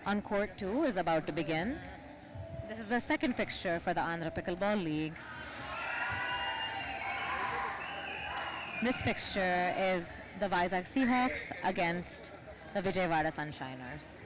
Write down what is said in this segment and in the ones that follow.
on court 2 is about to begin. This is the second fixture for the Andhra Pickleball League. This fixture is the Vizag Sea Hawks against the Vijayawada Sun Shiners.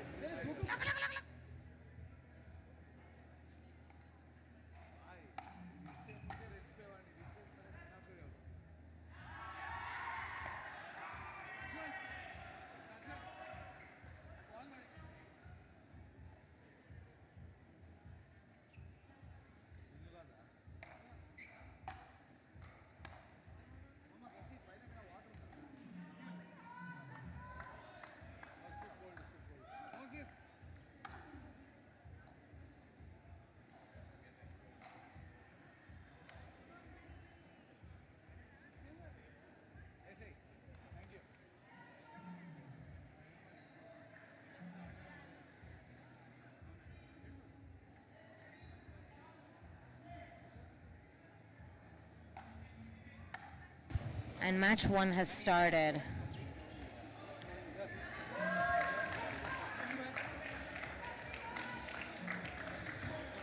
And match 1 has started.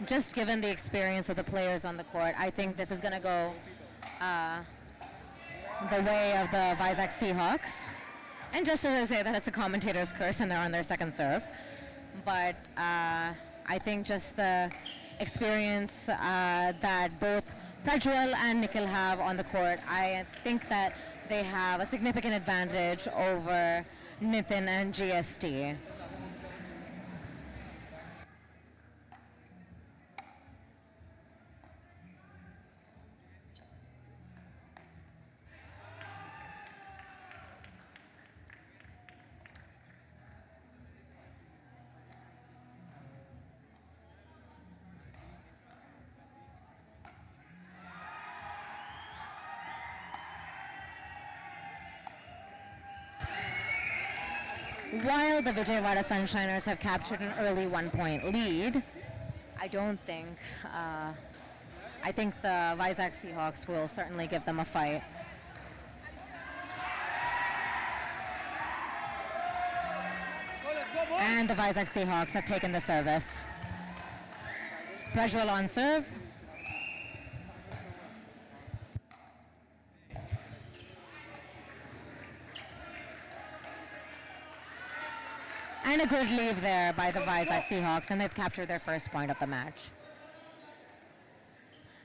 Just given the experience of the players on the court, I think this is going to go the way of the Vizag Sea Hawks. And just as I say that, it's a commentator's curse and they're on their second serve. But I think just the experience that both Prajwal and Nikhil have on the court, I think that they have a significant advantage over Nitin and GST. While the Vijayawada Sun Shiners have captured an early 1-point lead, I think the Vizag Sea Hawks will certainly give them a fight. And the Vizag Sea Hawks have taken the service. Prajwal on serve. And a good leave there by the Vizag Sea Hawks, and they've captured their first point of the match.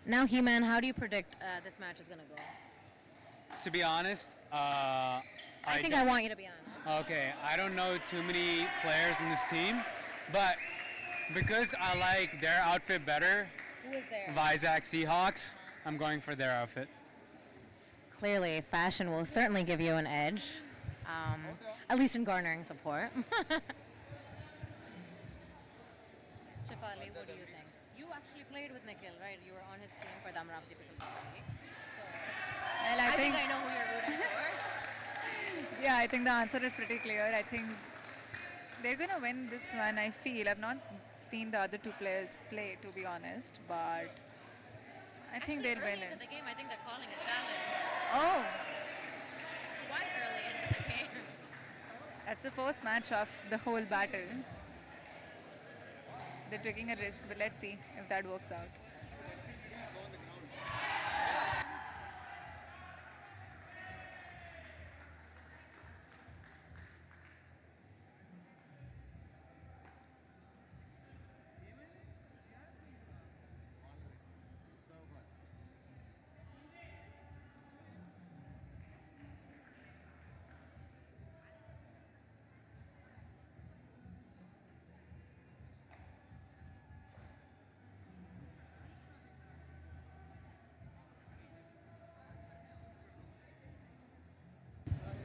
Now, He-Man, how do you predict this match is going to go? To be honest, I want you to be honest. Okay, I don't know too many players in this team, but because I like their outfit better, Who is there? Vizag Sea Hawks, I'm going for their outfit. Clearly, fashion will certainly give you an edge, at least in garnering support. Shefali, what do you think? You actually played with Nikhil, right? You were on his team for the Andhra Pickleball League. So, Well, I think I know who you're rooting for. yeah, I think the answer is pretty clear. I think they're going to win this one, I feel. I've not seen the other two players play, to be honest, but I think they'll win Into it. the game, I think they're calling a challenge. Oh, Quite early into the game. that's the first match of the whole battle. They're taking a risk, but let's see if that works out.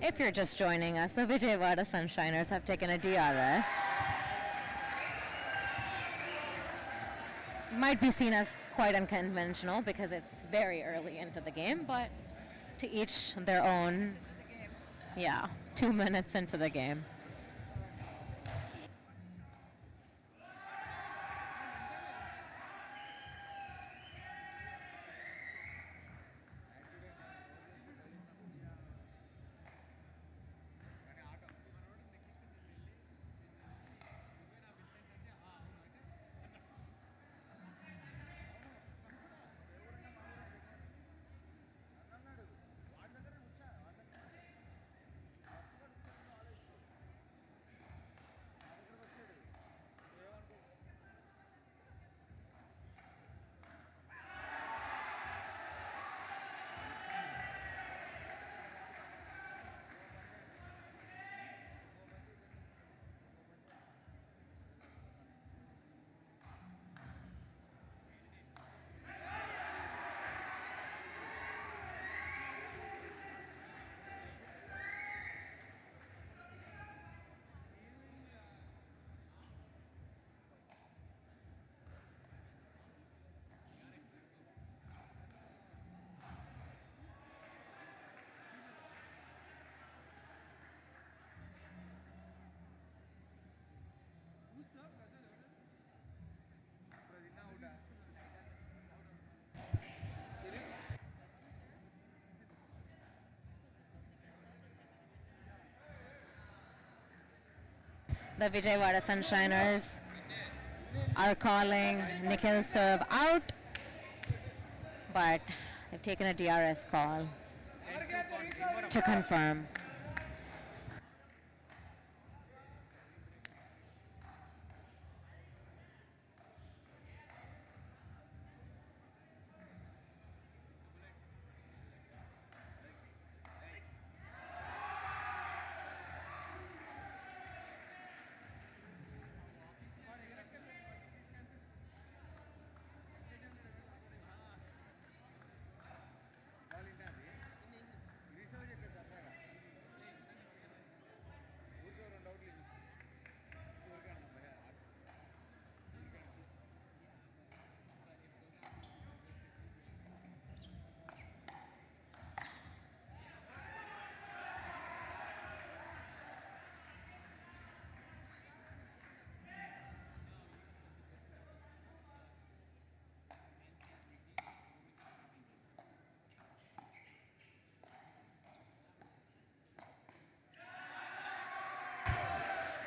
If you're just joining us, the Vijayawada Sun Shiners have taken a DRS. Might be seen as quite unconventional because it's very early into the game, but to each their own. Yeah, 2 minutes into the game. The Vijayawada Sun Shiners are calling Nikhil's serve out, but they've taken a DRS call to confirm.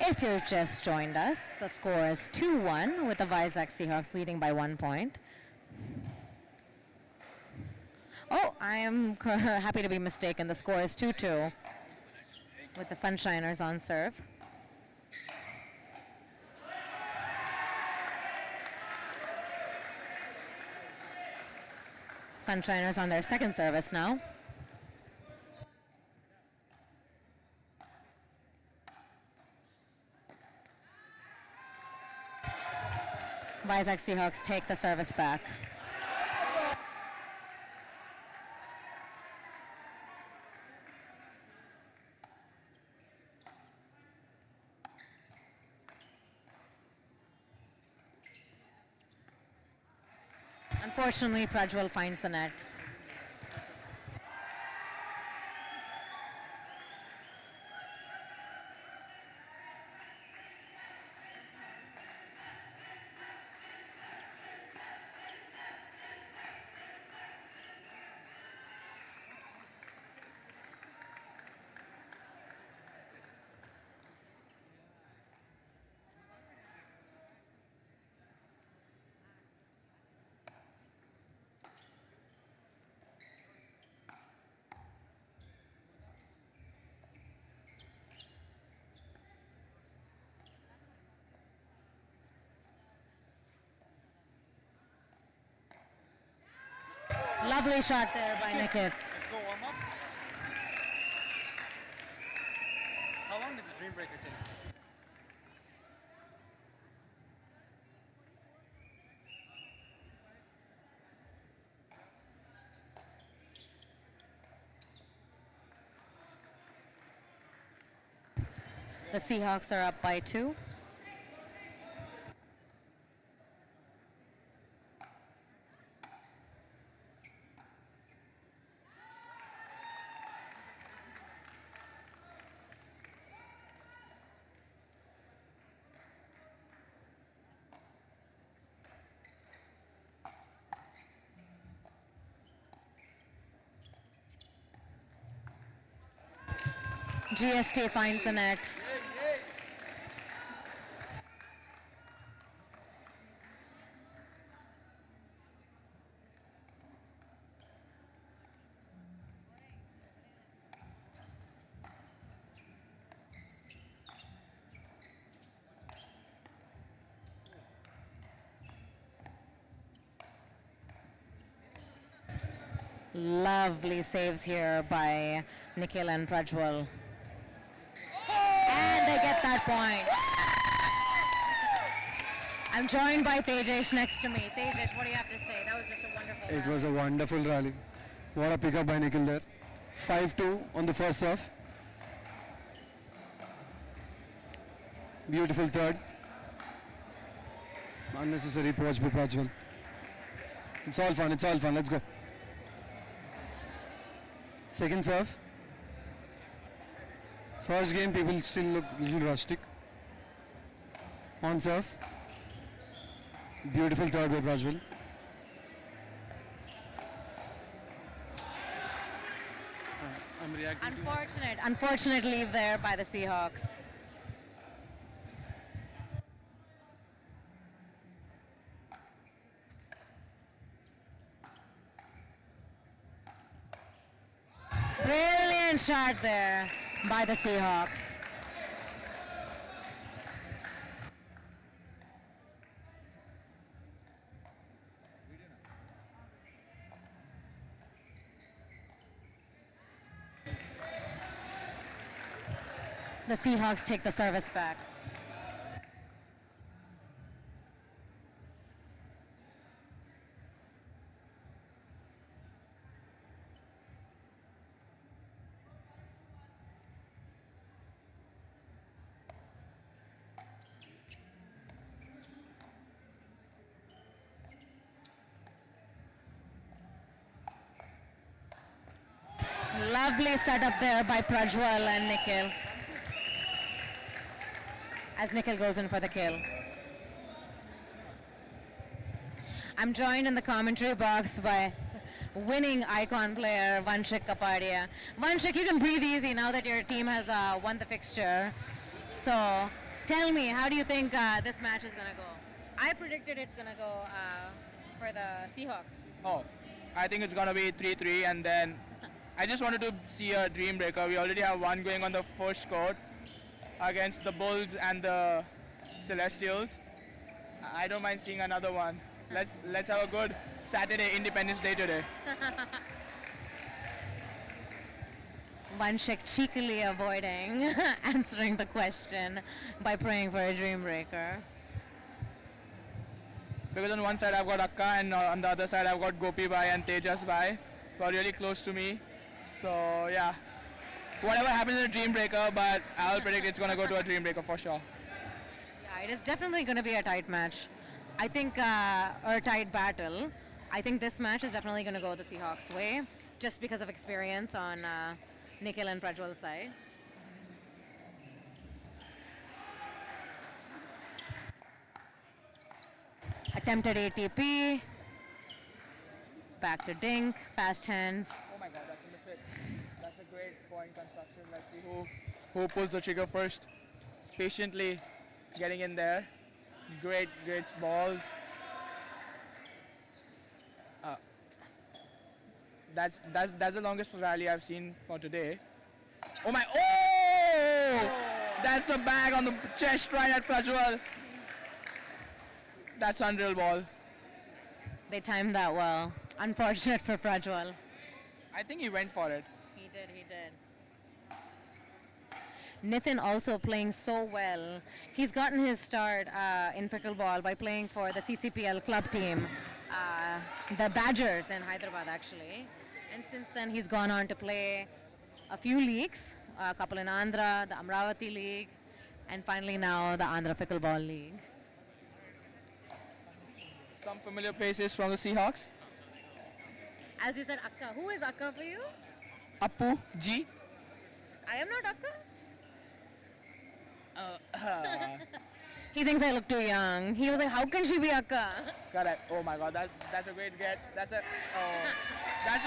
If you've just joined us, the score is 2-1 with the Vizag Sea Hawks leading by 1 point. Oh, I am happy to be mistaken. The score is 2-2 with the Sunshiners on serve. Sunshiners on their second service now. Vizag Sea Hawks take the service back. Unfortunately, Prajwal finds the net. Lovely shot there by Nikhil. Let's go warm up. How long does the Dream Breaker take? The Seahawks are up by 2. GST finds the net. Lovely saves here by Nikhil and Prajwal. And they get that point. I'm joined by Tejesh next to me. Tejesh, what do you have to say? That was just a wonderful It was a wonderful rally. What a pickup by Nikhil there. 5-2 on the first serve. Beautiful third. Unnecessary approach by Prajwal. It's all fun, let's go. Second serve. First game, people still look a little rustic. On serve. Beautiful third by Prajwal. I'm reacting Unfortunate leave there by the Seahawks. shot there by the Seahawks. The Seahawks take the service back. Lovely setup there by Prajwal and Nikhil. As Nikhil goes in for the kill. I'm joined in the commentary box by winning icon player Vanshik Kapadia. Vanshik, you can breathe easy now that your team has won the fixture. So tell me, how do you think this match is going to go? I predicted it's going to go for the Seahawks. Oh, I think it's going to be 3-3, and then I just wanted to see a dream breaker. We already have one going on the first court against the Bulls and the Celestials. I don't mind seeing another one. Let's have a good Saturday Independence Day today. Vanshik cheekily avoiding answering the question by praying for a dream breaker. Because on one side I've got Akka, and on the other side I've got Gopi Bhai and Tejas Bhai, who are really close to me. So yeah, whatever happens in a dream breaker, but I'll predict it's going to go to a dream breaker for sure. Yeah, it is definitely going to be a tight match. I think, or a tight battle. I think this match is definitely going to go the Seahawks' way, just because of experience on Nikhil and Prajwal's side. Attempted ATP. Back to Dink. Fast hands. Oh my god, that's a mistake. That's a great point construction. Let's see who pulls the trigger first. It's patiently getting in there. Great balls. That's the longest rally I've seen for today. Oh my! Oh! That's a bag on the chest right at Prajwal. That's unreal ball. They timed that well. Unfortunate for Prajwal. I think he went for it. He did. Nitin also playing so well. He's gotten his start in pickleball by playing for the CCPL club team, the Badgers in Hyderabad actually. And since then he's gone on to play a few leagues, a couple in Andhra, the Amravati League, and finally now the Andhra Pickleball League. Some familiar faces from the Seahawks. As you said, Akka. Who is Akka for you? Appu G. I am not Akka. He thinks I look too young. He was like, how can she be Akka? Correct. Oh my god, that's a great get. That's a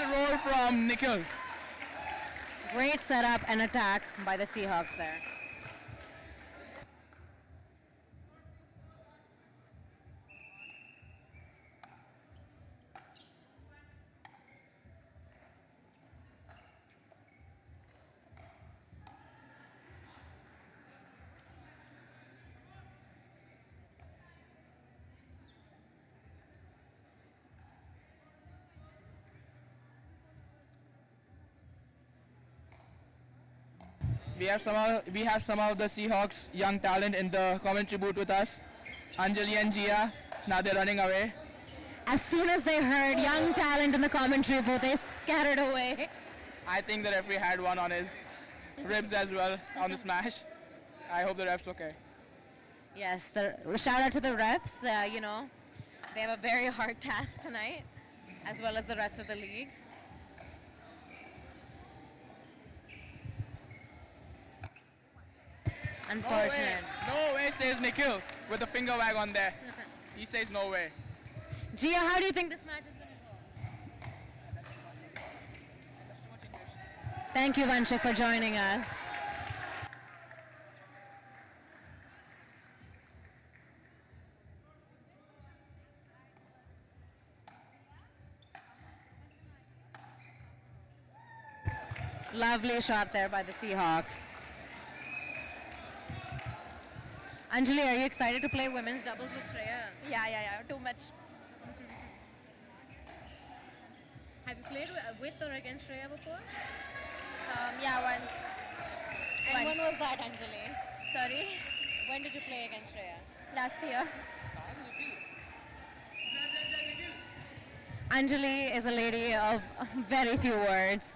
roll from Nikhil. Great setup and attack by the Seahawks there. We have some of the Seahawks young talent in the commentary booth with us. Anjali and Jia. Now they're running away. As soon as they heard young talent in the commentary booth, they scattered away. I think the referee had one on his ribs as well on the smash. I hope the ref's okay. Yes, shout out to the refs. They have a very hard task tonight, as well as the rest of the league. Unfortunate. No way, says Nikhil with the finger wag on there. He says no way. Gia, how do you think this match is going to go? Thank you, Vanshik, for joining us. Lovely shot there by the Seahawks. Anjali, are you excited to play women's doubles with Shreya? Yeah, too much. Have you played with or against Shreya before? Yeah, once. And Once. when was that, Anjali? Sorry, When did you play against Shreya? last year. Anjali is a lady of very few words.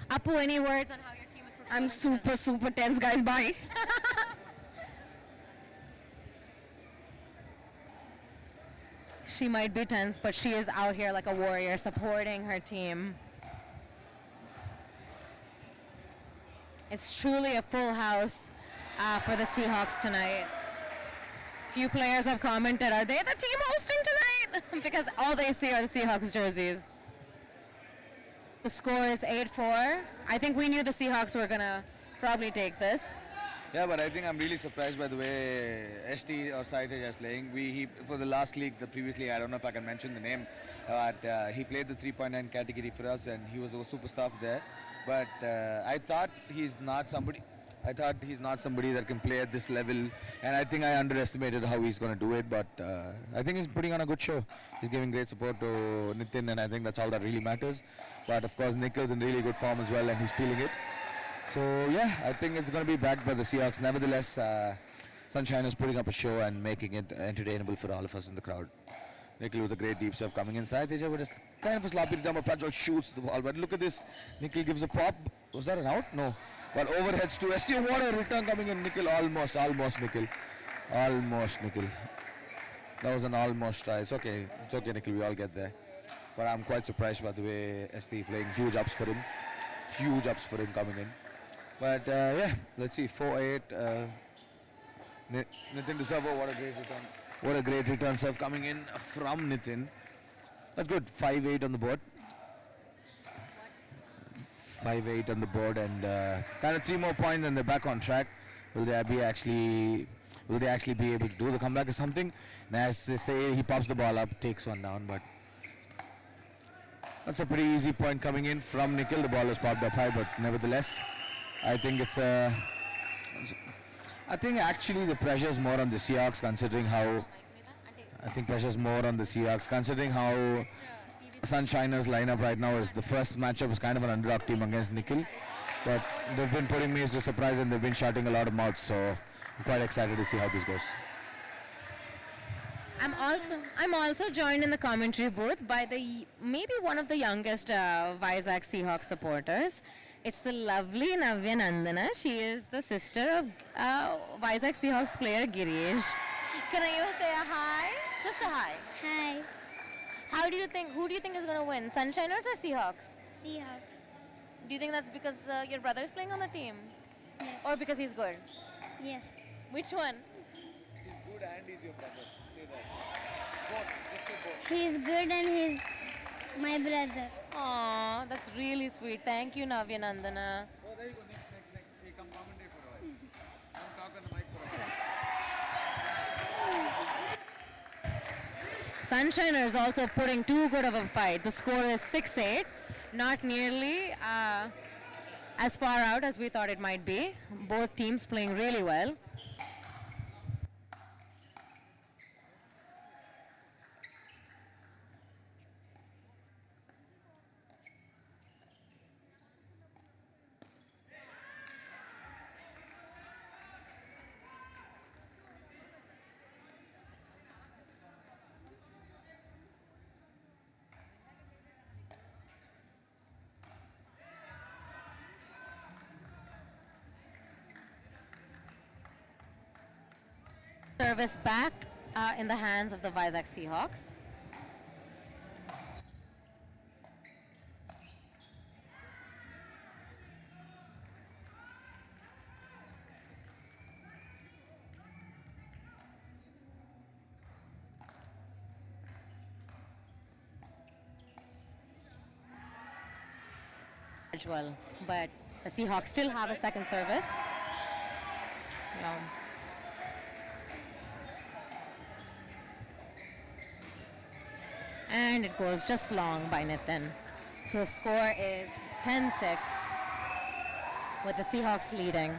Apu, any words on how your team is performing? I'm super tense, guys. Bye. She might be tense, but she is out here like a warrior supporting her team. It's truly a full house for the Seahawks tonight. Few players have commented, are they the team hosting tonight? Because all they see are the Seahawks jerseys. The score is 8-4. I think we knew the Seahawks were going to probably take this. Yeah, but I think I'm really surprised by the way ST or Saitej is playing. For the last league, the previous league, I don't know if I can mention the name, but he played the 3.9 category for us and he was a superstar there. But I thought he's not somebody that can play at this level, and I think I underestimated how he's going to do it, but I think he's putting on a good show. He's giving great support to Nitin, and I think that's all that really matters. But of course, Nikhil's in really good form as well, and he's feeling it. So yeah, I think it's going to be backed by the Seahawks. Nevertheless, Sun Shiners putting up a show and making it entertainable for all of us in the crowd. Nikhil with a great deep serve coming inside. Teja with a kind of a sloppy return, but Prajwal shoots the ball. But look at this. Nikhil gives a pop. Was that an out? No. But overheads to ST. What a return coming in. Nikhil almost Nikhil. Almost Nikhil. That was an almost try. It's okay, Nikhil. We all get there. But I'm quite surprised by the way ST playing. Huge ups for him. Huge ups for him coming in. But yeah, let's see. 4-8. Nitin to serve. What a great return. What a great return serve coming in from Nitin. That's good. 5-8 on the board. 5-8 on the board, and kind of 3 more points and they're back on track. Will they actually be able to do the comeback or something? And as they say, he pops the ball up, takes one down, but that's a pretty easy point coming in from Nikhil. The ball is popped up high, but nevertheless, I think I think actually the pressure is more on the Seahawks considering how Sun Shiners lineup right now is the first matchup is kind of an underdog team against Nikhil, but they've been putting me to surprise and they've been shutting a lot of mouths, so I'm quite excited to see how this goes. I'm also joined in the commentary booth by maybe one of the youngest Vizag Sea Hawks supporters. It's the lovely Navya Nandana. She is the sister of Vizag Sea Hawks player Girish. Can I even say a hi? Just a hi. Hi, Who do you think is going to win, Sunshiners or Seahawks? Seahawks. Do you think that's because your brother is playing on the team? Yes. Or because he's good? Yes. Which one? He's good and he's your brother. Say that. Both. Just say both. He's good and he's my brother. Aww, that's really sweet. Thank you, Navya Nandana. Oh, there you go. Next. Hey, come commentate for a while. Come talk on the mic for a while. Sunshiners also putting too good of a fight. The score is 6-8, not nearly as far out as we thought it might be. Both teams playing really well. Service back in the hands of the Vizag Sea Hawks. Well, but the Seahawks still have a second service. And it goes just long by Nitin. So the score is 10-6 with the Seahawks leading.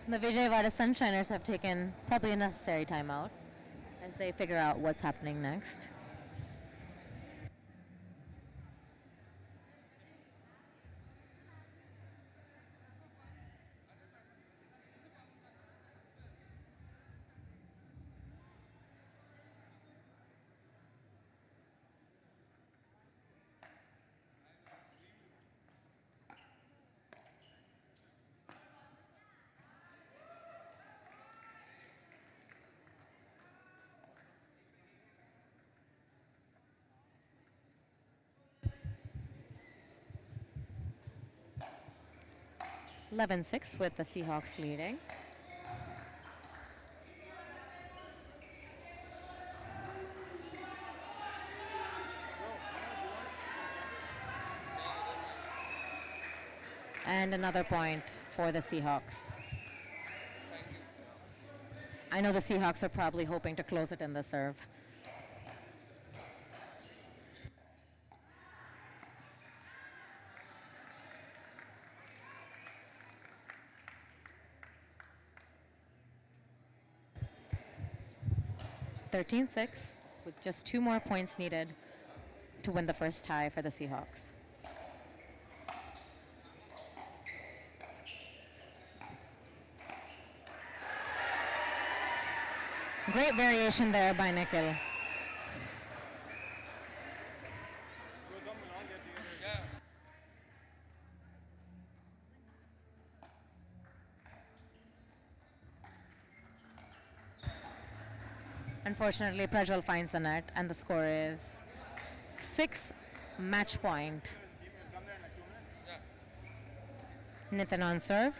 The Vijayawada Sun Shiners have taken probably a necessary timeout as they figure out what's happening next. (11-6) with the Seahawks leading. And another point for the Seahawks. I know the Seahawks are probably hoping to close it in the serve. (13-6) with just 2 more points needed to win the first tie for the Seahawks. Great variation there by Nikhil. Unfortunately, Prajwal finds the net, and the score is 6 match point. Nitin on serve.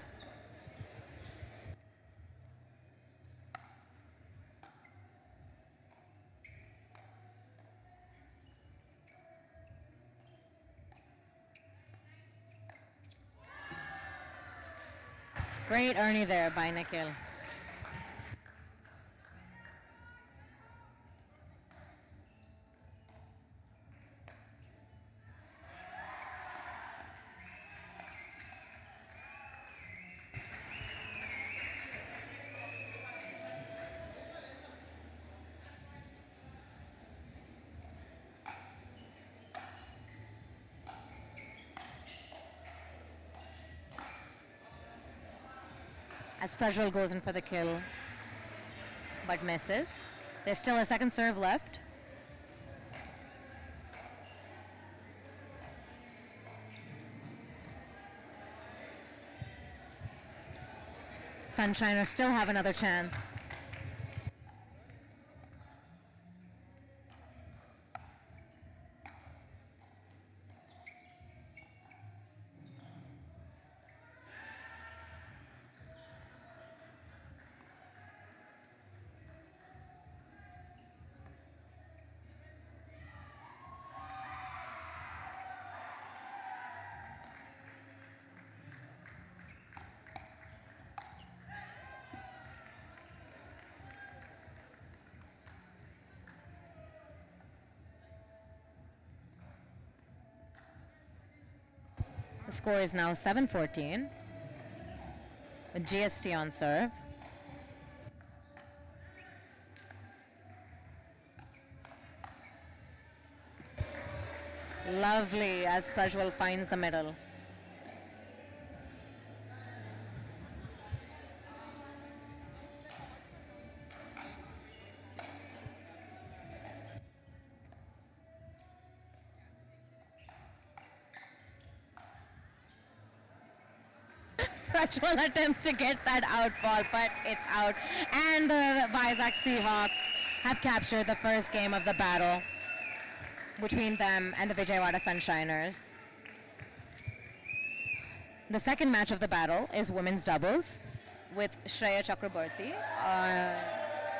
Great Ernie there by Nikhil. As Prajwal goes in for the kill, but misses. There's still a second serve left. Sunshiners still have another chance. The score is now 7-14. With GST on serve. Lovely as Prajwal finds the middle. Prajwal attempts to get that out ball, but it's out. And the Vizag Sea Hawks have captured the first game of the battle between them and the Vijayawada Sun Shiners. The second match of the battle is women's doubles with Shreya Chakraborty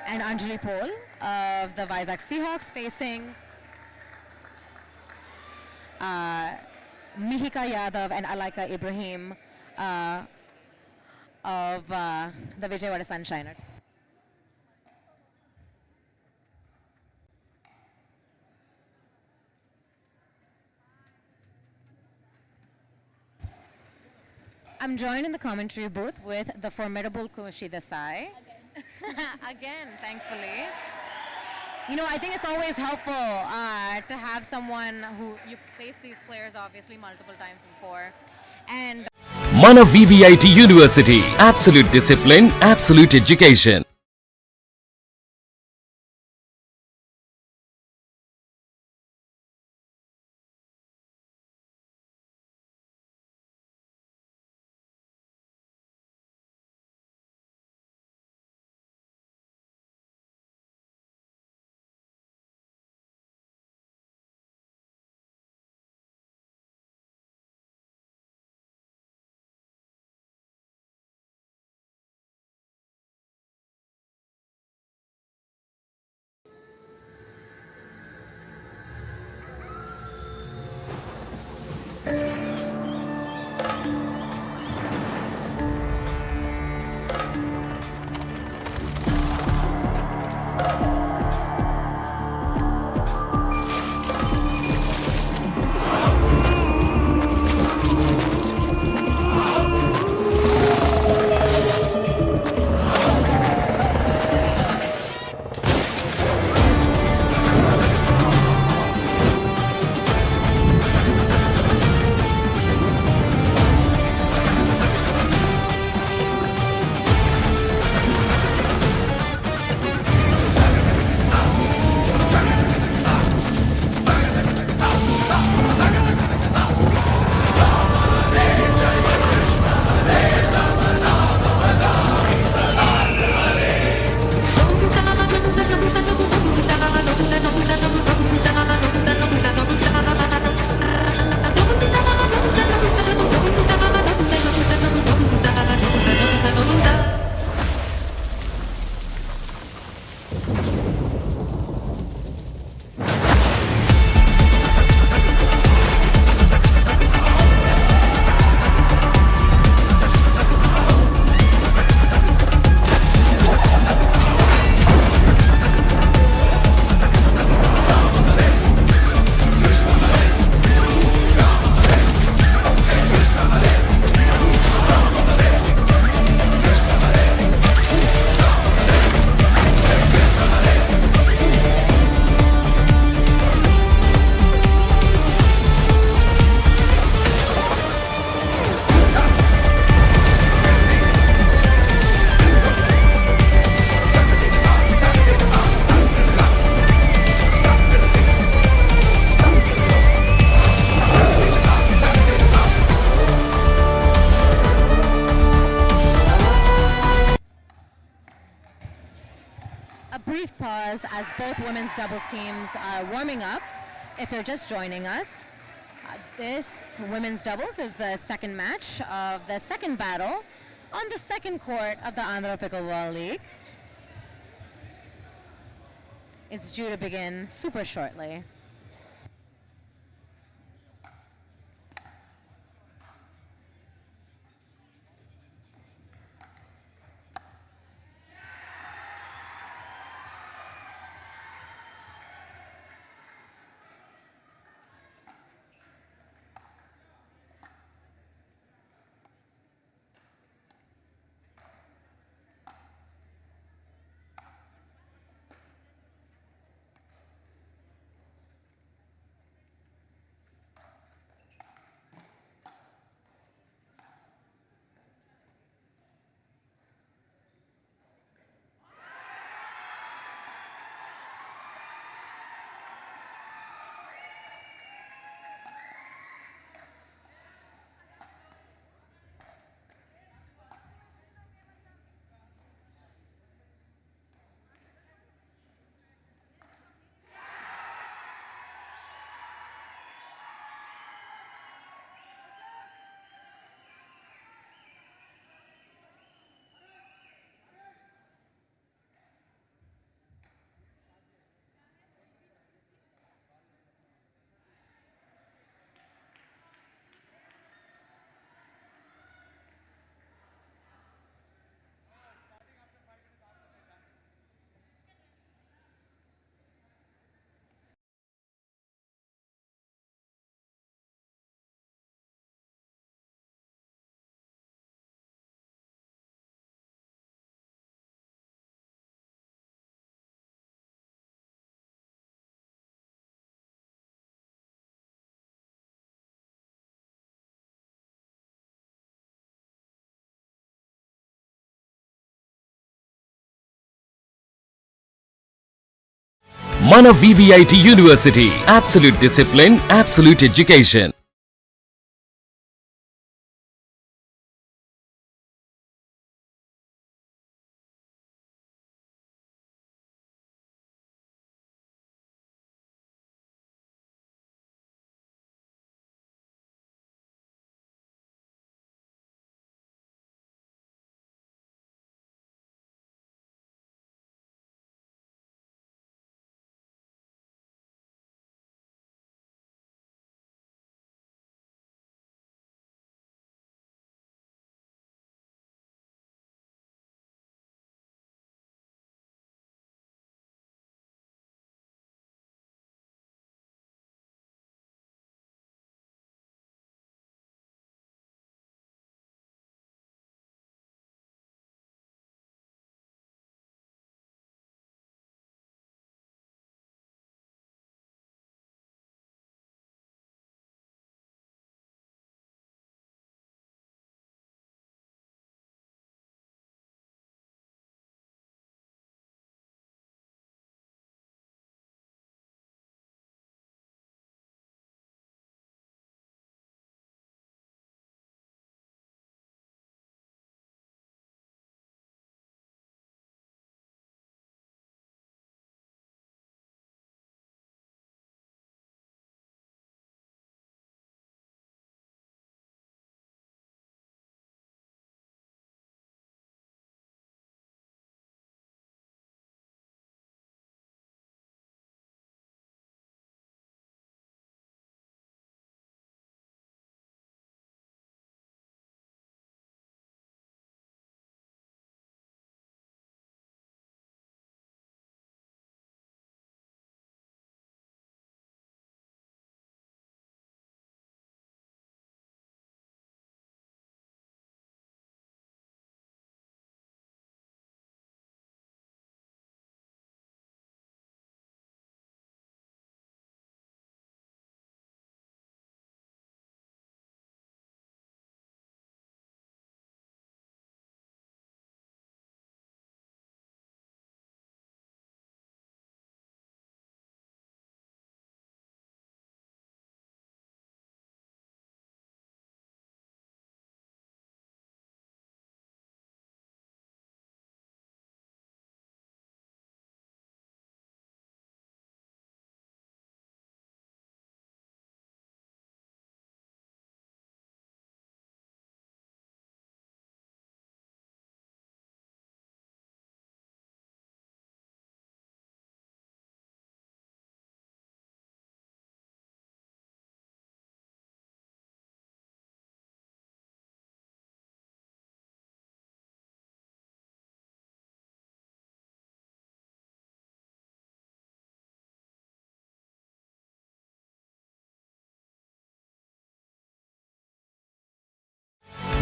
and Anjali Pol of the Vizag Sea Hawks facing Mihika Yadav and Alaika Ibrahim of the Vijayawada Sun Shiners. I'm joined in the commentary booth with the formidable Kumashi Desai. Again, thankfully. You know, I think it's always helpful to have someone who you faced these players obviously multiple times before. And Mana VVIT University. Absolute discipline, absolute education. brief pause as both women's doubles teams are warming up. If you're just joining us, this women's doubles is the second match of the second battle on the second court of the Andhra Pickleball League. It's due to begin super shortly. Mana VVIT University. Absolute discipline, absolute education.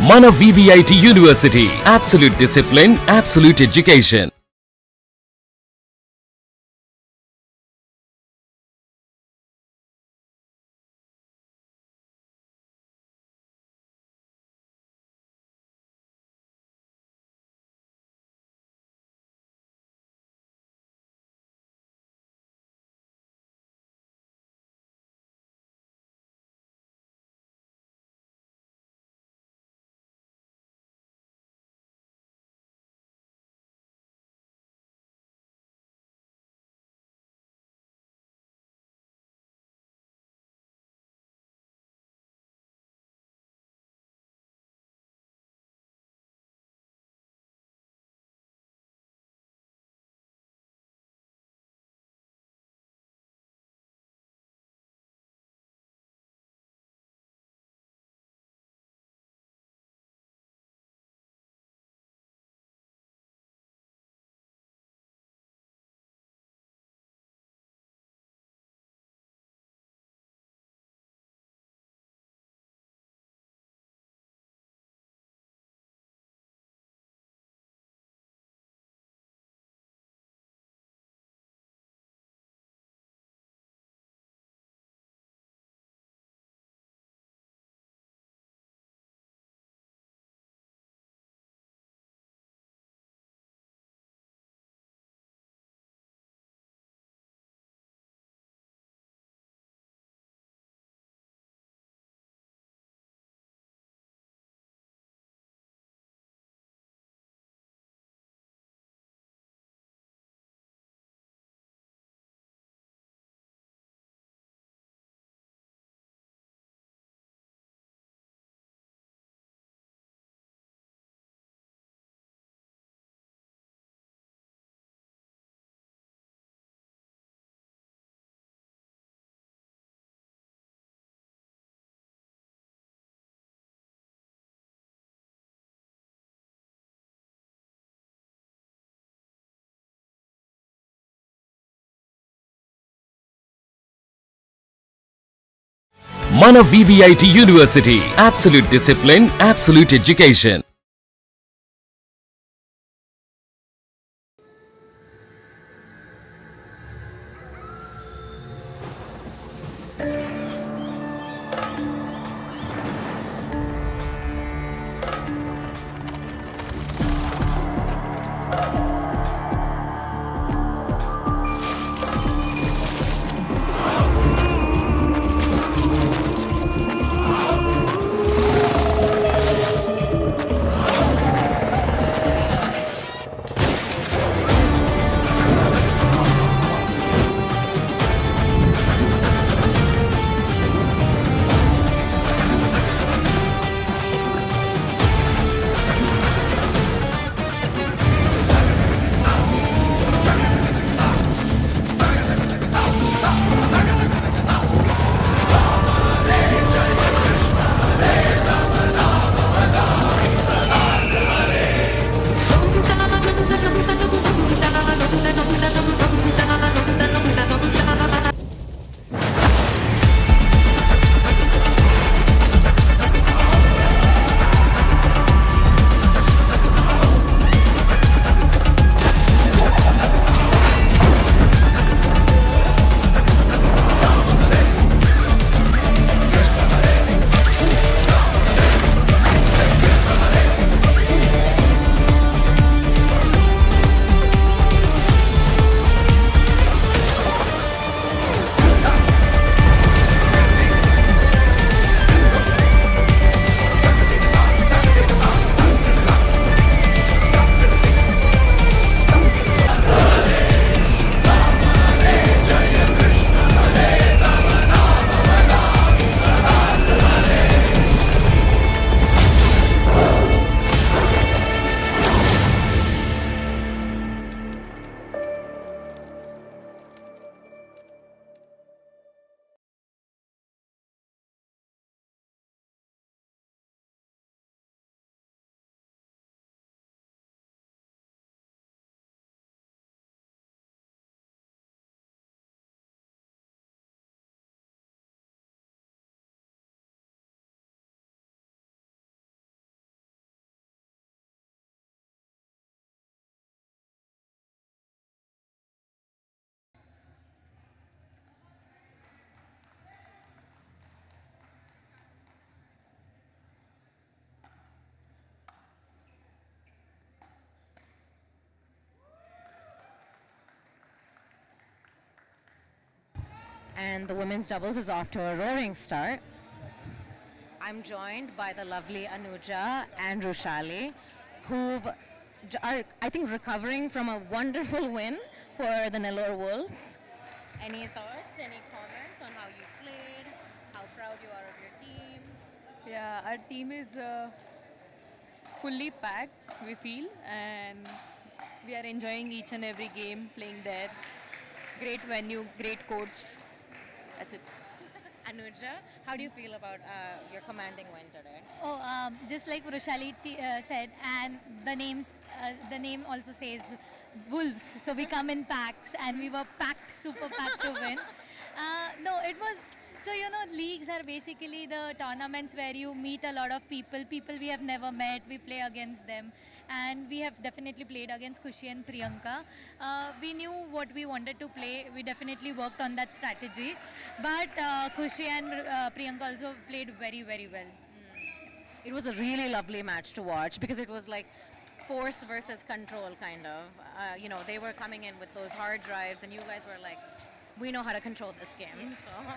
Mana VVIT University. Absolute discipline, absolute education. Mana VVIT University. Absolute discipline, absolute education. And the women's doubles is off to a roaring start. I'm joined by the lovely Anuja and Rushali, who are, I think, recovering from a wonderful win for the Nellore Wolves. Any thoughts, any comments on how you played, how proud you are of your team? Yeah, our team is fully packed, we feel, and we are enjoying each and every game playing there. Great venue, great coach. That's it. Anuja, how do you feel about your commanding win today? Oh, just like Roshali said, and the name also says Wolves. So we come in packs, and we were packed, super packed to win. No, it was. So leagues are basically the tournaments where you meet a lot of people we have never met. We play against them, and we have definitely played against Khushi and Priyanka. We knew what we wanted to play. We definitely worked on that strategy, but Khushi and Priyanka also played very, very well. It was a really lovely match to watch because it was like force versus control, kind of. They were coming in with those hard drives, and you guys were like, we know how to control this game. So.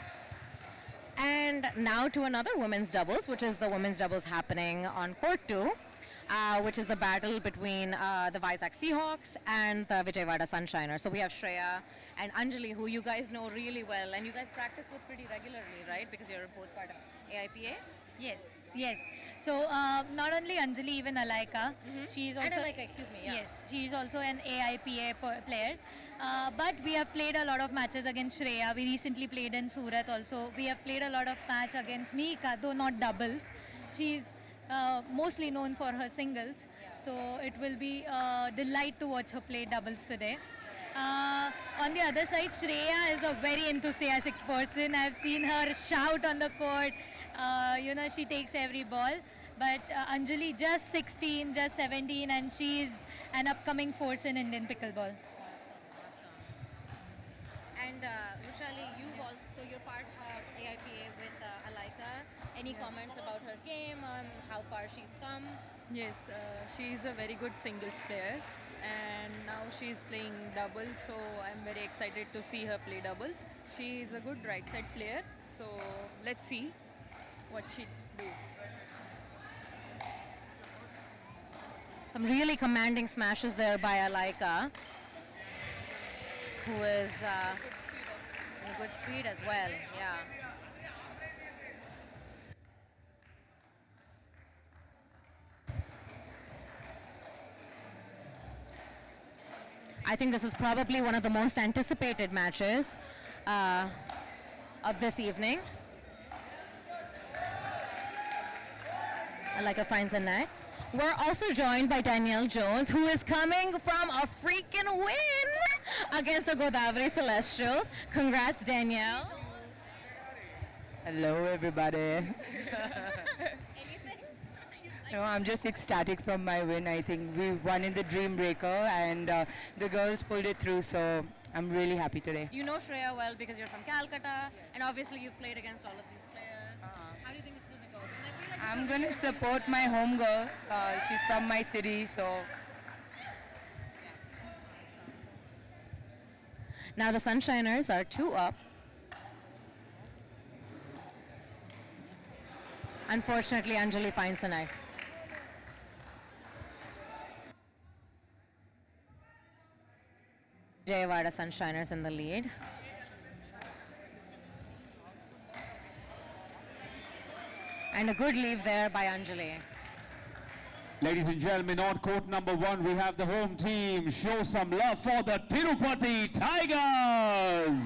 And now to another women's doubles, which is the women's doubles happening on court 2, which is the battle between the Vizag Sea Hawks and the Vijayawada Sun Shiners. So we have Shreya and Anjali, who you guys know really well, and you guys practice with pretty regularly, right? Because you're both part of AIPA. Yes. So not only Anjali, even Alaika. She's also. And Alaika, excuse me. Yeah. Yes, she's also an AIPA player. But we have played a lot of matches against Shreya. We recently played in Surat also. We have played a lot of match against Mika, though not doubles. She's mostly known for her singles. So it will be a delight to watch her play doubles today. On the other side, Shreya is a very enthusiastic person. I've seen her shout on the court. She takes every ball. But Anjali, just 16, just 17, and she's an upcoming force in Indian pickleball. And Rushali, you're part of AIPA with Alaika. Any comments about her game, how far she's come? Yes, she is a very good singles player, and now she is playing doubles, so I'm very excited to see her play doubles. She is a good right side player, so let's see what she do. Some really commanding smashes there by Alaika, who is in good speed as well. Yeah. I think this is probably one of the most anticipated matches of this evening. Alaika finds a net. We're also joined by Danielle Jones, who is coming from a freaking win against the Godavari Celestials. Congrats, Danielle. Hello, everybody. No, I'm just ecstatic from my win. I think we won in the Dream Breaker, and the girls pulled it through, so I'm really happy today. You know Shreya well because you're from Calcutta, and obviously you've played against all of these players. How do you think it's going to go? 'Cause I feel like I'm going to support my home girl. She's from my city, so... Now the Sunshiners are 2 up. Unfortunately, Anjali finds the net. Vijayawada Sun Shiners in the lead. And a good leave there by Anjali. Ladies and gentlemen, on court number 1, we have the home team. Show some love for the Tirupati Tigers.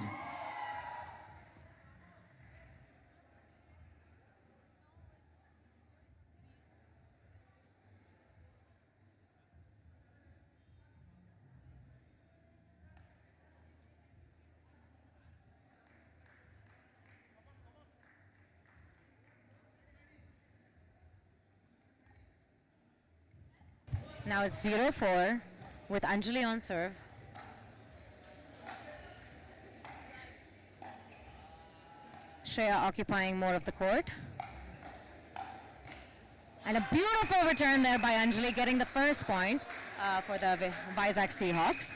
Now it's 0-4 with Anjali on serve. Shreya occupying more of the court. And a beautiful return there by Anjali, getting the first point for the Vizag Sea Hawks.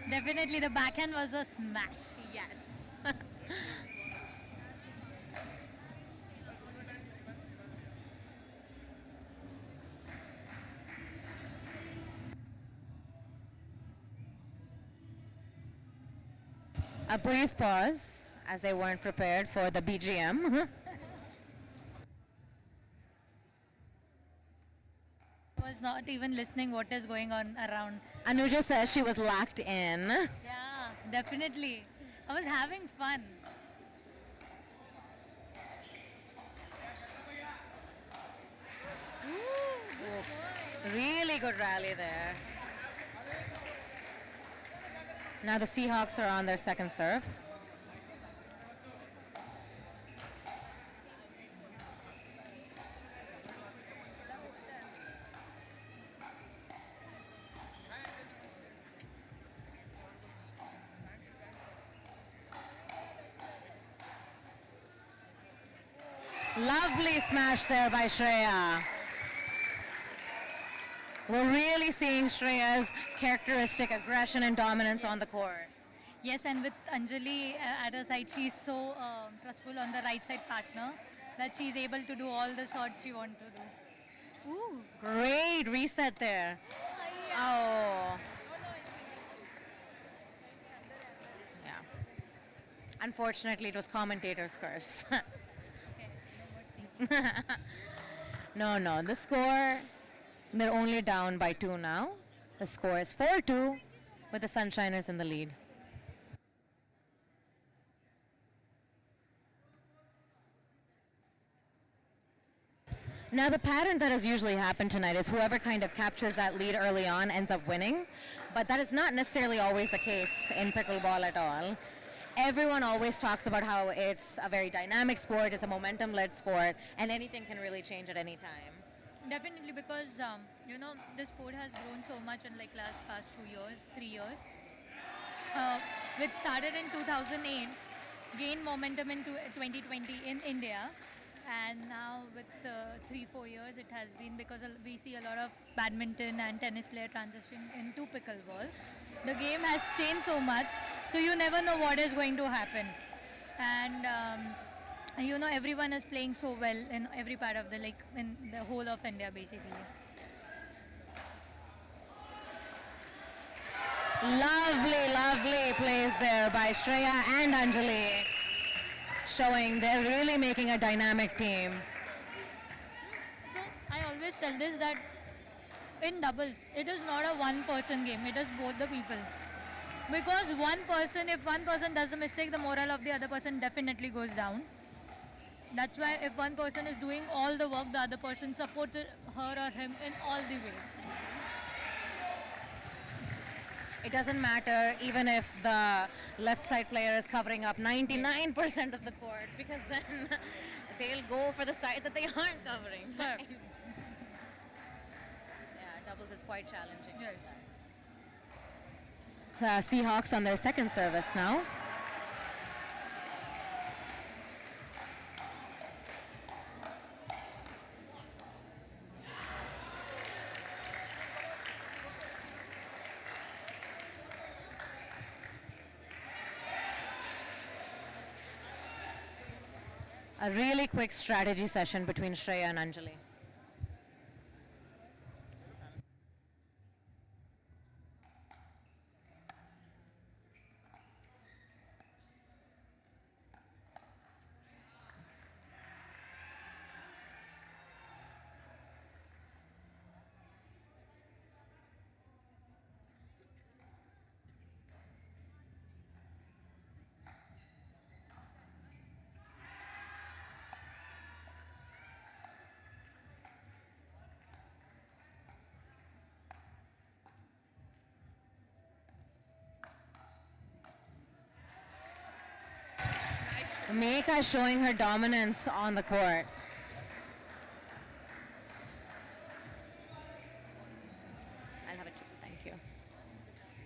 Definitely the backhand was a smash. Yes. A brief pause as they weren't prepared for the BGM. Was not even listening what is going on around. Anuja says she was locked in. Yeah, definitely. I was having fun. Oof. Really good rally there. Now the Seahawks are on their second serve. Lovely smash there by Shreya. We're really seeing Shreya's characteristic aggression and dominance on the court. Yes, and with Anjali at her side, she's so trustful on the right side partner that she's able to do all the shots she wants to do. Ooh, great reset there. Oh. Yeah. Unfortunately, it was commentator's curse. No, the score, they're only down by 2 now. The score is 4-2 with the Sunshiners in the lead. Now, the pattern that has usually happened tonight is whoever kind of captures that lead early on ends up winning, but that is not necessarily always the case in pickleball at all. Everyone always talks about how it's a very dynamic sport, it's a momentum-led sport, and anything can really change at any time. Definitely, because the sport has grown so much in like past 2 years, 3 years. Which started in 2008, gained momentum in 2020 in India, and now with 3-4 years it has been because we see a lot of badminton and tennis player transition into pickleball. The game has changed so much, so you never know what is going to happen, and everyone is playing so well in every part of in the whole of India basically. Lovely plays there by Shreya and Anjali, showing they're really making a dynamic team. So I always tell this that in doubles, it is not a one-person game, it is both the people. Because if one person does the mistake, the morale of the other person definitely goes down. That's why if one person is doing all the work, the other person supports her or him in all the way. It doesn't matter even if the left side player is covering up 99% of the court, because then they'll go for the side that they aren't covering. Yeah, doubles is quite challenging. Yes. Sea Hawks on their second service now. A really quick strategy session between Shreya and Anjali. Meka showing her dominance on the court. I'll have a triple, thank you.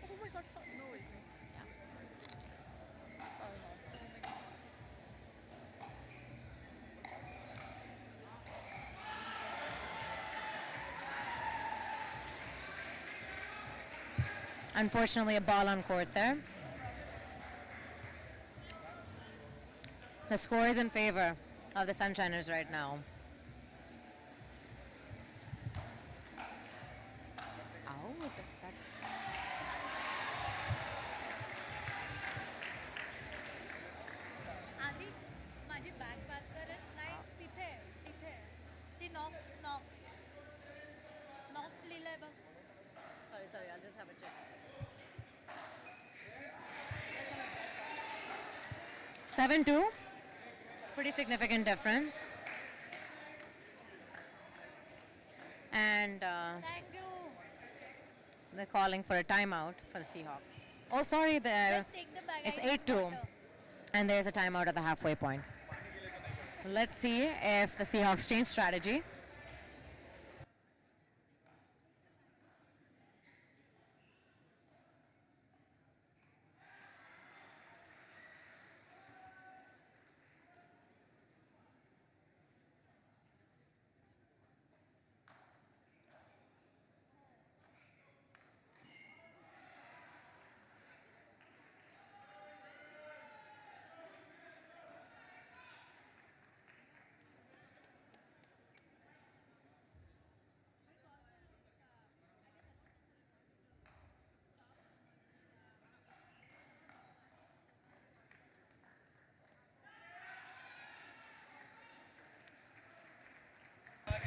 Oh my god, so no way. Unfortunately, a ball on court there. The score is in favor of the Sunshiners right now. Oh, that's... आधी माझी back पास कर नाही तिथे तिथे ती Knox लिहिलंय बघ. Sorry, I'll just have a check. 7-2. Pretty significant difference. And Thank you. they're calling for a timeout for the Seahawks. Oh, sorry, Just take the bag. it's I need 8-2. water. And there's a timeout at the halfway point. Let's see if the Seahawks change strategy.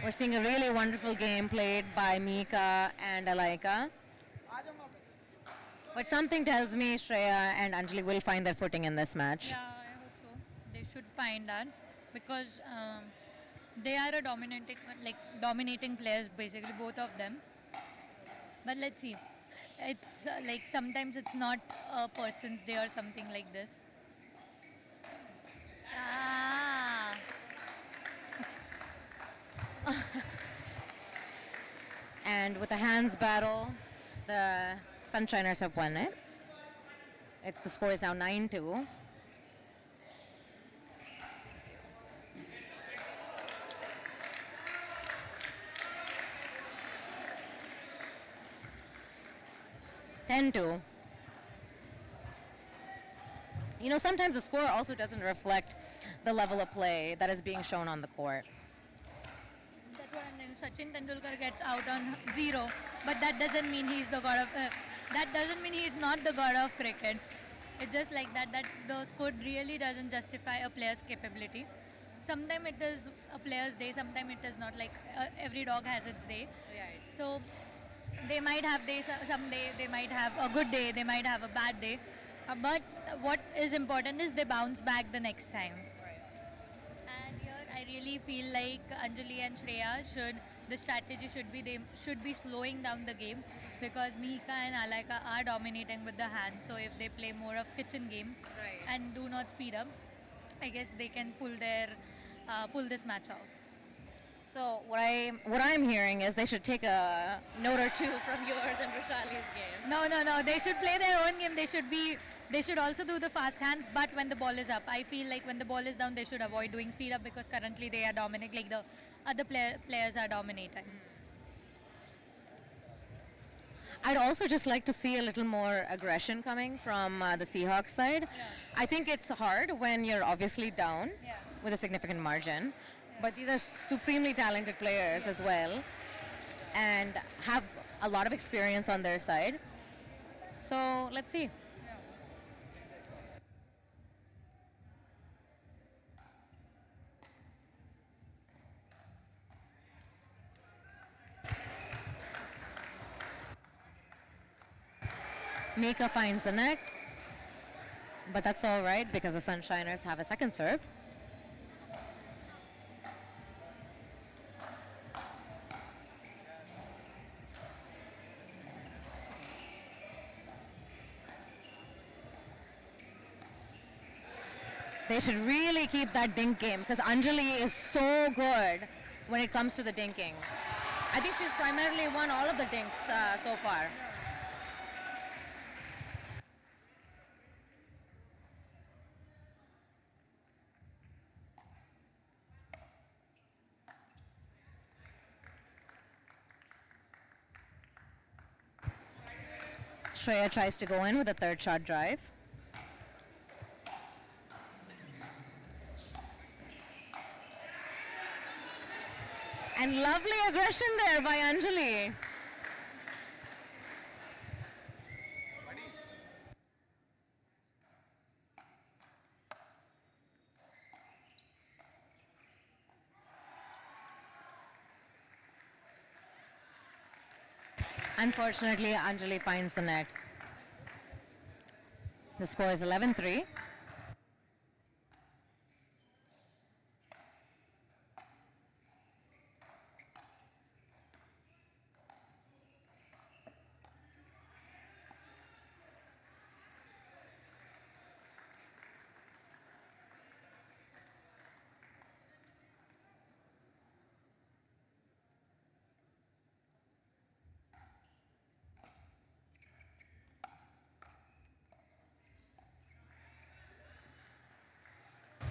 We're seeing a really wonderful game played by Mika and Alaika. But something tells me Shreya and Anjali will find their footing in this match. Yeah, I hope so. They should find that because they are a dominating players, basically both of them. But let's see. It's like sometimes it's not a person's day or something like this. Ah. And with the hands battle, the Sunshiners have won it. The score is now 9-2. You know, sometimes the score also doesn't reflect the level of play that is being shown on the court. That's what I'm saying. Sachin Tendulkar gets out on 0, but that doesn't mean he's the god of. That doesn't mean he's not the god of cricket. It's just like that. That the score really doesn't justify a player's capability. Sometimes it is a player's day. Sometimes it is not. Like every dog has its day. Right. So they might have days. Some day they might have a good day. They might have a bad day. But what is important is they bounce back the next time. And here I really feel like Anjali and Shreya the strategy should be they should be slowing down the game, because Mihika and Alaika are dominating with the hands. So if they play more of kitchen game and do not speed up, I guess they can pull this match off. So what I'm hearing is they should take a note or two from yours and Roshali's game. No. They should play their own game. They should also do the fast hands, but when the ball is up. I feel like when the ball is down, they should avoid doing speed up, because currently they are dominating, like the other players are dominating. I'd also just like to see a little more aggression coming from the Seahawks side. Yeah. I think it's hard when you're obviously down with a significant margin, but these are supremely talented players as well, and have a lot of experience on their side. So let's see. Mika finds the net, but that's all right because the Sunshiners have a second serve. They should really keep that dink game, because Anjali is so good when it comes to the dinking. I think she's primarily won all of the dinks so far. Shreya tries to go in with a third shot drive. And lovely aggression there by Anjali. Unfortunately, Anjali finds the net. The score is 11-3.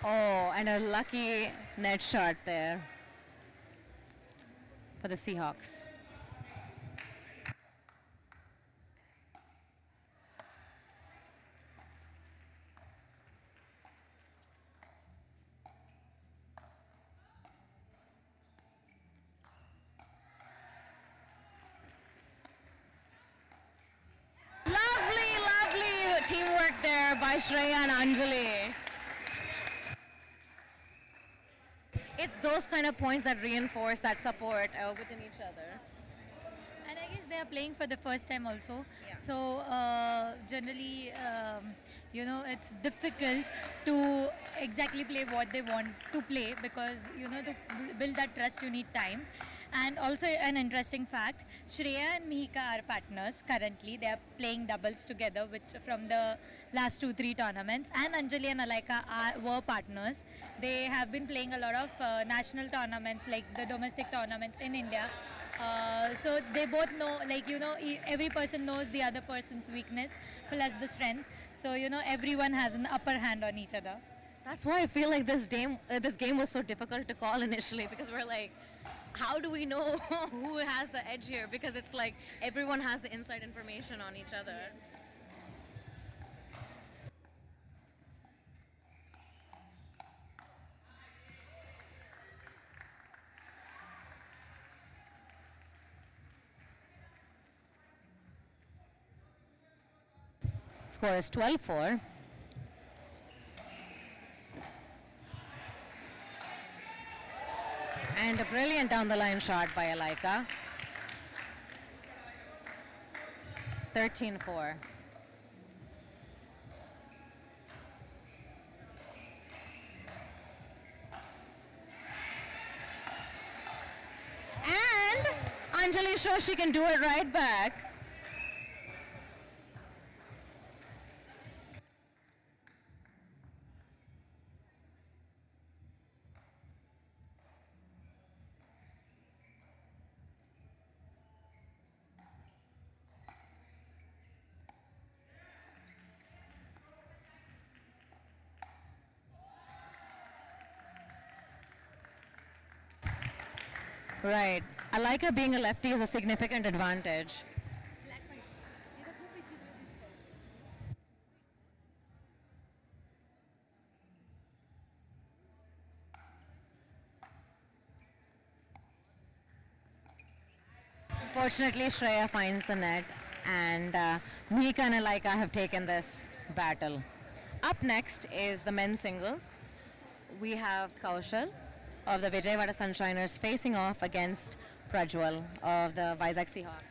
Oh, and a lucky net shot there for the Seahawks. Lovely teamwork there by Shreya and Anjali. It's those kind of points that reinforce that support within each other. And I guess they are playing for the first time also. Yeah. So generally, it's difficult to exactly play what they want to play, because to build that trust you need time. And also an interesting fact, Shreya and Mihika are partners currently. They are playing doubles together, which from the last 2-3 tournaments. And Anjali and Alaika were partners. They have been playing a lot of national tournaments, like the domestic tournaments in India. So they both know, every person knows the other person's weakness plus the strength. So everyone has an upper hand on each other. That's why I feel like this game was so difficult to call initially, because we're like, how do we know who has the edge here? Because it's like everyone has the inside information on each other. Score is 12-4. And a brilliant down the line shot by Alaika. 13-4. And Anjali shows she can do it right back. Right. Alaika being a lefty is a significant advantage. Fortunately, Shreya finds the net, and Mihika and Alaika have taken this battle. Up next is the men's singles. We have Kaushal of the Vijayawada Sun Shiners facing off against Prajwal of the Vizag Sea Hawks.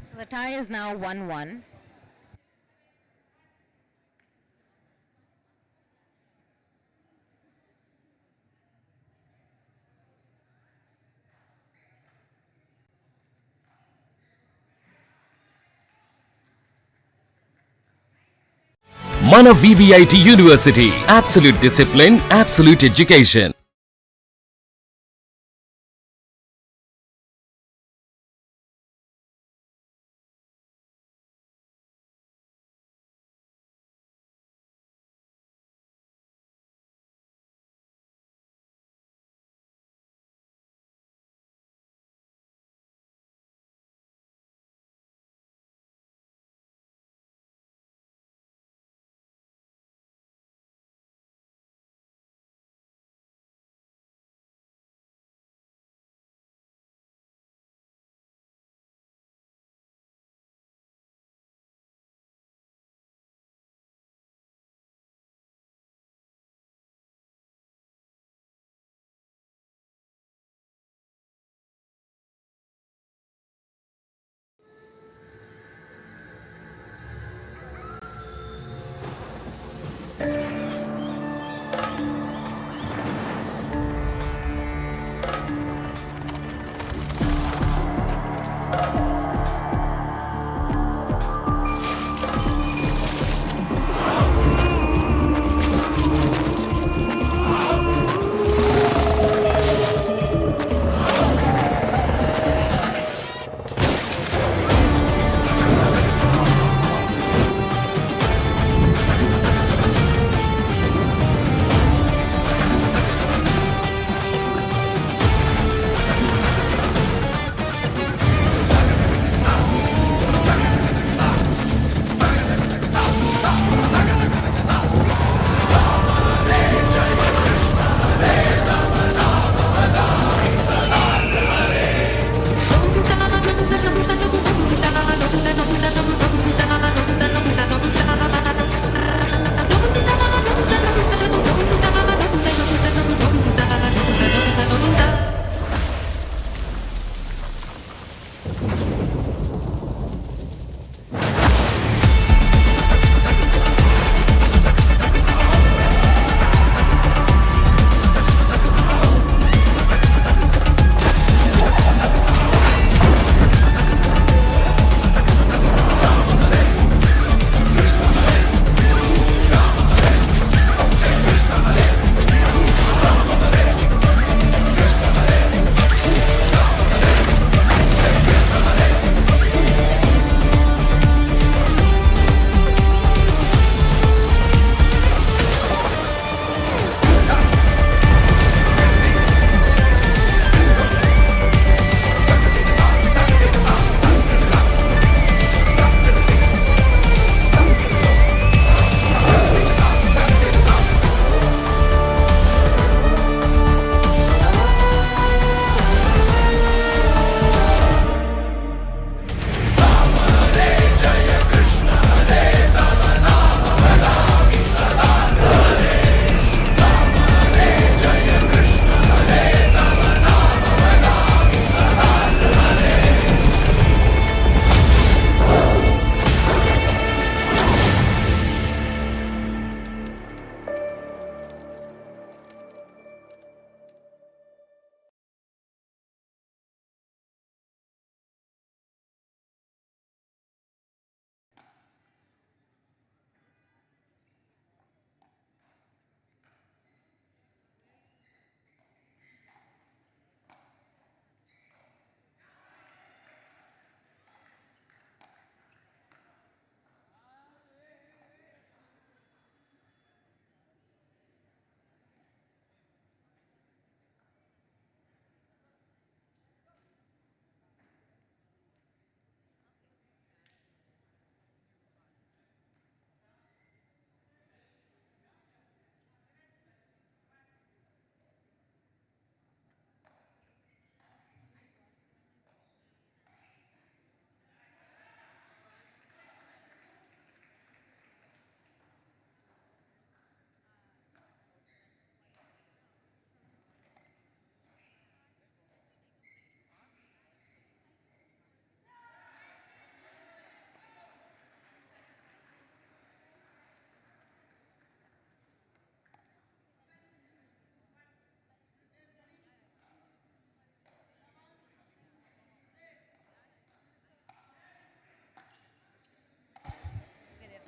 So the tie is now 1-1. Mana VVIT University. Absolute discipline, absolute education.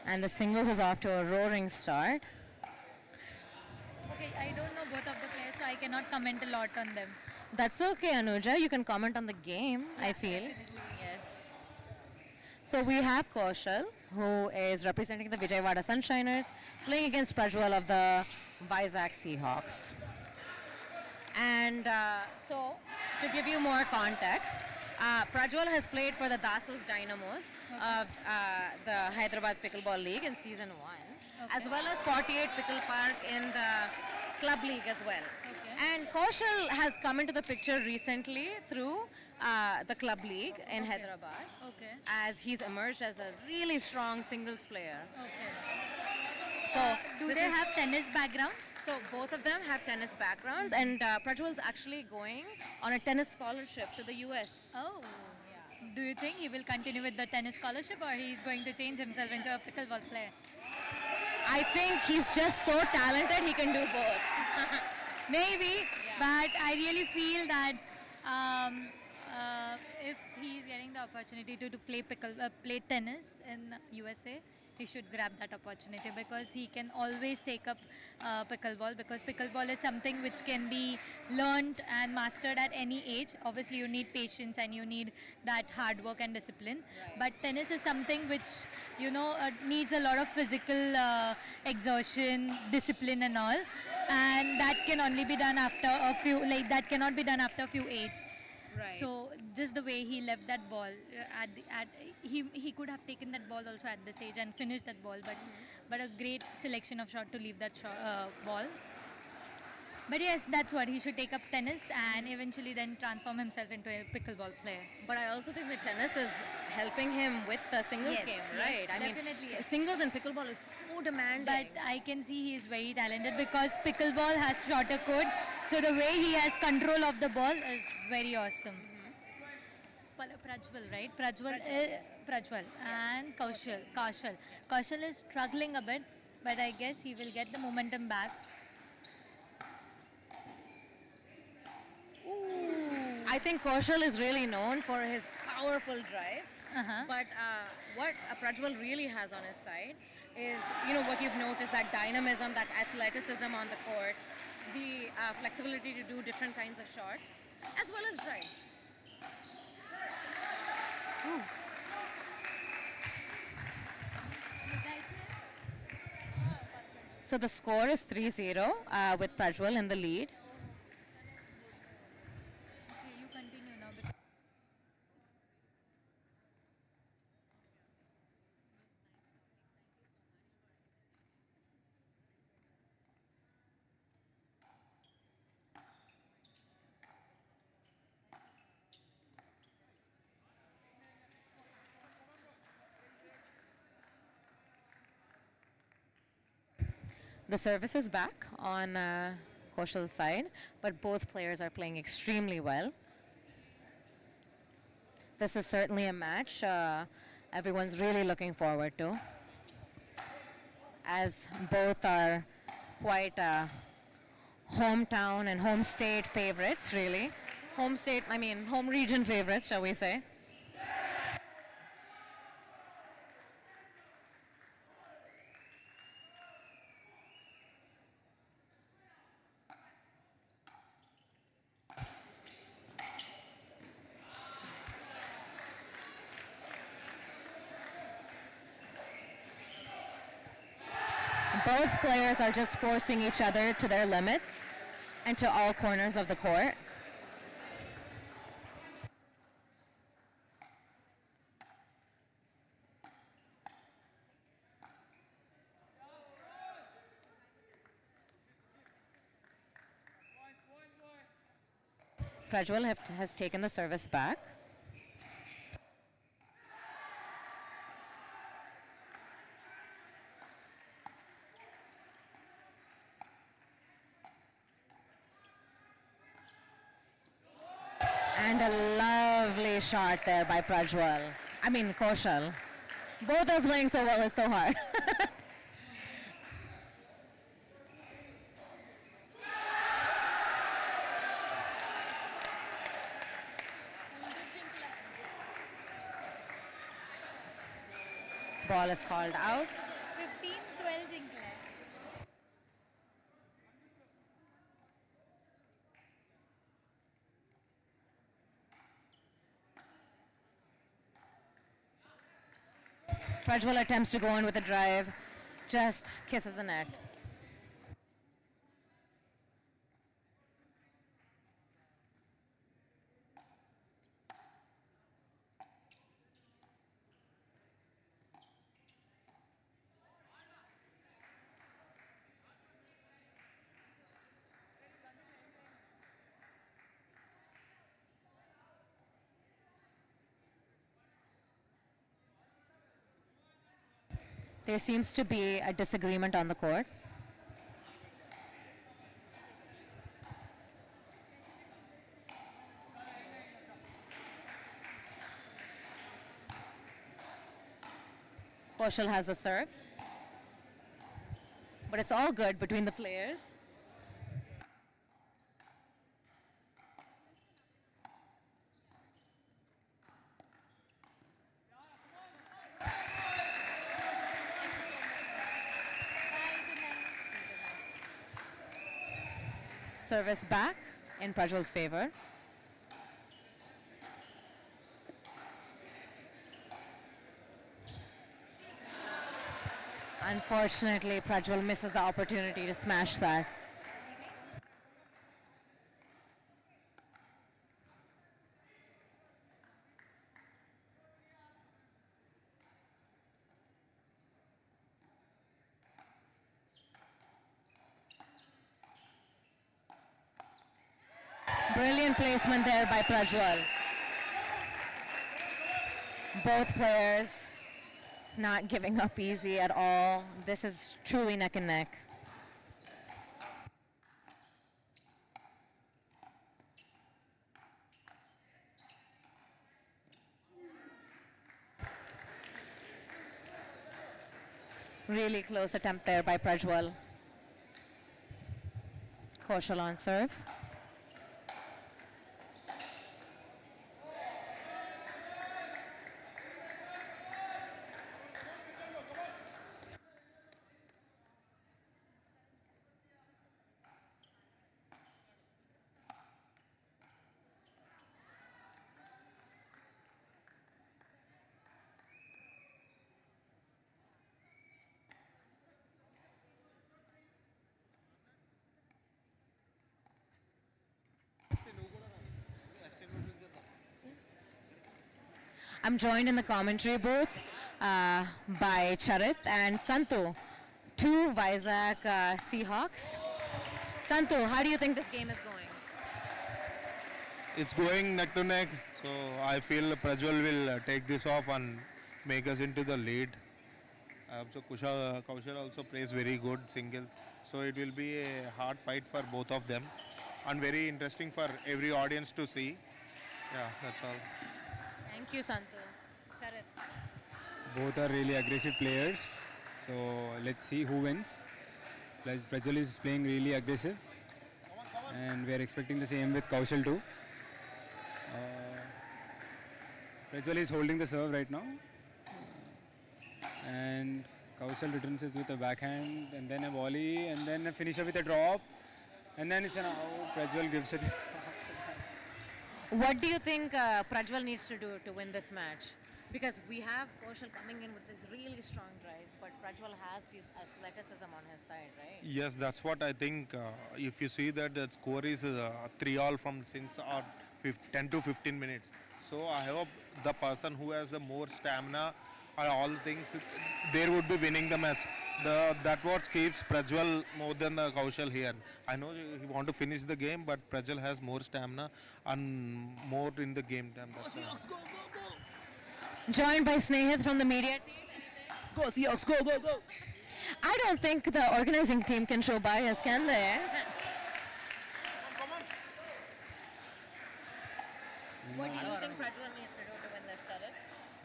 And the singles is off to a roaring start. Okay, I don't know both of the players, so I cannot comment a lot on them. That's okay, Anuja. You can comment on the game, I feel. Yes. So we have Kaushal, who is representing the Vijayawada Sun Shiners, playing against Prajwal of the Vizag Sea Hawks. And so, to give you more context, Prajwal has played for the Dasos Dynamos of the Hyderabad Pickleball League in Season 1, as well as 48 Pickle Park in the Club League as well. And Kaushal has come into the picture recently through the Club League in Hyderabad, as he's emerged as a really strong singles player. So Do this they is- have tennis backgrounds? So both of them have tennis backgrounds, and Prajwal's actually going on a tennis scholarship to the US. Oh. Do you think he will continue with the tennis scholarship, or he's going to change himself into a pickleball player? I think he's just so talented he can do both. Maybe, but I really feel that if he's getting the opportunity to play tennis in USA, he should grab that opportunity, because he can always take up pickleball, because pickleball is something which can be learned and mastered at any age. Obviously you need patience and you need that hard work and discipline, but tennis is something which needs a lot of physical exertion, discipline and all, and that can only be done after that cannot be done after a few age. Right. So just the way he left that ball he could have taken that ball also at this age and finished that ball, but a great selection of shot to leave that ball. But yes, that's what he should take up tennis and eventually then transform himself into a pickleball player. But I also think that tennis is helping him with the singles Yes, game, yes, right? I mean, definitely yes. singles and pickleball is so demanding. But I can see he is very talented, because pickleball has shorter court, so the way he has control of the ball is very awesome. Prajwal, right? Prajwal and Kaushal is struggling a bit, but I guess he will get the momentum back. I think Kaushal is really known for his powerful drives. But what Prajwal really has on his side is, what you've noticed, that dynamism, that athleticism on the court, the flexibility to do different kinds of shots, as well as drives. So the score is 3-0 with Prajwal in the lead. Okay, you continue now. The service is back on Kaushal's side, but both players are playing extremely well. This is certainly a match everyone's really looking forward to, as both are quite hometown and home state favorites, really. Home region favorites, shall we say. Both players are just forcing each other to their limits and to all corners of the court. Prajwal has taken the service back. And a lovely shot there by Kaushal. Both are playing so well, it's so hard. Ball is called out. 15-12 जिंकला है. Prajwal attempts to go in with a drive, just kisses the net. There seems to be a disagreement on the court. Kaushal has the serve. But it's all good between the players. Service back in Prajwal's favor. Unfortunately, Prajwal misses the opportunity to smash that. Brilliant placement there by Prajwal. Both players not giving up easy at all. This is truly neck and neck. Really close attempt there by Prajwal. Kaushal on serve. I'm joined in the commentary booth by Charit and Santu, two Vizag Sea Hawks. Santu, how do you think this game is going? It's going neck to neck, so I feel Prajwal will take this off and make us into the lead. Kaushal also plays very good singles, so it will be a hard fight for both of them and very interesting for every audience to see. Yeah, that's all. Thank you, Santu. Charit. Both are really aggressive players, so let's see who wins. Prajwal is playing really aggressive, and we are expecting the same with Kaushal too. Prajwal is holding the serve right now, and Kaushal returns it with a backhand, and then a volley, and then a finisher with a drop, and then it's an out. Prajwal gives it. What do you think Prajwal needs to do to win this match? Because we have Kaushal coming in with this really strong drives, but Prajwal has this athleticism on his side, right? Yes, that's what I think. If you see that the score is 3-all from since 10 to 15 minutes. So I hope the person who has the more stamina and all things, they would be winning the match. That what keeps Prajwal more than Kaushal here. I know he want to finish the game, but Prajwal has more stamina and more in the game time. That's all. Joined by Snehit from the media team. Go Sea Hawks, go, go, go! I don't think the organizing team can show bias, can they? What do you think Prajwal needs to do to win this, Charit?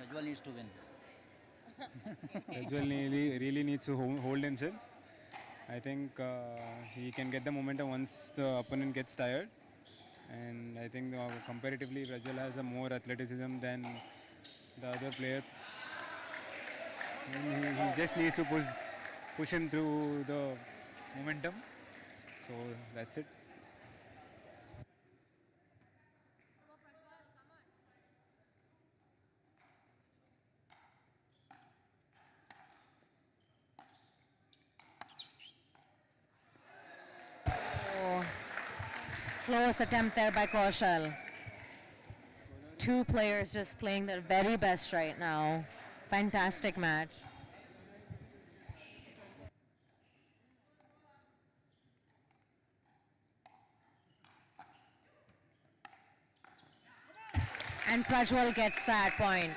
Prajwal needs to win. Prajwal really needs to hold himself. I think he can get the momentum once the opponent gets tired. And I think comparatively Prajwal has a more athleticism than the other player. And he just needs to push him through the momentum. So that's it. Oh, close attempt there by Kaushal. Two players just playing their very best right now. Fantastic match. And Prajwal gets that point.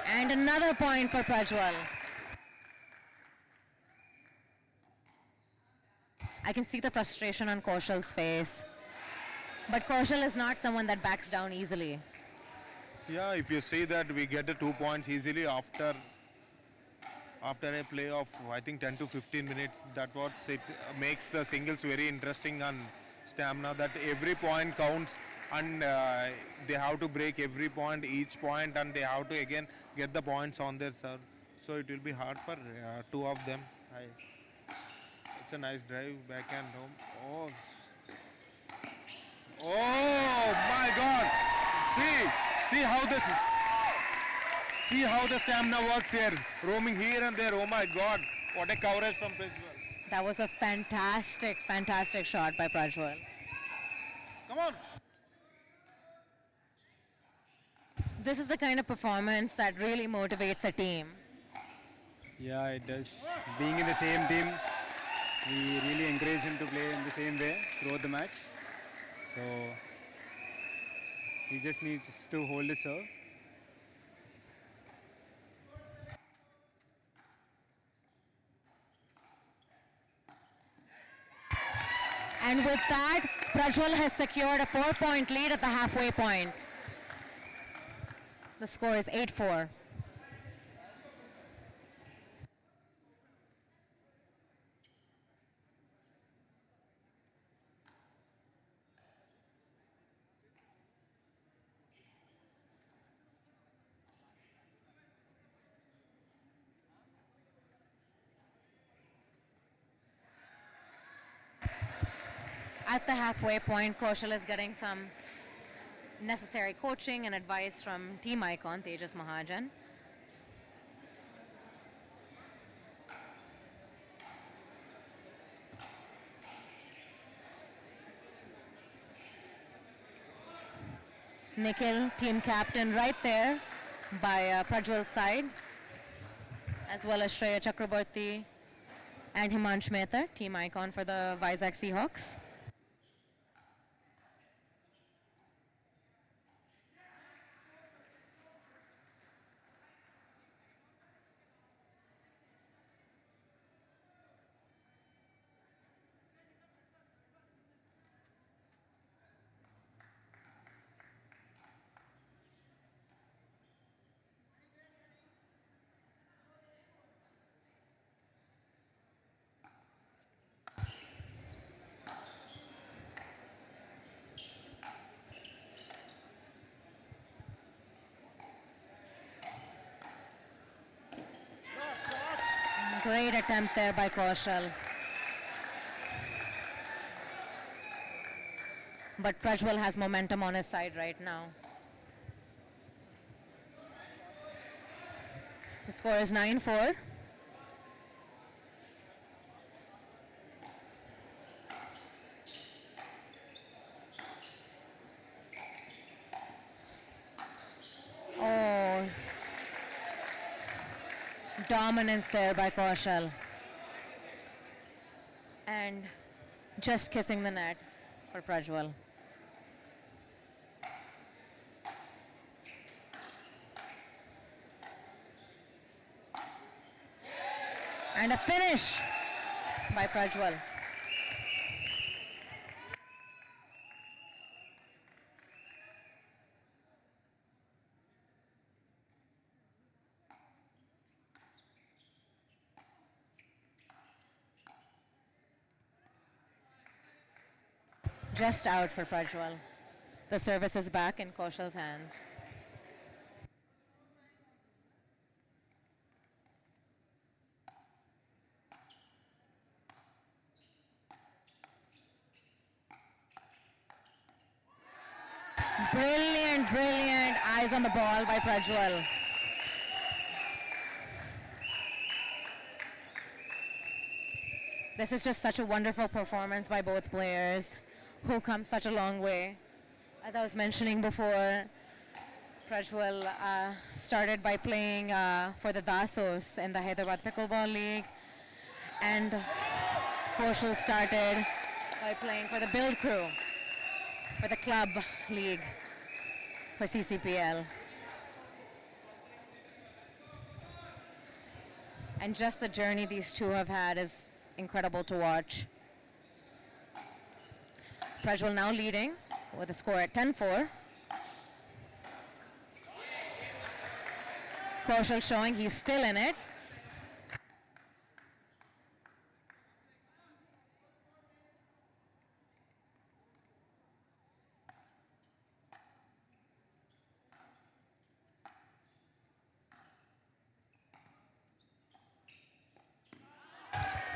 And another point for Prajwal. I can see the frustration on Kaushal's face. But Kaushal is not someone that backs down easily. Yeah, if you see that we get the 2 points easily after a play of I think 10 to 15 minutes, that what it makes the singles very interesting and stamina, that every point counts and they have to break every point, each point, and they have to again get the points on their serve. So it will be hard for two of them. It's a nice drive back and home. Oh my God! See how the stamina works here, roaming here and there. Oh my God! What a coverage from Prajwal. That was a fantastic shot by Prajwal. Come on! This is the kind of performance that really motivates a team. Yeah, it does. Being in the same team, we really encourage him to play in the same way throughout the match. So he just needs to hold his serve. And with that, Prajwal has secured a 4-point lead at the halfway point. The score is 8-4. At the halfway point, Kaushal is getting some necessary coaching and advice from team icon Tejas Mahajan. Nikhil, team captain, right there by Prajwal's side, as well as Shreya Chakraborty and Himansh Mehta, team icon for the Vizag Sea Hawks. Great attempt there by Kaushal. But Prajwal has momentum on his side right now. The score is 9-4. Oh, dominance there by Kaushal. And just kissing the net for Prajwal. And a finish by Prajwal. Just out for Prajwal. The service is back in Kaushal's hands. Brilliant, brilliant eyes on the ball by Prajwal. This is just such a wonderful performance by both players who come such a long way. As I was mentioning before, Prajwal started by playing for the Dasos in the Hyderabad Pickleball League, and Kaushal started by playing for the Build Crew, for the club league, for CCPL. And just the journey these two have had is incredible to watch. Prajwal now leading with a score at 10-4. Kaushal showing he's still in it.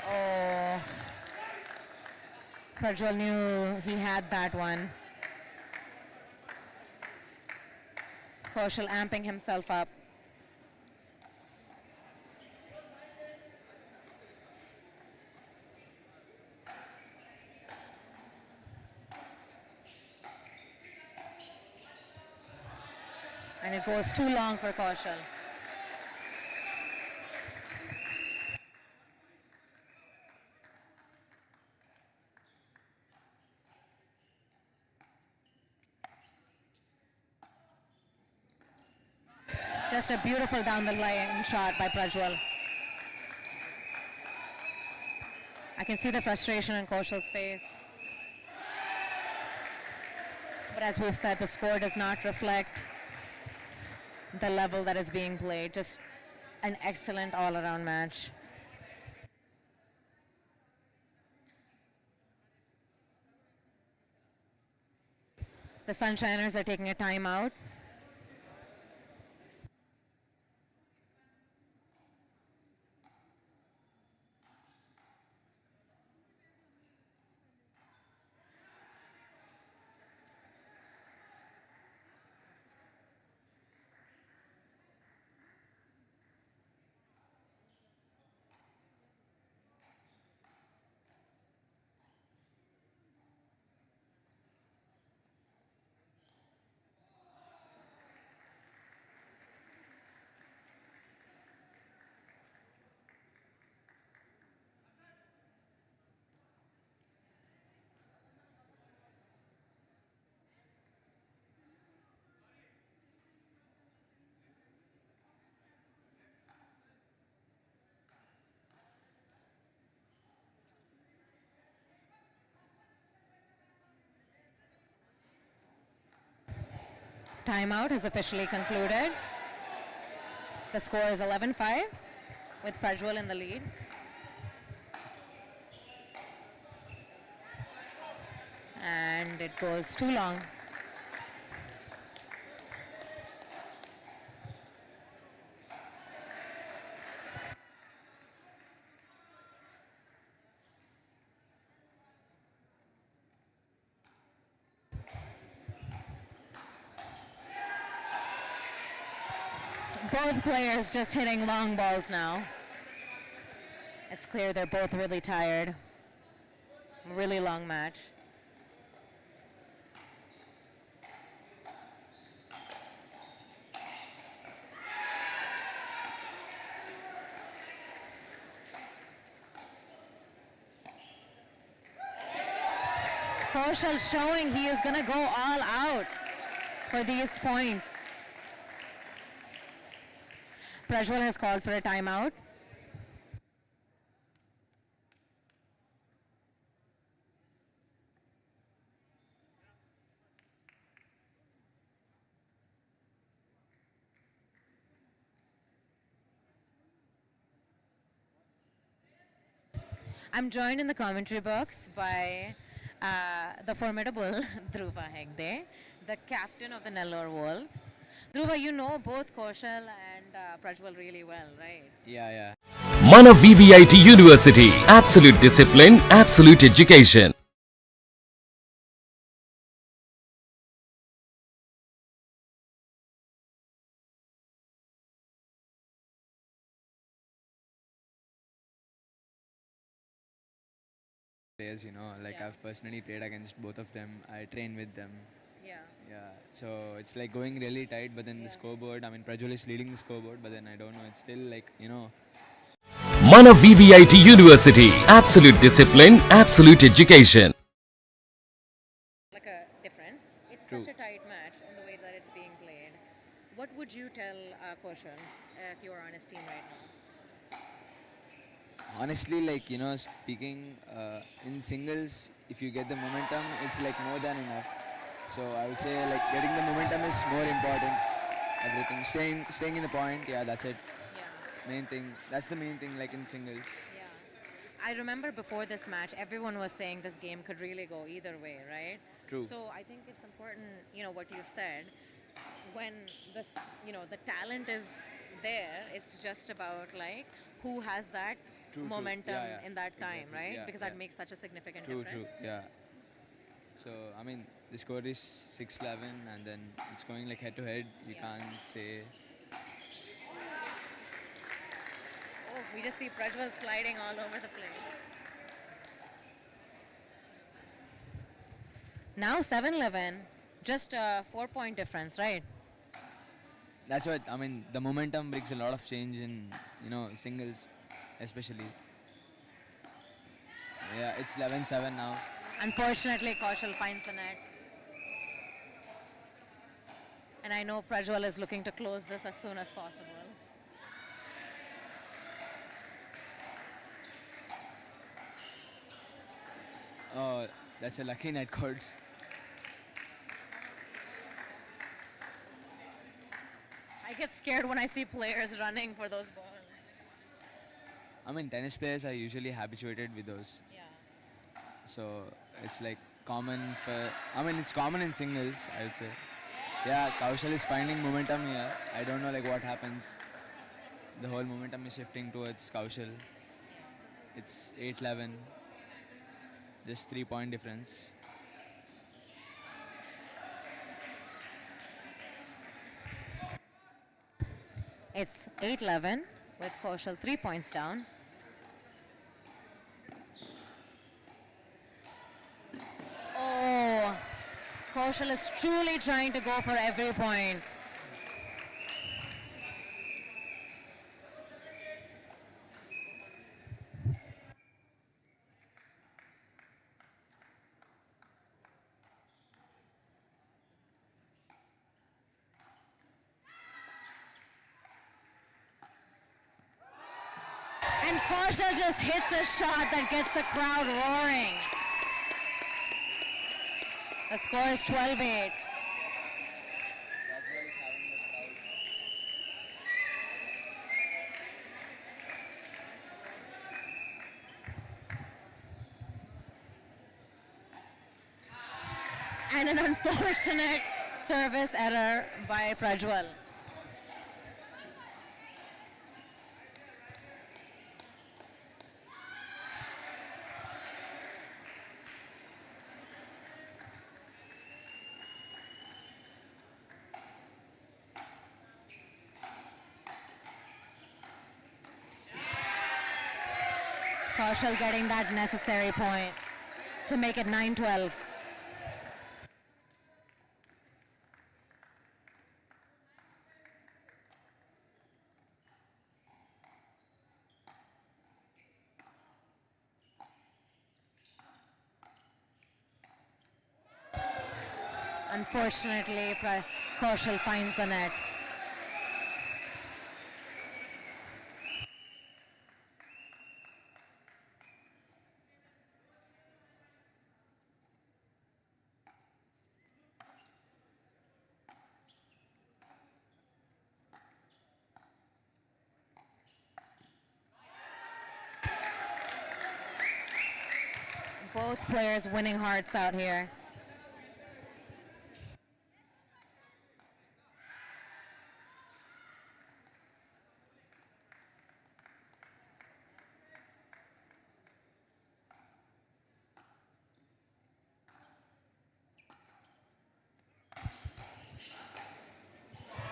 Oh, Prajwal knew he had that one. Kaushal amping himself up. And it goes too long for Kaushal. Just a beautiful down the line shot by Prajwal. I can see the frustration in Kaushal's face. But as we've said, the score does not reflect the level that is being played. Just an excellent all-around match. The Sun Shiners are taking a timeout. Timeout has officially concluded. The score is 11-5 with Prajwal in the lead. And it goes too long. Both players just hitting long balls now. It's clear they're both really tired. Really long match. Kaushal showing he is going to go all out for these points. Prajwal has called for a timeout. I'm joined in the commentary box by the formidable Dhruva Hegde, the captain of the Nellore Wolves. Dhruva, you know both Kaushal and Prajwal really well, right? Yeah. Mana VVIT University. Absolute discipline, absolute education. Players, like I've personally played against both of them. I train with them. Yeah. So it's like going really tight, but then the scoreboard, Prajwal is leading the scoreboard, but then I don't know, it's still like, Mana VVIT University. Absolute discipline, absolute education. Like a difference. It's True. such a tight match in the way that it's being played. What would you tell Kaushal if you were on his team right now? honestly, like, speaking in singles, if you get the momentum, it's like more than enough. So I would say like getting the momentum is more important. Everything, staying in the point, yeah, that's it. Yeah. Main thing, that's the main thing, like in singles. Yeah. I remember before this match, everyone was saying this game could really go either way, right? True. So I think it's important, what you've said. When this, the talent is there, it's just about like who has that True. momentum Yeah. in that time, Exactly. right? Yeah, Because yeah. that makes such a significant True, difference. yeah. So, the score is 6-11 and then it's going like head to head. You can't say. Oh, we just see Prajwal sliding all over the place. Now 7-11, just a 4-point difference, right? That's what, the momentum brings a lot of change in, singles especially. Yeah, it's 11-7 now. Unfortunately, Kaushal finds the net. And I know Prajwal is looking to close this as soon as possible. Oh, that's a lucky net cord. I get scared when I see players running for those balls. Tennis players are usually habituated with those. Yeah. So it's like common for, it's common in singles, I would say. Yeah, Kaushal is finding momentum here. I don't know like what happens. The whole momentum is shifting towards Kaushal. It's 8-11. Just 3-point difference. It's 8-11 with Kaushal 3 points down. Oh, Kaushal is truly trying to go for every point. And Kaushal just hits a shot that gets the crowd roaring. The score is 12-8. And an unfortunate service error by Prajwal. Kaushal getting that necessary point to make it 9-12. Unfortunately, Kaushal finds the net. Both players winning hearts out here.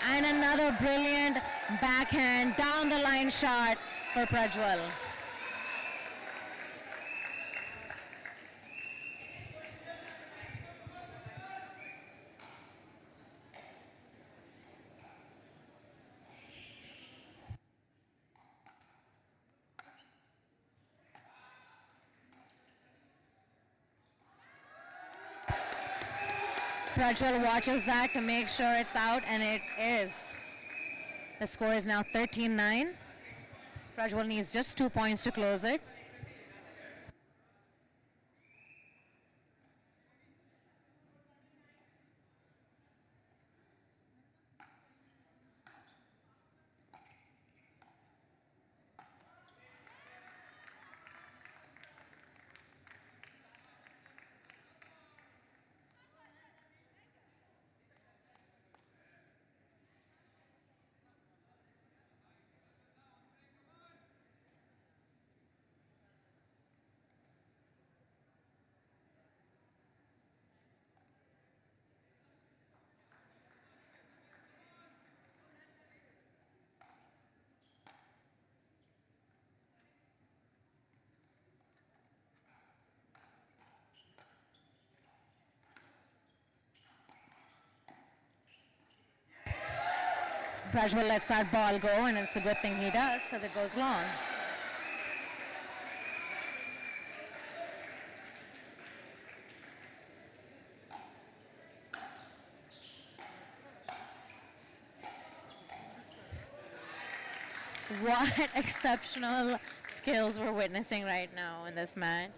And another brilliant backhand down the line shot for Prajwal. Prajwal watches that to make sure it's out, and it is. The score is now 13-9. Prajwal needs just 2 points to close it. Prajwal lets that ball go, and it's a good thing he does because it goes long. What exceptional skills we're witnessing right now in this match.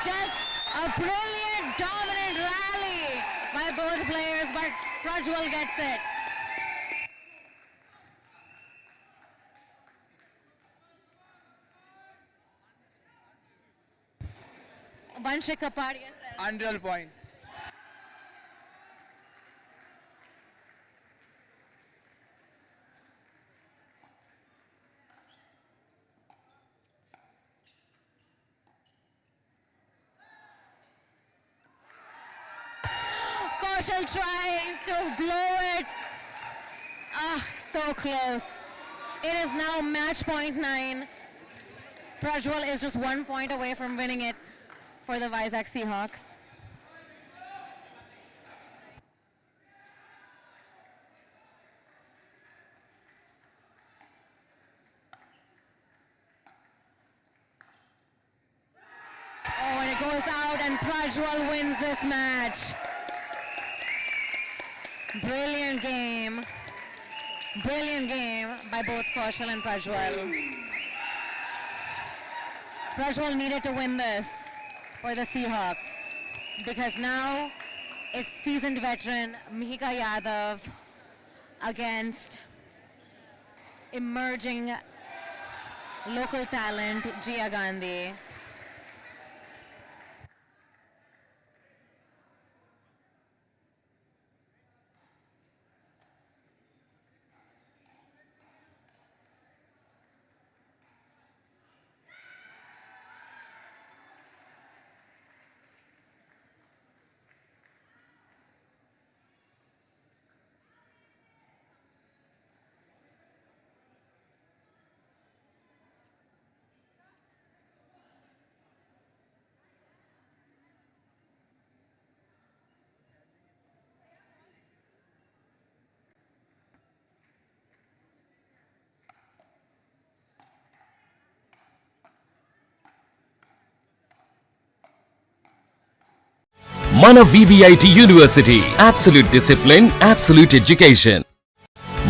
Just a brilliant, dominant rally by both players, but Prajwal gets it. Banshik Kapadia says. Unreal point. Kaushal tries to blow it. Ah, so close. It is now match point 9. Prajwal is just 1 point away from winning it for the Vizag Sea Hawks. Oh, and it goes out, and Prajwal wins this match. Brilliant game. Brilliant game by both Kaushal and Prajwal. Prajwal needed to win this for the Seahawks because now it's seasoned veteran Mihika Yadav against emerging local talent Jia Gandhi. Mana VVIT University. Absolute discipline, absolute education.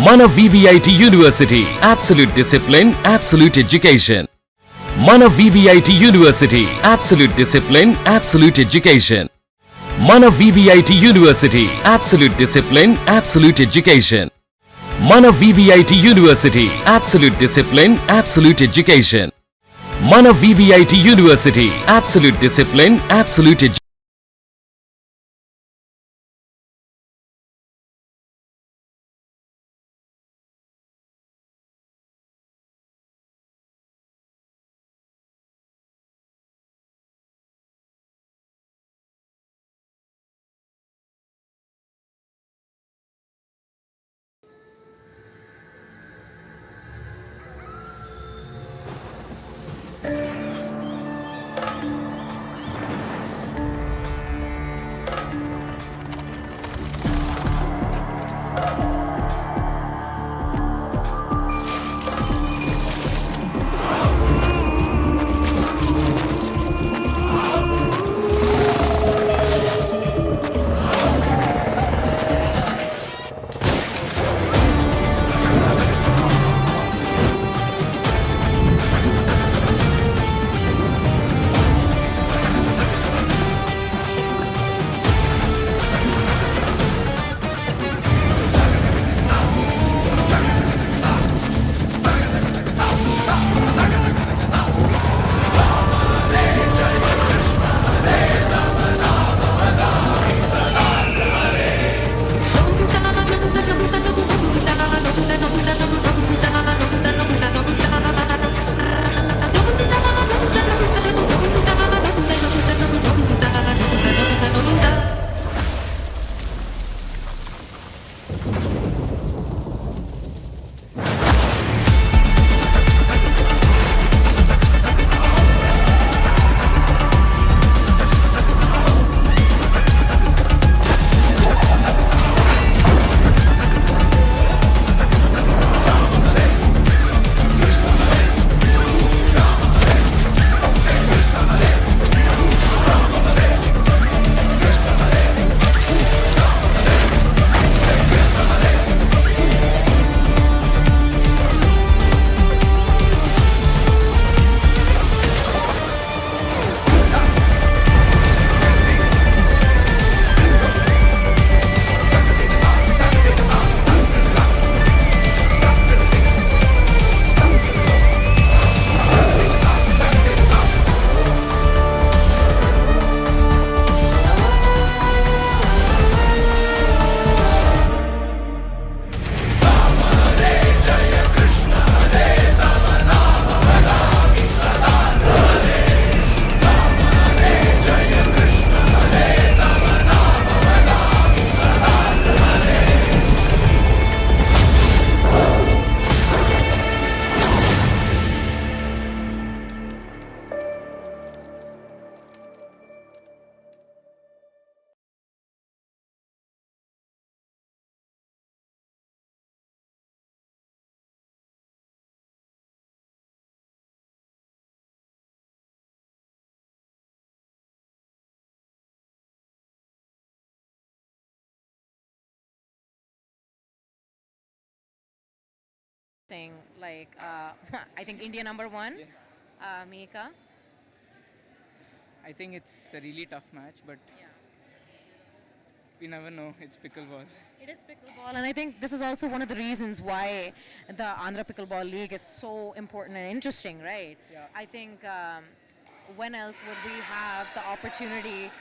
Mana VVIT University, absolute discipline, absolute education. Mana VVIT University, absolute discipline, absolute education. Mana VVIT University, absolute discipline, absolute education. Mana VVIT University, absolute discipline, absolute education. Mana VVIT University, absolute discipline, absolute education. Like I think India number one, Mika. I think it's a really tough match, but we never know. It's pickleball. It is pickleball, and I think this is also one of the reasons why the Andhra Pickleball League is so important and interesting, right? Yeah. I think when else would we have the opportunity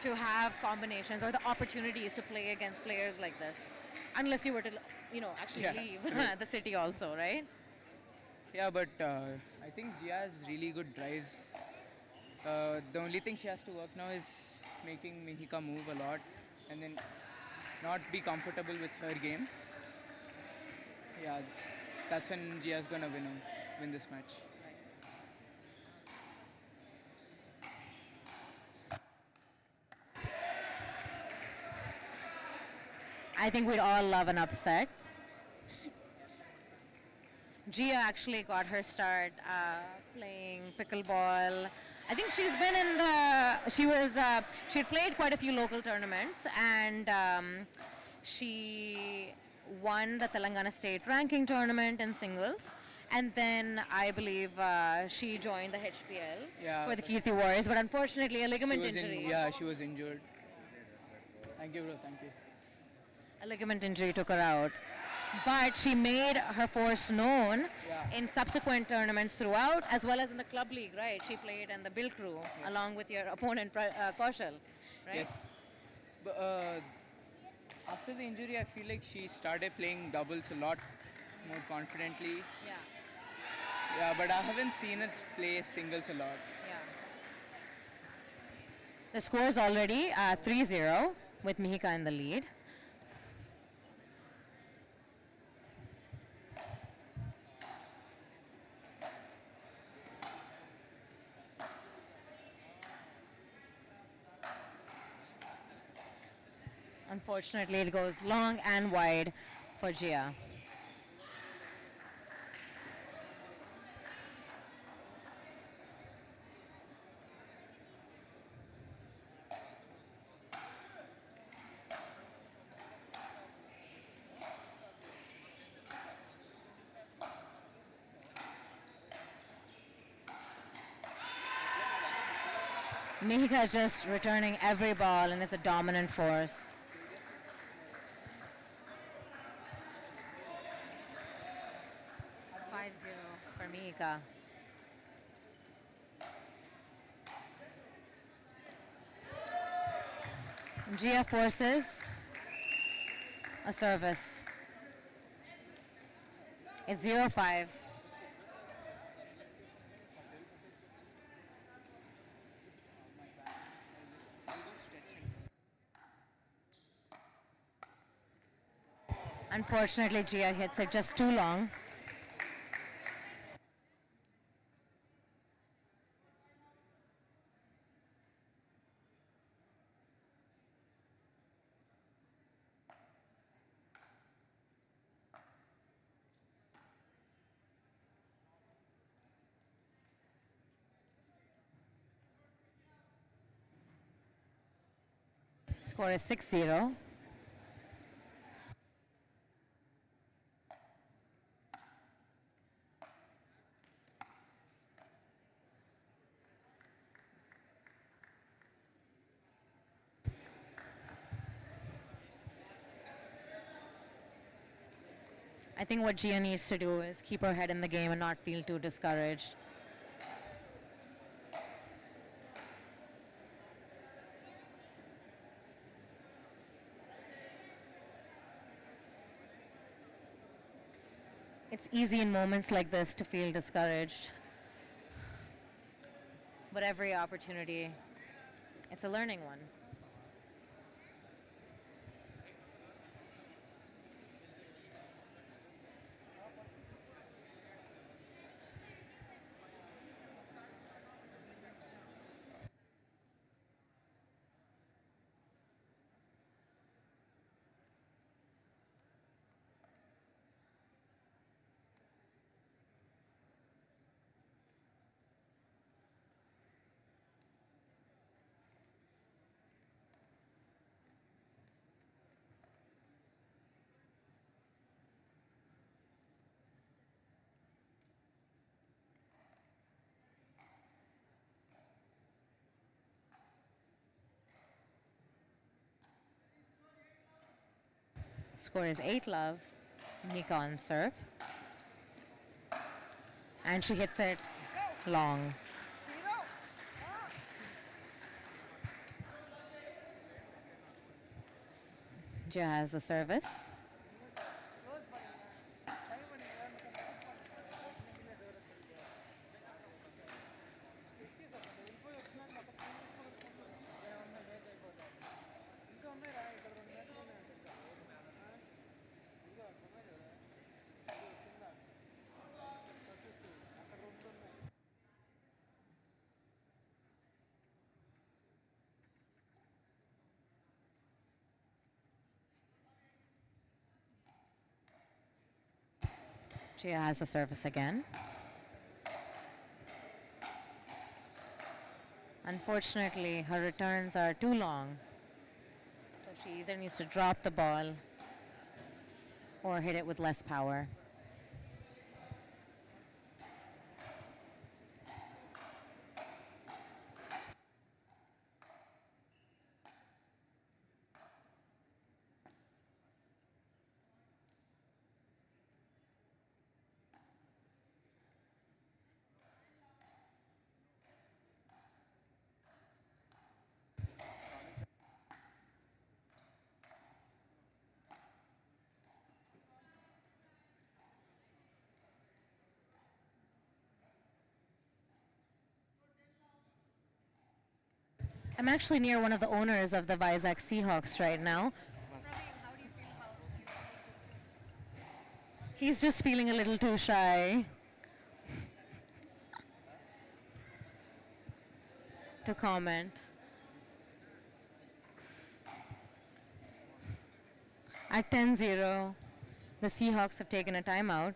to have combinations or the opportunities to play against players like this, unless you were to, actually leave the city also, right? Yeah, but I think Jia has really good drives. The only thing she has to work now is making Mihika move a lot and then not be comfortable with her game. Yeah, that's when Jia's gonna win this match. I think we'd all love an upset. Gia actually got her start playing pickleball. I think she's been in she had played quite a few local tournaments, and she won the Telangana State ranking tournament in singles. And then I believe she joined the HPL Yeah. for the Kirti Warriors, but unfortunately a ligament She was injury. she was injured. Thank you, bro. Thank you. A ligament injury took her out. But she made her force known in subsequent tournaments throughout, as well as in the club league, right? She played in the Bill Crew along with your opponent, Kaushal, right? Yes. But after the injury, I feel like she started playing doubles a lot more confidently. Yeah. Yeah, but I haven't seen her play singles a lot. Yeah. The score is already 3-0 with Mihika in the lead. Unfortunately, it goes long and wide for Jia. Mihika just returning every ball and is a dominant force. For Mihika. Jia forces a service. It's 0-5. Unfortunately, Jia hits it just too long. Score is 6-0. I think what Gia needs to do is keep her head in the game and not feel too discouraged. It's easy in moments like this to feel discouraged. But every opportunity, it's a learning one. Score is 8-love. Mika on serve. And she hits it long. Jia has the service. Jia has the service again. Unfortunately, her returns are too long. So she either needs to drop the ball or hit it with less power. I'm actually near one of the owners of the Vizag Sea Hawks right now. He's just feeling a little too shy to comment. At 10-0, the Seahawks have taken a timeout.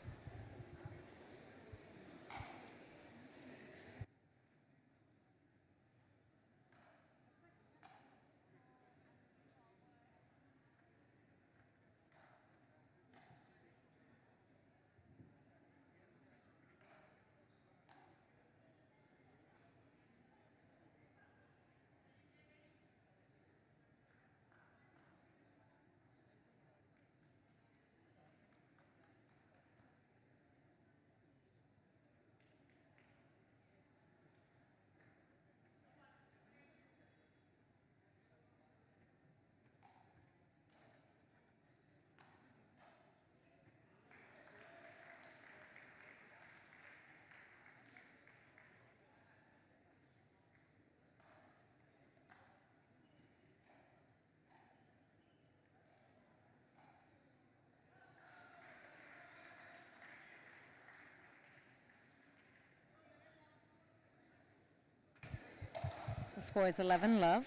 The score is 11-love.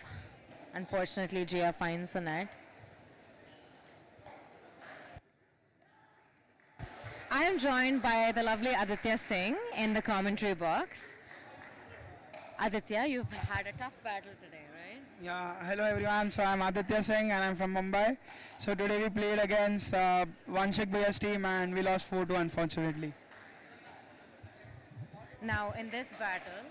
Unfortunately, Jia finds the net. I am joined by the lovely Aditya Singh in the commentary box. Aditya, you've had a tough battle today, right? Yeah, hello everyone. So I'm Aditya Singh and I'm from Mumbai. So today we played against Vanshik Bhaiya's team and we lost 4-2 unfortunately. Now, in this battle,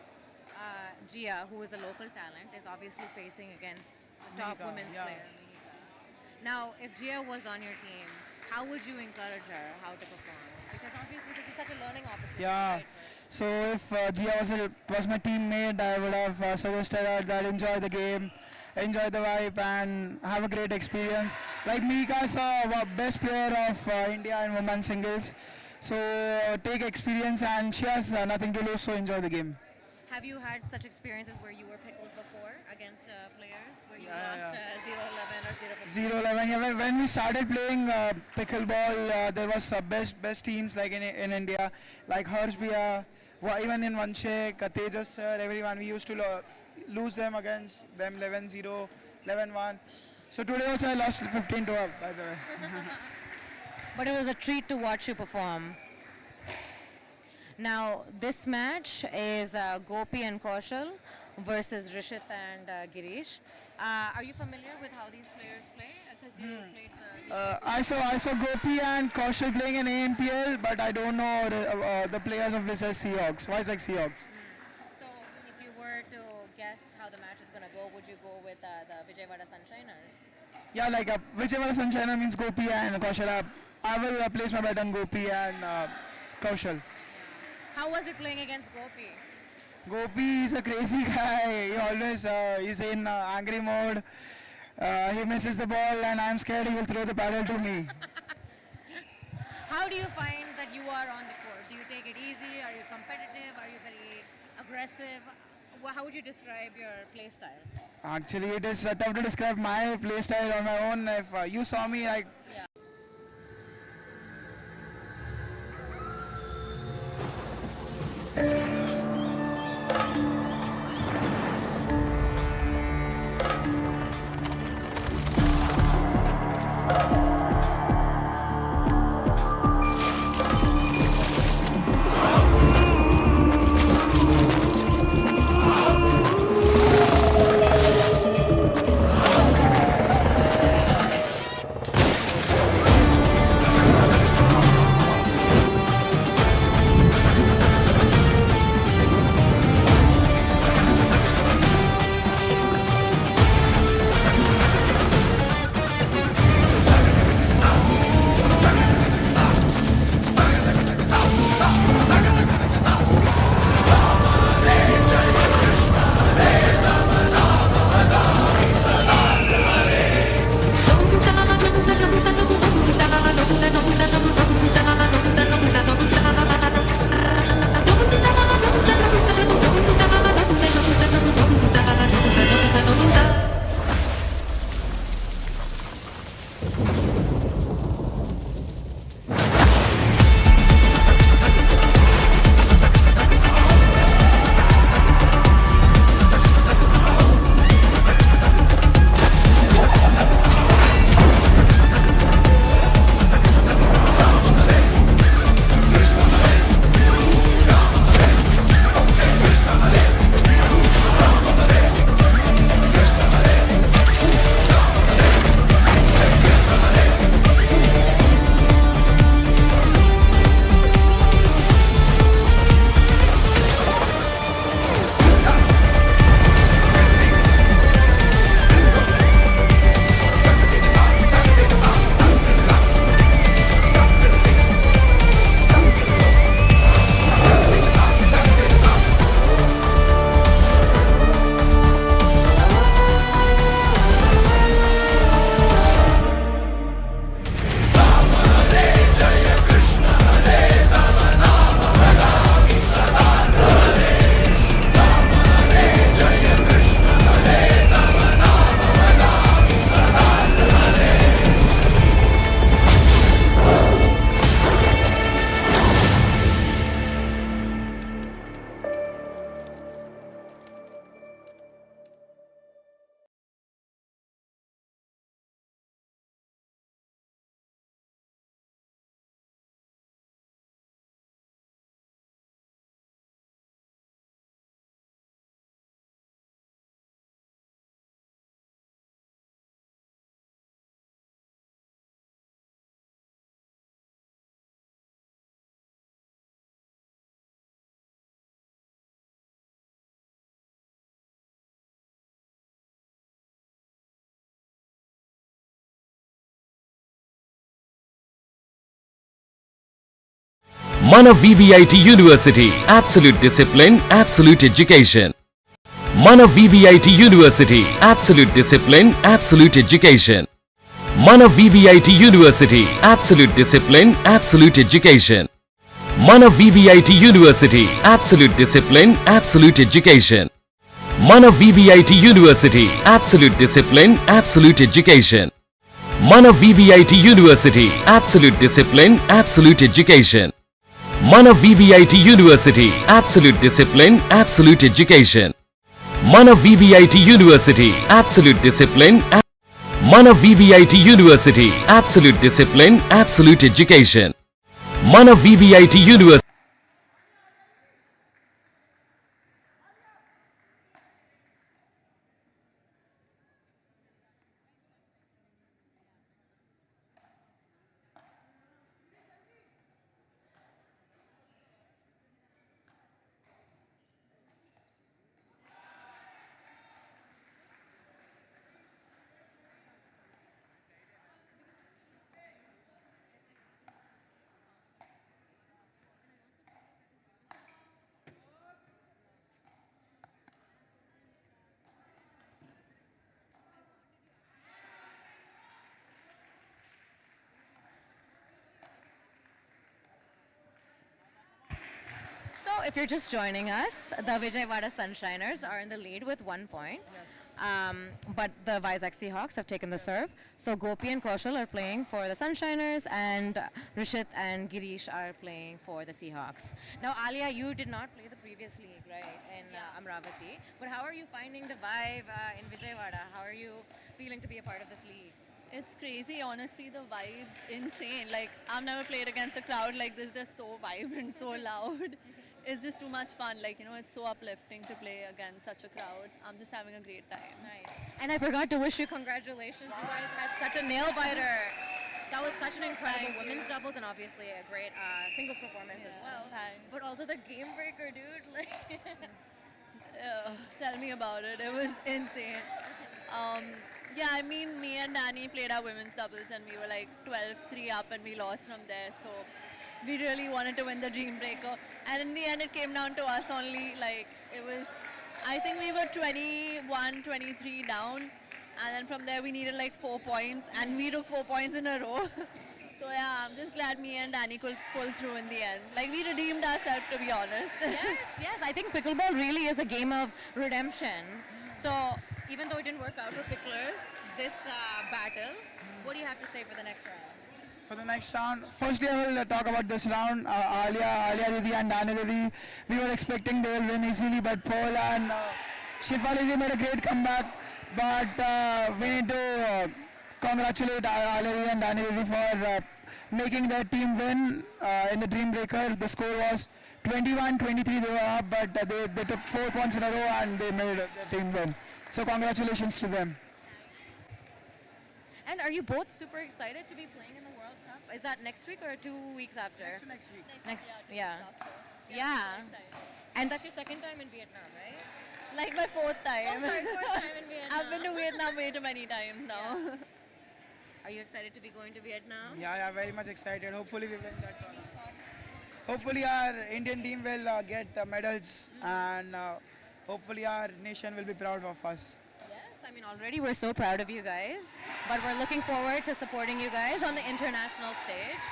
Jia, who is a local talent, is obviously facing against the top Mihika, women's yeah. player, Mihika. Now, if Jia was on your team, how would you encourage her how to perform? Because obviously this is such a learning opportunity. Yeah. Right? So if Jia was my teammate, I would have suggested her that enjoy the game, enjoy the vibe and have a great experience. Like Mihika is the best player of India in women's singles. So take experience and she has nothing to lose, so enjoy the game. Have you had such experiences where you were pickled before against players where you Yeah, lost 0-11 or 0-15? 0-11. Yeah, when we started playing pickleball, there was best teams like in India, like Harshbia, even in Vanshik, Tejas sir, everyone. We used to lose them against them 11-0, 11-1. So today also I lost 15-12, by the way. But it was a treat to watch you perform. Now, this match is Gopi and Kaushal versus Rishit and Girish. Are you familiar with how these players play? Because you played the... I saw Gopi and Kaushal playing in APL, but I don't know the players of Vizag Sea Hawks. Vizag Sea Hawks. So, if you were to guess how the match is going to go, would you go with the Vijayawada Sun Shiners? Yeah, like Vijayawada Sun Shiners means Gopi and Kaushal. I will place my bet on Gopi and Kaushal. How was it playing against Gopi? Gopi is a crazy guy. He always is in angry mode. He misses the ball and I'm scared he will throw the paddle to me. How do you find that you are on the court? Do you take it easy? Are you competitive? Are you very aggressive? How would you describe your play style? Actually, it is tough to describe my play style on my own. If you saw me, like... Yeah. Mana VVIT University, absolute discipline, absolute education. Mana VVIT University, absolute discipline, absolute education. Mana VVIT University, absolute discipline, absolute education. Mana VVIT University, absolute discipline, absolute education. Mana VVIT University, absolute discipline, absolute education. Mana VVIT University, absolute discipline, absolute education. Mana VVIT University, absolute discipline, absolute education. Mana VVIT University, absolute discipline. Mana VVIT University, absolute discipline, absolute education. Mana VVIT University. So if you're just joining us, the Vijayawada Sun Shiners are in the lead with 1 point. But the Vizag Sea Hawks have taken the serve. So Gopi and Kaushal are playing for the Sun Shiners, and Rishit and Girish are playing for the Sea Hawks. Now, Alia, you did not play the previous league, right, in Amravati. But how are you finding the vibe in Vijayawada? How are you feeling to be a part of this league? It's crazy, honestly, the vibe's insane. Like, I've never played against a crowd like this. They're so vibrant, so loud. It's just too much fun. Like, you know, it's so uplifting to play against such a crowd. I'm just having a great time. Nice. And I forgot to wish you congratulations. You guys had such a nail biter. That was such an incredible women's doubles and obviously a great singles performance as well. Thanks. But also the game breaker, dude. Like tell me about it. It was insane. Yeah, I mean, me and Danny played our women's doubles and we were like 12-3 up and we lost from there. So we really wanted to win the dream breaker. And in the end, it came down to us only. Like, it was, I think we were 21-23 down. And then from there, we needed like 4 points. And we took 4 points in a row. So yeah, I'm just glad me and Danny could pull through in the end. Like, we redeemed ourselves, to be honest. Yes, I think pickleball really is a game of redemption. So even though it didn't work out for picklers, this battle. What do you have to say for the next round? For the next round, firstly I will talk about this round. Alia Didi and Dani Didi, we were expecting they will win easily, but Paul and Shifa Didi made a great comeback. But we need to congratulate Alia Didi and Dani Didi for making their team win in the Dream Breaker. The score was 21-23, they were up, but they took 4 points in a row and they made their team win. So congratulations to them. And are you both super excited to be playing in the World Cup? Is that next week or 2 weeks after? Next week. Next, yeah. Yeah. And that's your second time in Vietnam, right? Like my fourth time. Oh, sorry, fourth time in Vietnam. I've been to Vietnam way too many times now. Yeah. Are you excited to be going to Vietnam? Yeah, very much excited. Hopefully we win that one. Hopefully our Indian team will get medals and hopefully our nation will be proud of us. I mean, already we're so proud of you guys, but we're looking forward to supporting you guys on the international stage.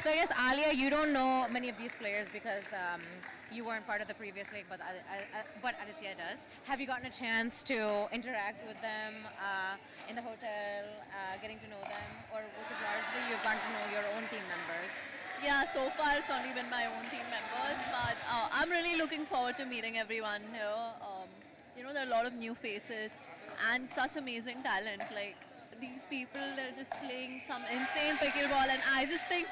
So I guess, Alia, you don't know many of these players because you weren't part of the previous league, but Aditya does. Have you gotten a chance to interact with them in the hotel, getting to know them, or was it largely you've gotten to know your own team members? Yeah, so far it's only been my own team members, but I'm really looking forward to meeting everyone here. You know, there are a lot of new faces and such amazing talent. Like, these people, they're just playing some insane pickleball, and I just think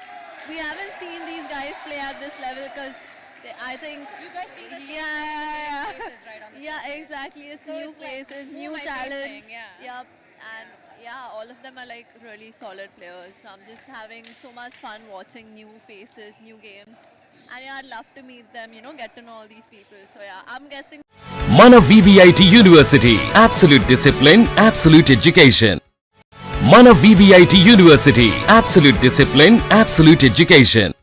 we haven't seen these guys play at this level because I think... You guys see the yeah, faces right on the yeah, stage. exactly. It's So new it's like, faces, who new am I talent. facing? Yeah. Yep. And yeah, all of them are like really solid players. So I'm just having so much fun watching new faces, new games. And yeah, I'd love to meet them, you know, get to know all these people. So yeah, I'm guessing... Mana VVIT University. Absolute discipline, absolute education. Mana VVIT University. Absolute discipline, absolute education.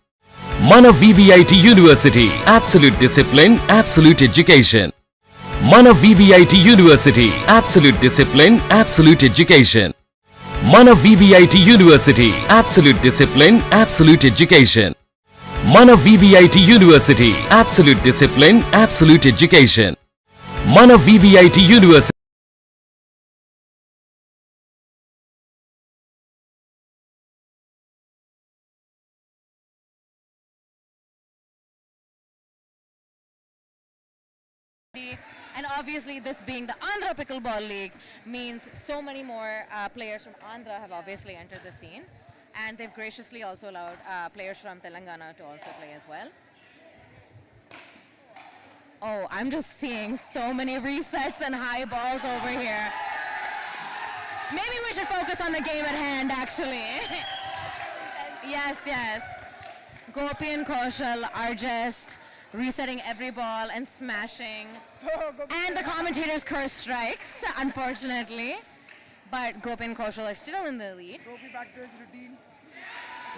Mana VVIT University. Absolute discipline, absolute education. Mana VVIT University. Absolute discipline, absolute education. Mana VVIT University. Absolute discipline, absolute education. Mana VVIT University. Absolute discipline, absolute education. Mana VVIT University. And obviously this being the Andhra Pickleball League means so many more players from Andhra have obviously entered the scene, and they've graciously also allowed players from Telangana to also play as well. Oh, I'm just seeing so many resets and high balls over here. Maybe we should focus on the game at hand, actually. Yes, yes. Gopi and Kaushal are just resetting every ball and smashing. And the commentators curse strikes, unfortunately. But Gopi and Kaushal are still in the lead. Gopi back to his routine.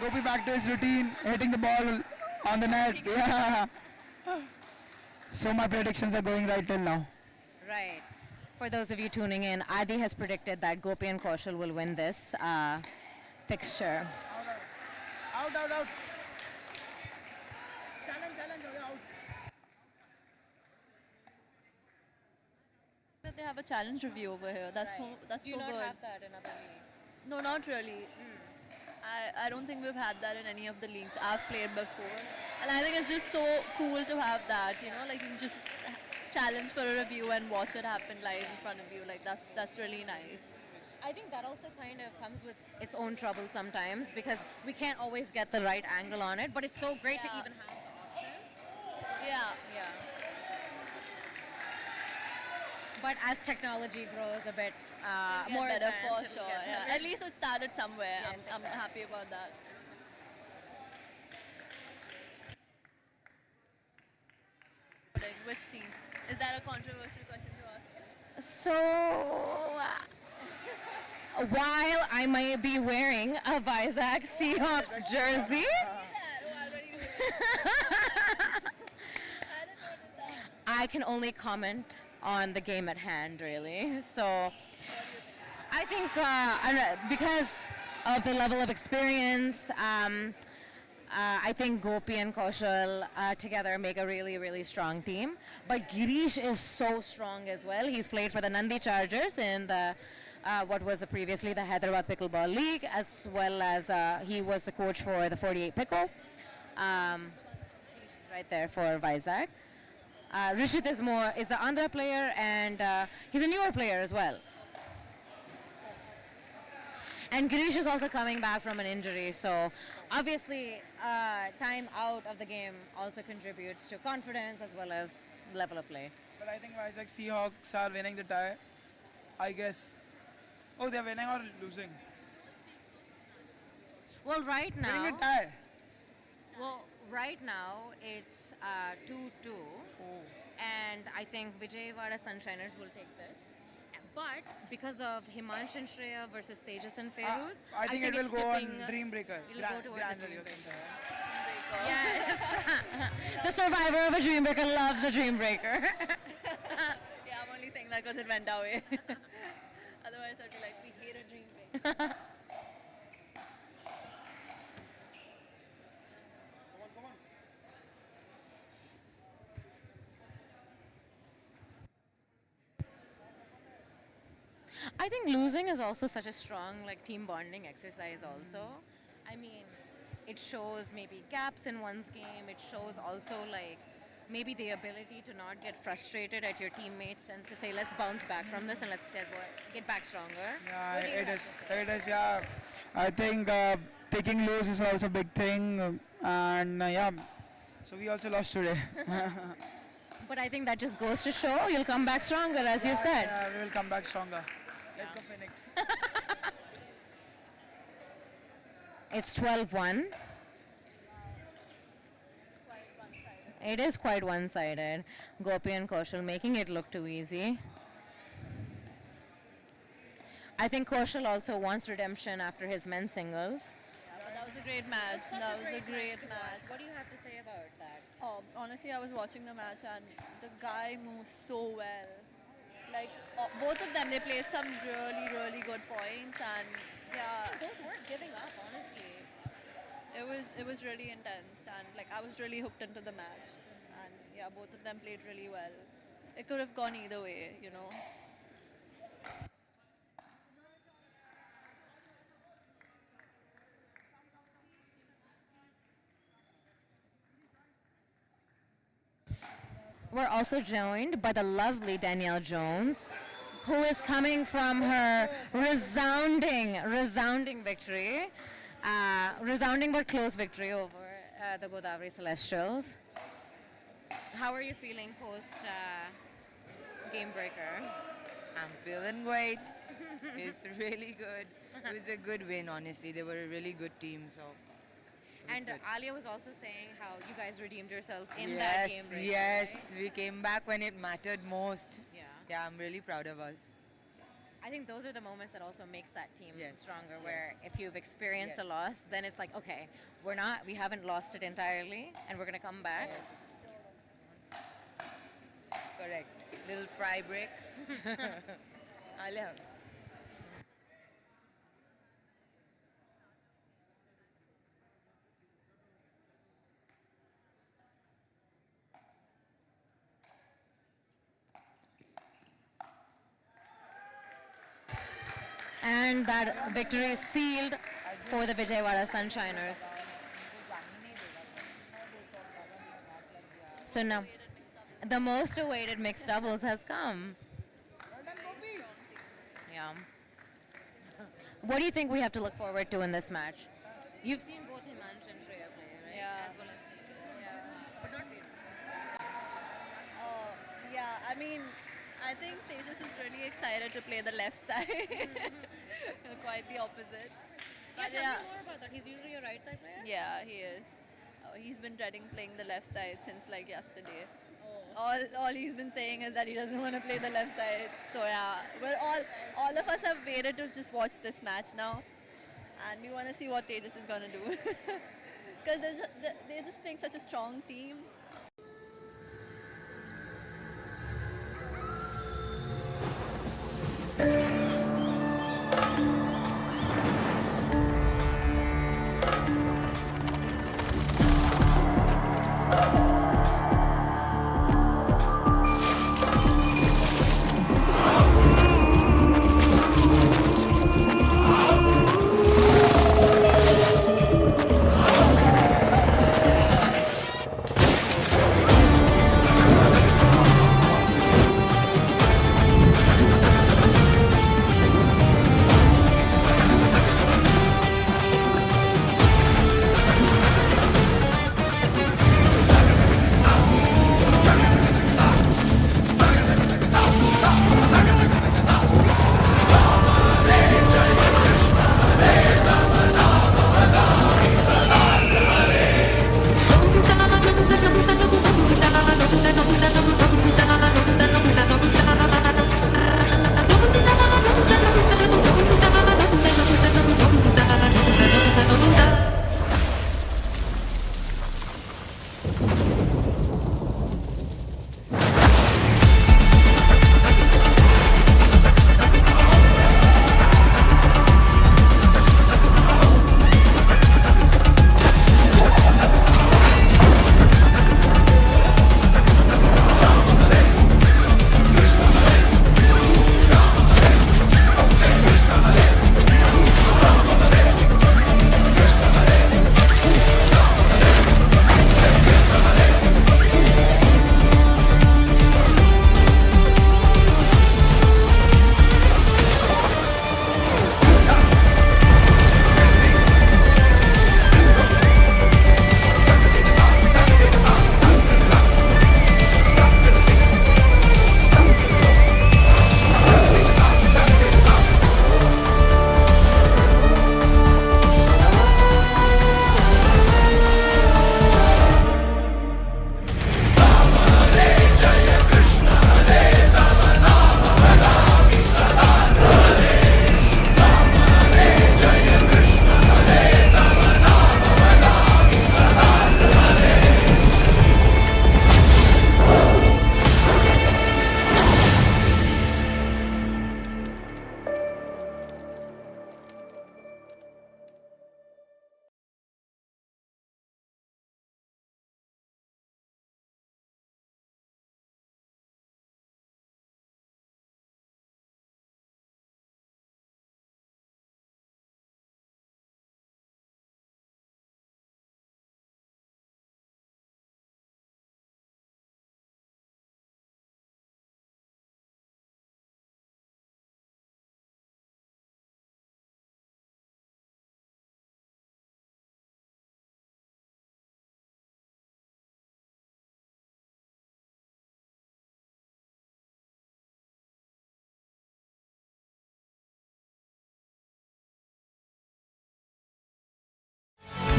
Gopi back to his routine, hitting the ball on the net. Yeah. So my predictions are going right till now. Right. For those of you tuning in, Adi has predicted that Gopi and Kaushal will win this fixture. Out, out, out. Challenge, out. that they have a challenge review over here. That's so Do you so not good. have that in other leagues? No, not really. I don't think we've had that in any of the leagues I've played before. And I think it's just so cool to have that, you know, like you can just challenge for a review and watch it happen live in front of you. Like that's really nice. I think that also kind of comes with its own trouble sometimes because we can't always get the right angle on it, but it's so great to even have the option. Yeah. Yeah. But as technology grows a bit more better for advanced, it'll sure. get Yeah. better. At least it started somewhere. Yes, I'm happy about that. Which team? Is that a controversial question to ask? So, while I might be wearing a Vizag Sea Hawks jersey, I can only comment on the game at hand, really. So, I think because of the level of experience, I think Gopi and Kaushal together make a really, really strong team. But Girish is so strong as well. He's played for the Nandi Chargers in the what was previously the Hyderabad Pickleball League, as well as he was the coach for the 48 Pickle. Right there for Vizag. Rishit is the Andhra player, and he's a newer player as well. And Girish is also coming back from an injury, so obviously time out of the game also contributes to confidence as well as level of play. But I think Vizag Sea Hawks are winning the tie, I guess. Oh, they're winning or losing? Well, right now, Winning a tie. right now it's 2-2, and I think Vijayawada Sun Shiners will take this. But because of Himansh and Shreya versus Tejas and Feroz, I think it will it's go on tipping- Dream Breaker. It'll go towards Grand a Dream Rally or something. Breaker. Yes. The survivor of a Dream Breaker loves a Dream Breaker. Yeah, I'm only saying that because it went away. Otherwise, I'd be like, we hate a dream break. I think losing is also such a strong team bonding exercise also. I mean, it shows maybe gaps in one's game. It shows also maybe the ability to not get frustrated at your teammates and to say, let's bounce back from this and let's get back stronger. Yeah, What do you it have is. to say? It is. Yeah, I think taking lose is also a big thing, and yeah. So we also lost today. But I think that just goes to show you'll come back stronger, as you've said. Yeah, we will come back stronger. Let's go Phoenix. It's 12-1. It is quite one-sided. Gopi and Kaushal making it look too easy. I think Kaushal also wants redemption after his men's singles. But that was a great match. That was a great match. What do you have to say about that? Oh, honestly, I was watching the match and the guy moves so well. Both of them, they played some really, really good points, and yeah. Both weren't giving up, honestly. It was really intense, and I was really hooked into the match, and yeah, both of them played really well. It could have gone either way, you know. We're also joined by the lovely Danielle Jones, who is coming from her resounding victory, resounding but close victory over the Godavari Celestials. How are you feeling post game breaker? I'm feeling great. It's really good. It was a good win, honestly. They were a really good team, so. And Alia was also saying how you guys redeemed yourself in that game breaker. Yes, right? we came back when it mattered most. Yeah. Yeah, I'm really proud of us. I think those are the moments that also makes that team stronger, where Yes. if you've experienced Yes. a loss, then it's like, okay, we haven't lost it entirely, and we're gonna come back. Correct. Little fry break. Alia. And that victory is sealed for the Vijayawada Sun Shiners. So now, the most awaited mixed doubles has come. Yeah. What do you think we have to look forward to in this match? You've seen both Himansh and Shreya play, right? Yeah. As well as Tejas. But not Feroz. Yeah, I mean, I think Tejas is really excited to play the left side. Quite the opposite. But Tell me more about that. He's usually a right side player? Yeah, he is. He's been dreading playing the left side since yesterday. All he's been saying is that he doesn't want to play the left side. So yeah, but all of us have waited to just watch this match now, and we want to see what Tejas is gonna do, because they're just playing such a strong team.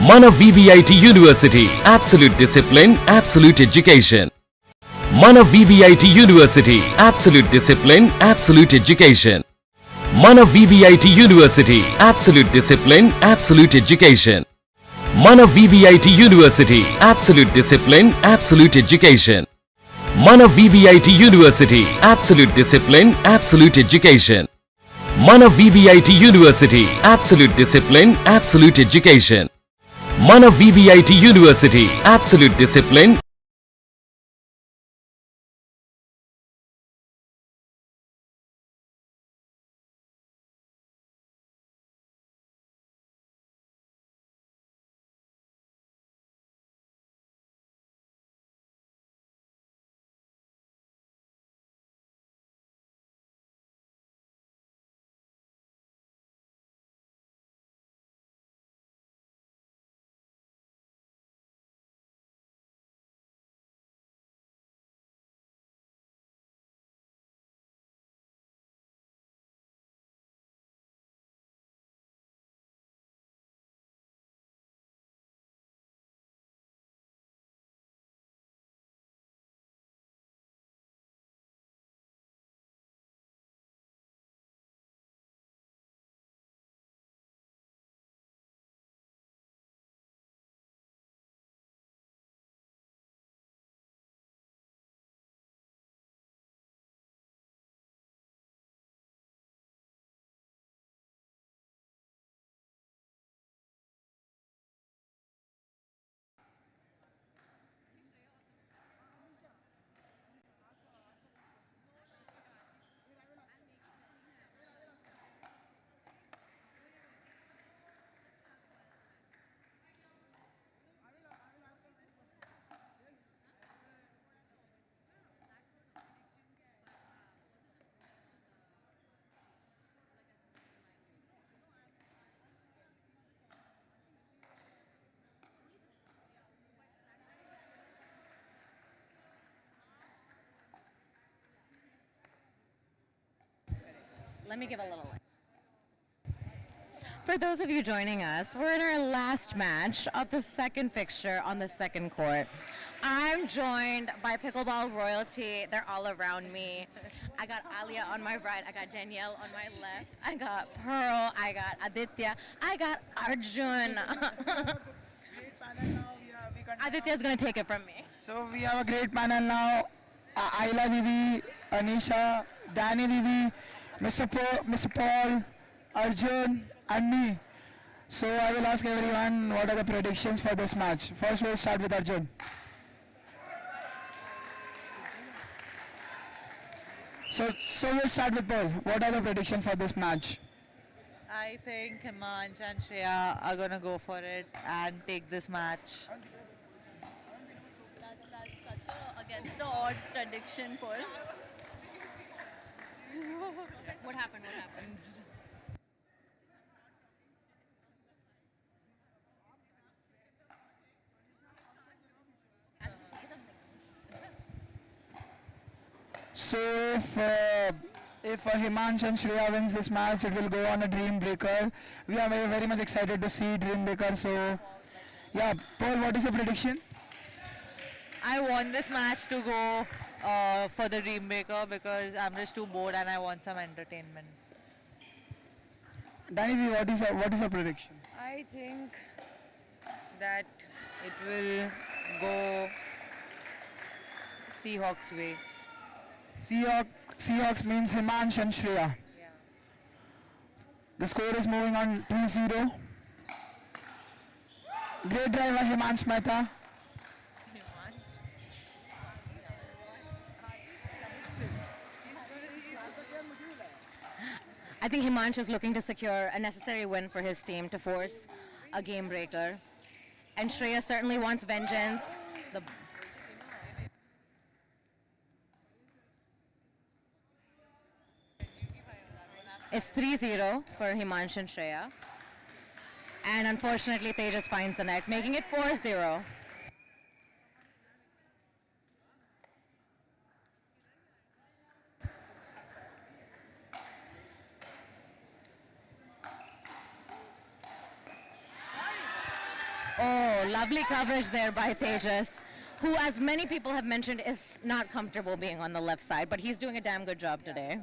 Mana VVIT University, absolute discipline, absolute education. Mana VVIT University, absolute discipline, absolute education. Mana VVIT University, absolute discipline, absolute education. Mana VVIT University, absolute discipline, absolute education. Mana VVIT University, absolute discipline, absolute education. Mana VVIT University, absolute discipline, absolute education. Mana VVIT University, absolute discipline. Let me give a little. For those of you joining us, we're in our last match of the second fixture on the second court. I'm joined by pickleball royalty. They're all around me. I got Alia on my right. I got Danielle on my left. I got Pearl. I got Aditya. I got Arjun. Aditya's going to take it from me. So we have a great panel now. Ayla Didi, Anisha, Danny Didi, Mr. Paul, Arjun, and me. So I will ask everyone what are the predictions for this match. First we'll start with Arjun. So we'll start with Paul. What are the predictions for this match? I think Himansh and Shreya are going to go for it and take this match. That's such a against the odds prediction, Paul. What happened? What happened? So if Himansh and Shreya wins this match, it will go on a dream breaker. We are very, very much excited to see dream breaker. So yeah, Paul, what is your prediction? I want this match to go for the dream breaker because I'm just too bored and I want some entertainment. Danny, what is your prediction? I think that it will go Seahawks way. Seahawks means Himansh and Shreya. Yeah. The score is moving on 2-0. Great drive by Himansh Mehta. I think Himansh is looking to secure a necessary win for his team to force a game breaker. And Shreya certainly wants vengeance. It's 3-0 for Himansh and Shreya. And unfortunately, Tejas finds the net, making it 4-0. Oh, lovely coverage there by Tejas, who, as many people have mentioned, is not comfortable being on the left side, but he's doing a damn good job today.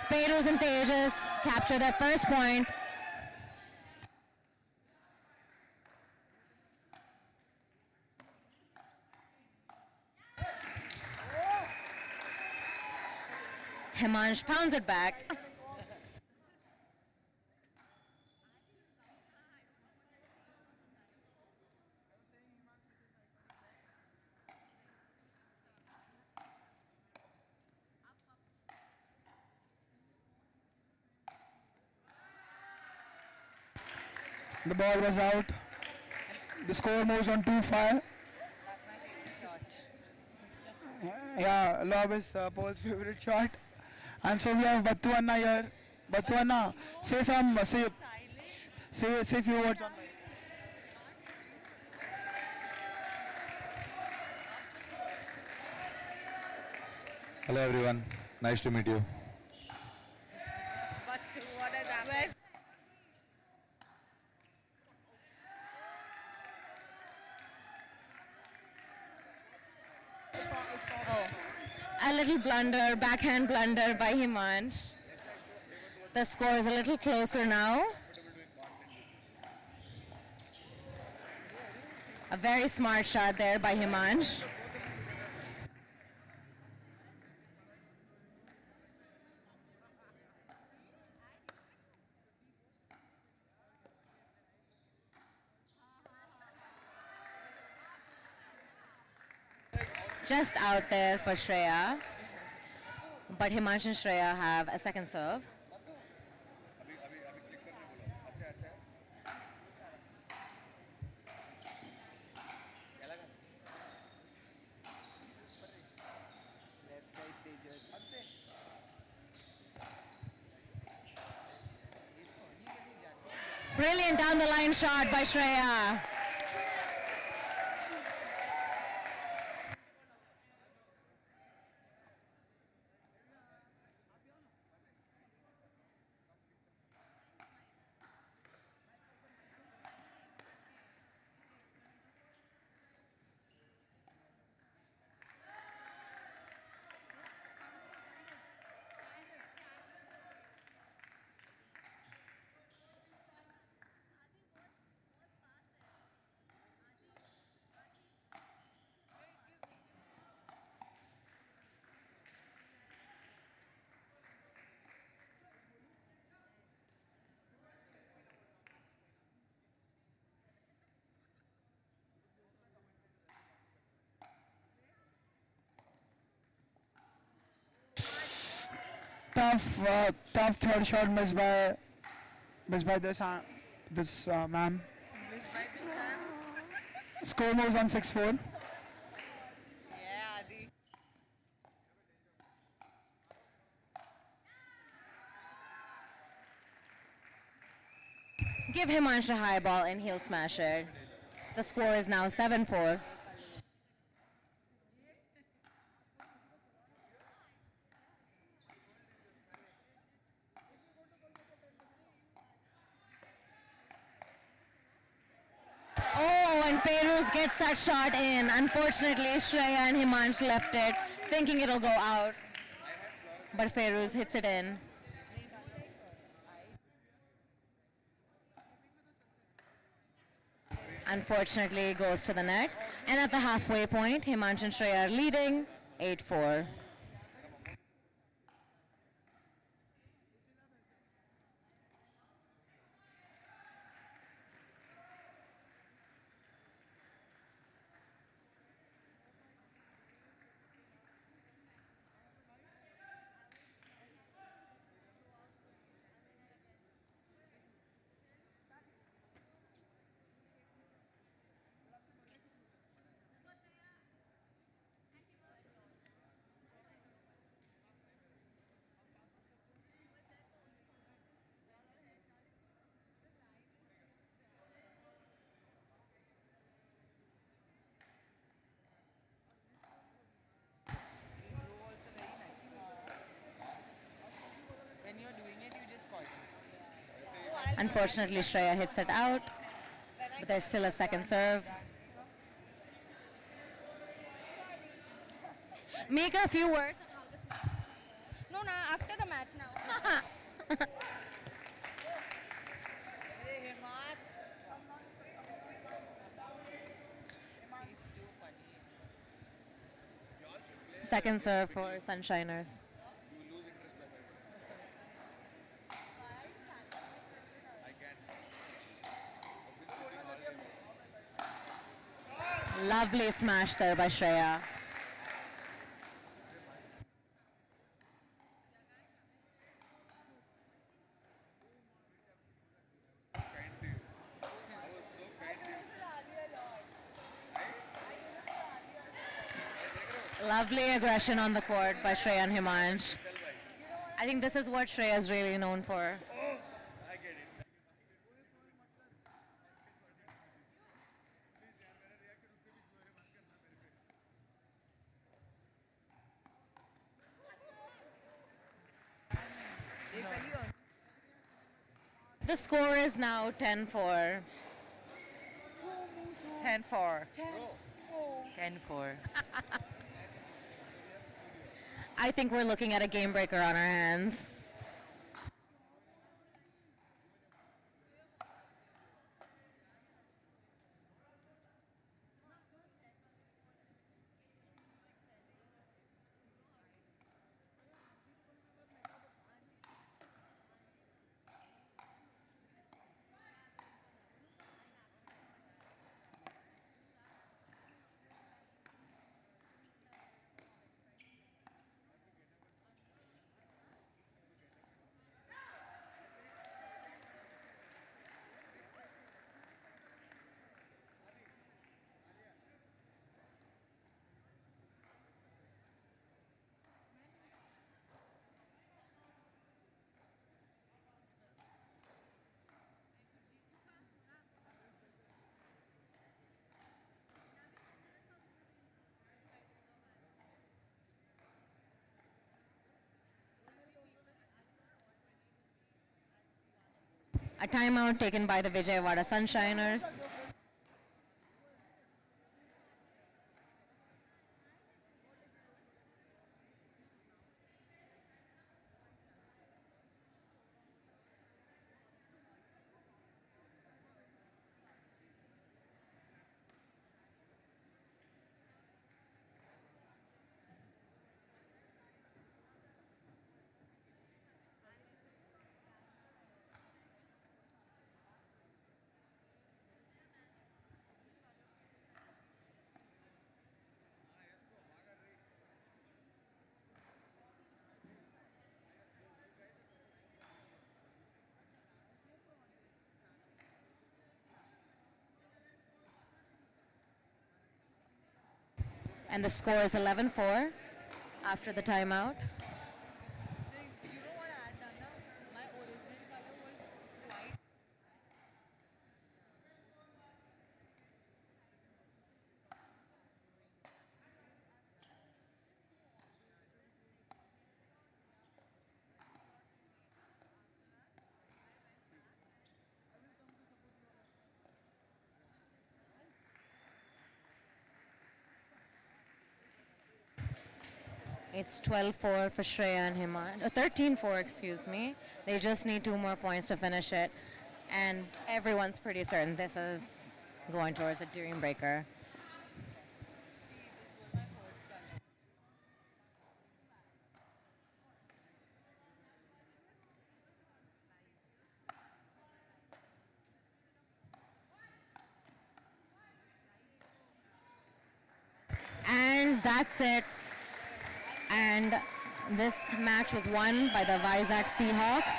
Feiruz and Tejas capture their first point. Himansh pounds it back. The ball was out. The score moves on 2-5. Yeah, lob is Paul's favorite shot. And so we have Battu Anna here. Battu Anna, say few words on. Hello everyone, nice to meet you. A little blunder, backhand blunder by Himansh. The score is a little closer now. A very smart shot there by Himansh. Just out there for Shreya. But Himansh and Shreya have a second serve. Brilliant down the line shot by Shreya. Tough third shot missed by this man. Score moves on 6-4. Give Himansh a high ball and he'll smash it. The score is now 7-4. Oh, and Feiruz gets that shot in. Unfortunately, Shreya and Himansh left it, thinking it'll go out. But Feiruz hits it in. Unfortunately, it goes to the net. And at the halfway point, Himansh and Shreya are leading 8-4. Unfortunately, Shreya hits it out, but there's still a second serve. Make a few words. No, after the match now. Second serve for Sunshiners. Lovely smash there by Shreya. Lovely aggression on the court by Shreya and Himansh. I think this is what Shreya is really known for. The score is now 10-4. 10-4. 10-4. I think we're looking at a game breaker on our hands. A timeout taken by the Vijayawada Sun Shiners. And the score is 11-4 after the timeout. It's 12-4 for Shreya and Himan. 13-4, excuse me. They just need 2 more points to finish it. And everyone's pretty certain this is going towards a dream breaker. And that's it. And this match was won by the Vizag Sea Hawks.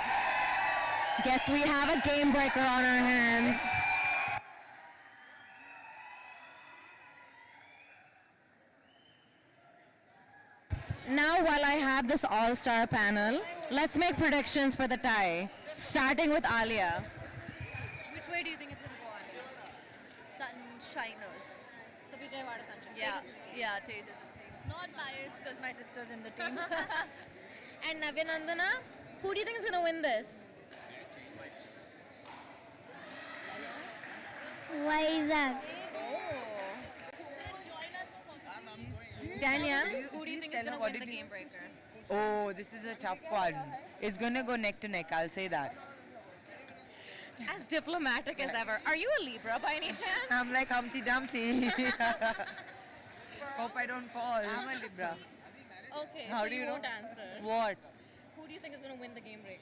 Guess we have a game breaker on our hands. Now, while I have this all-star panel, let's make predictions for the tie, starting with Alia. Which way do you think it's going to go on? Sunshiners. So Vijayawada Sun Shiners. Yeah, Tej is his name. Not biased because my sister's in the team. And Navinandana, who do you think is going to win this? Vizag. Danielle? Who do you think is going to win the game breaker? Oh, this is a tough one. It's going to go neck to neck, I'll say that. As diplomatic as ever. Are you a Libra by any chance? I'm like Humpty Dumpty. Hope I don't fall. I'm a Libra. Okay, How so do you you know? won't answer. What? Who do you think is going to win the game breaker?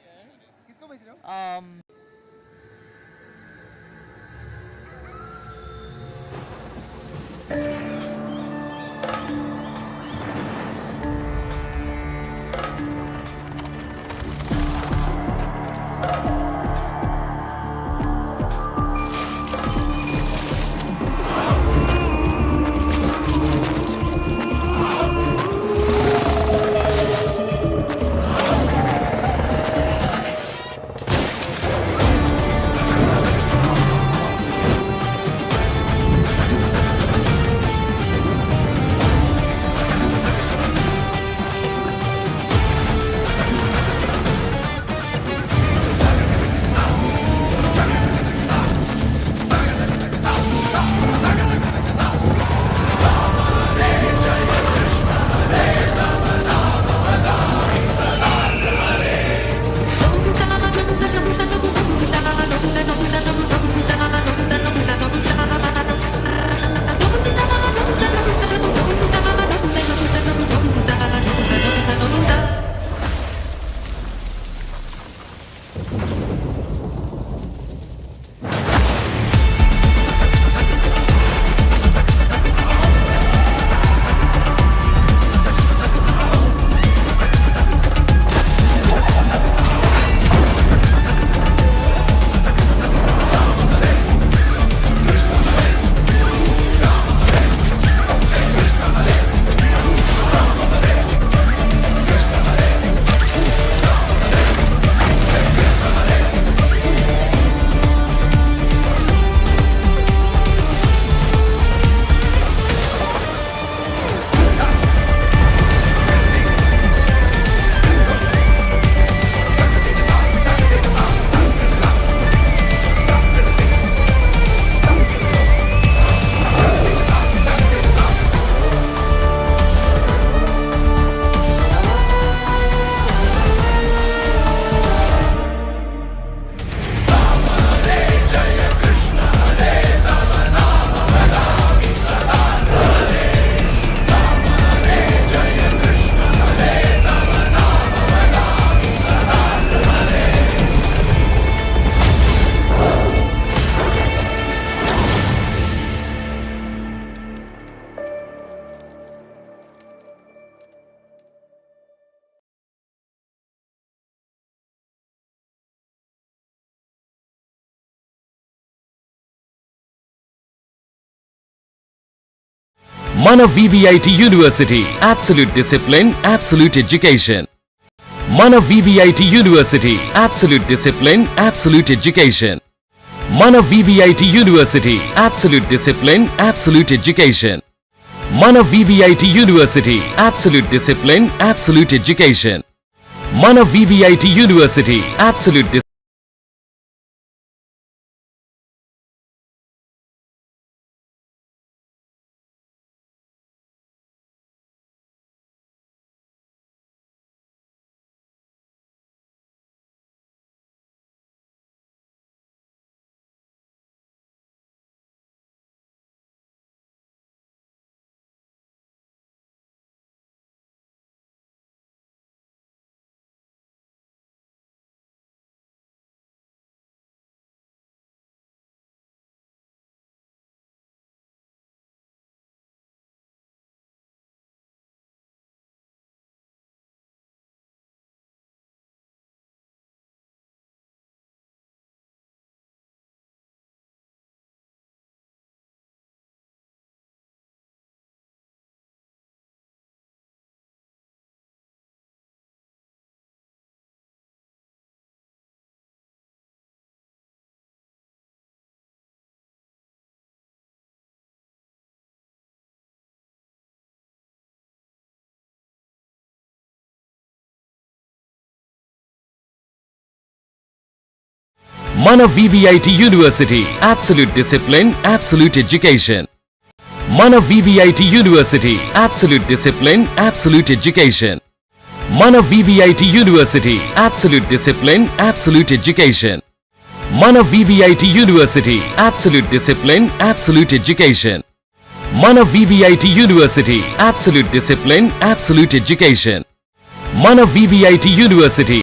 Mana VVIT University, absolute discipline, absolute education. Mana VVIT University, absolute discipline, absolute education. Mana VVIT University, absolute discipline, absolute education. Mana VVIT University, absolute discipline, absolute education. Mana VVIT University, absolute discipline. Mana VVIT University, absolute discipline, absolute education. Mana VVIT University, absolute discipline, absolute education. Mana VVIT University, absolute discipline, absolute education. Mana VVIT University, absolute discipline, absolute education. Mana VVIT University, absolute discipline, absolute education. Mana VVIT University.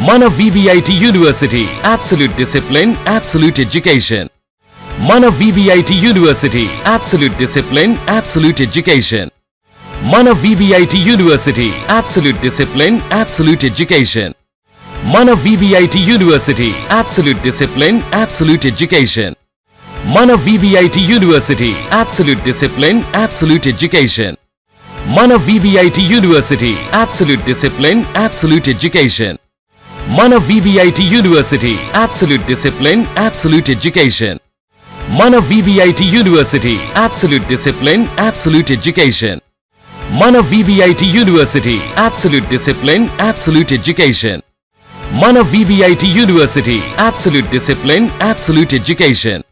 Mana VVIT University, absolute discipline, absolute education. Mana VVIT University, absolute discipline, absolute education. Mana VVIT University, absolute discipline, absolute education. Mana VVIT University, absolute discipline, absolute education. Mana VVIT University, absolute discipline, absolute education. Mana VVIT University, absolute discipline, absolute education. Mana VVIT University, absolute discipline, absolute education. Mana VVIT University, absolute discipline, absolute education. Mana VVIT University, absolute discipline, absolute education. Mana VVIT University, absolute discipline, absolute education.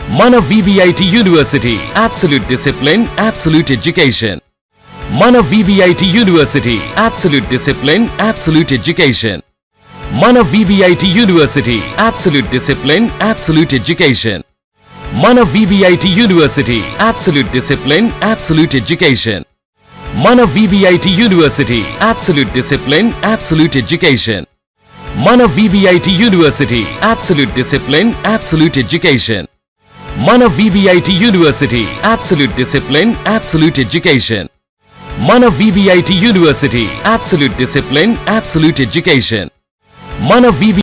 Mana VVIT University, absolute discipline, absolute education. Mana VVIT University, absolute discipline, absolute education. Mana VVIT University, absolute discipline, absolute education. Mana VVIT University, absolute discipline, absolute education. Mana VVIT University, absolute discipline, absolute education. Mana VVIT University, absolute discipline, absolute education. Mana VVIT University, absolute discipline, absolute education. Mana VVIT University, absolute discipline, absolute education. Mana VVIT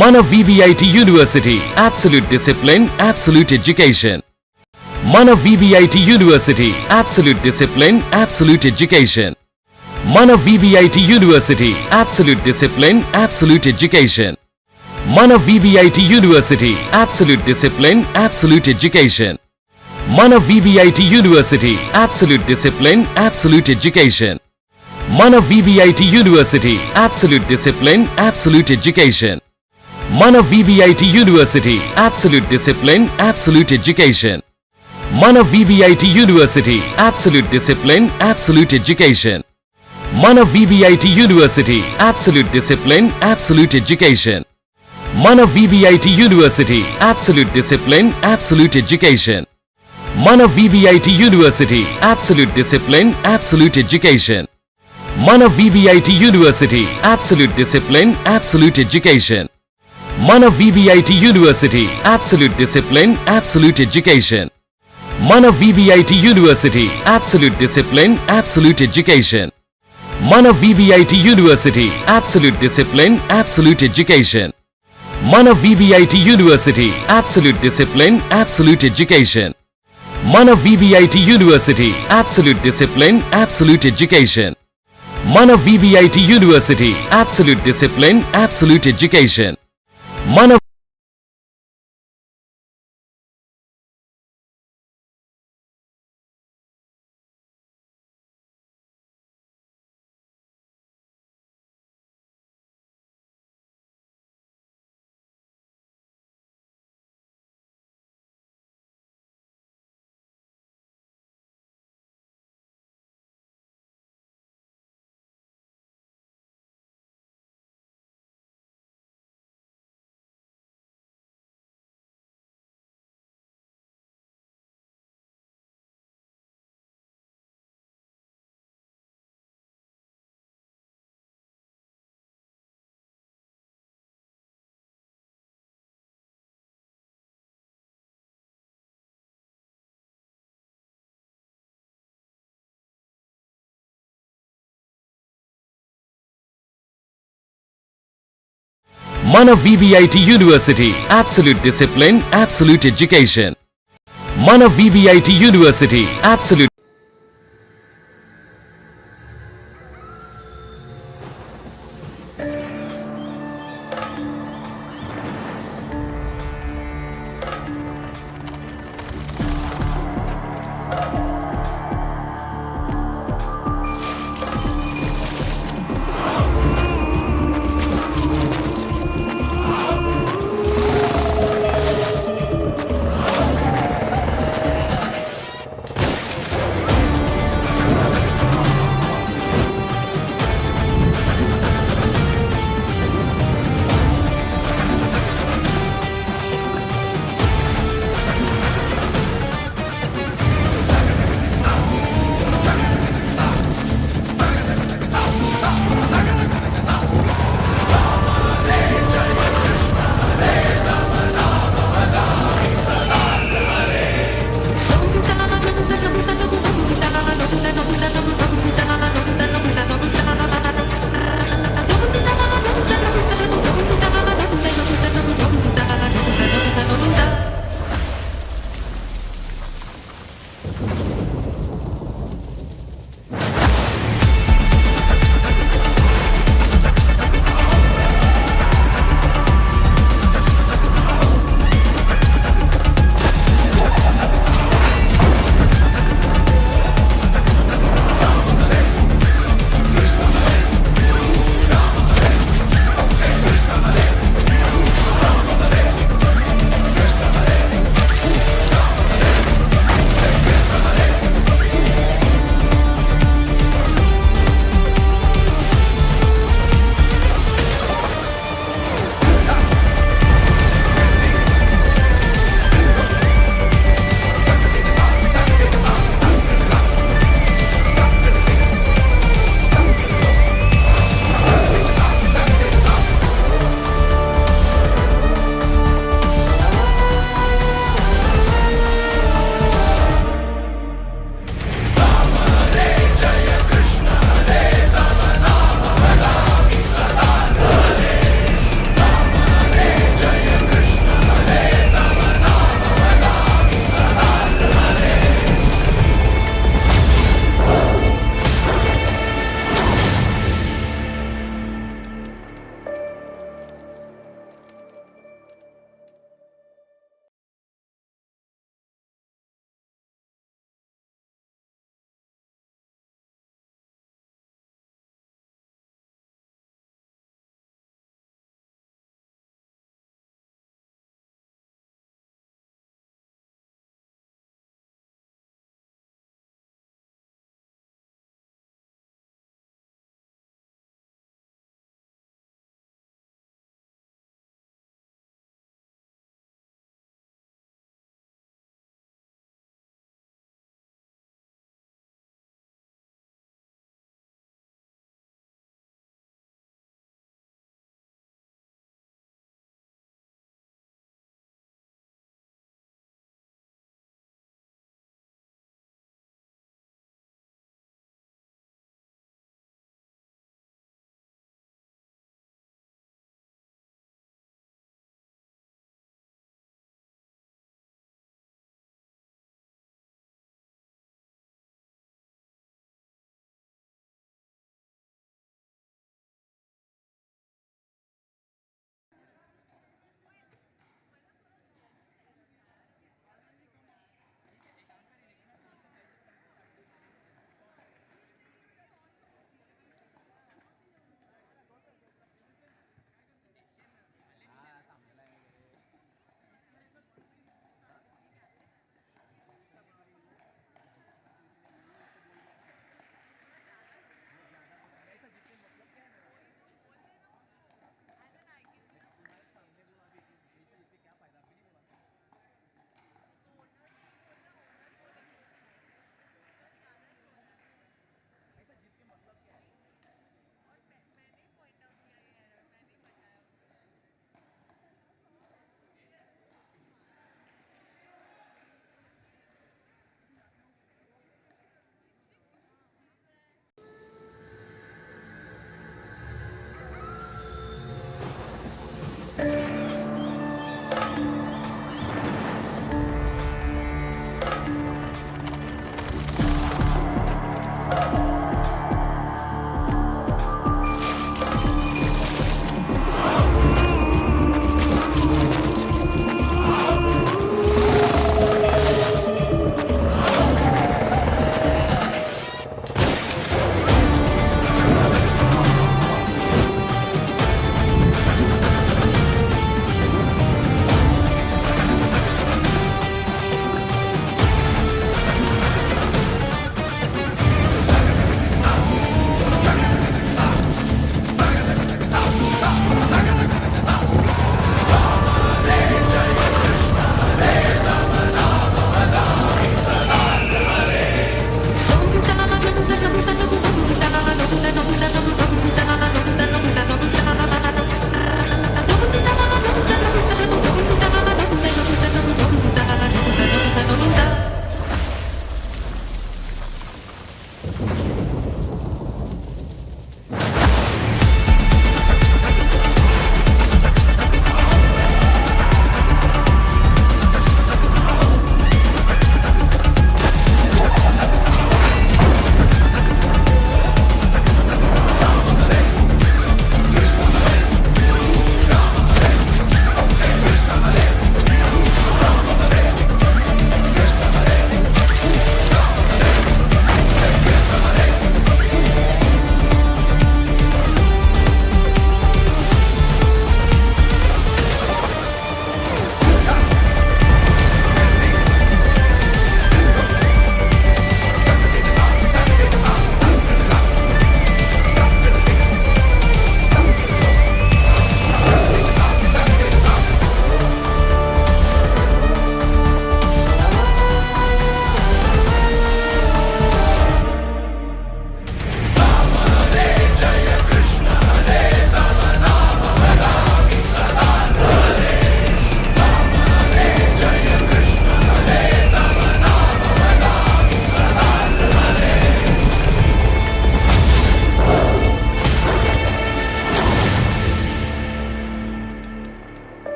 Mana VVIT University, absolute discipline, absolute education. Mana VVIT University, absolute discipline, absolute education. Mana VVIT University, absolute discipline, absolute education. Mana VVIT University, absolute discipline, absolute education. Mana VVIT University, absolute discipline, absolute education. Mana VVIT University, absolute discipline, absolute education. Mana VVIT University, absolute discipline, absolute education. Mana VVIT University, absolute discipline, absolute education. Mana VVIT University, absolute discipline, absolute education. Mana VVIT University, absolute discipline, absolute education. Mana VVIT University, absolute discipline, absolute education. Mana VVIT University, absolute discipline, absolute education. Mana VVIT University, absolute discipline, absolute education. Mana VVIT University, absolute discipline, absolute education. Mana VVIT University, absolute discipline, absolute education. Mana VVIT University, absolute discipline, absolute education. Mana VVIT University, absolute discipline, absolute education. Mana VVIT University, absolute discipline, absolute education. Mana Mana VVIT University, absolute discipline, absolute education. Mana VVIT University, absolute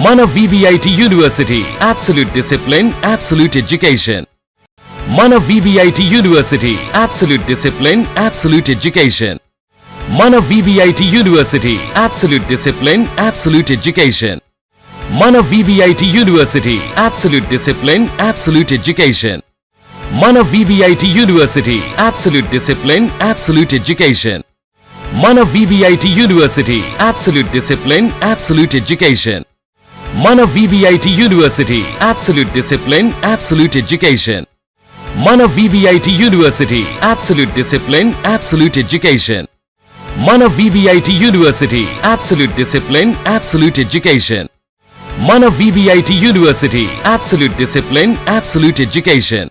Mana VVIT University, absolute discipline, absolute education. Mana VVIT University, absolute discipline, absolute education. Mana VVIT University, absolute discipline, absolute education. Mana VVIT University, absolute discipline, absolute education. Mana VVIT University, absolute discipline, absolute education. Mana VVIT University, absolute discipline, absolute education. Mana VVIT University, absolute discipline, absolute education. Mana VVIT University, absolute discipline, absolute education. Mana VVIT University, absolute discipline, absolute education. Mana VVIT University, absolute discipline, absolute education.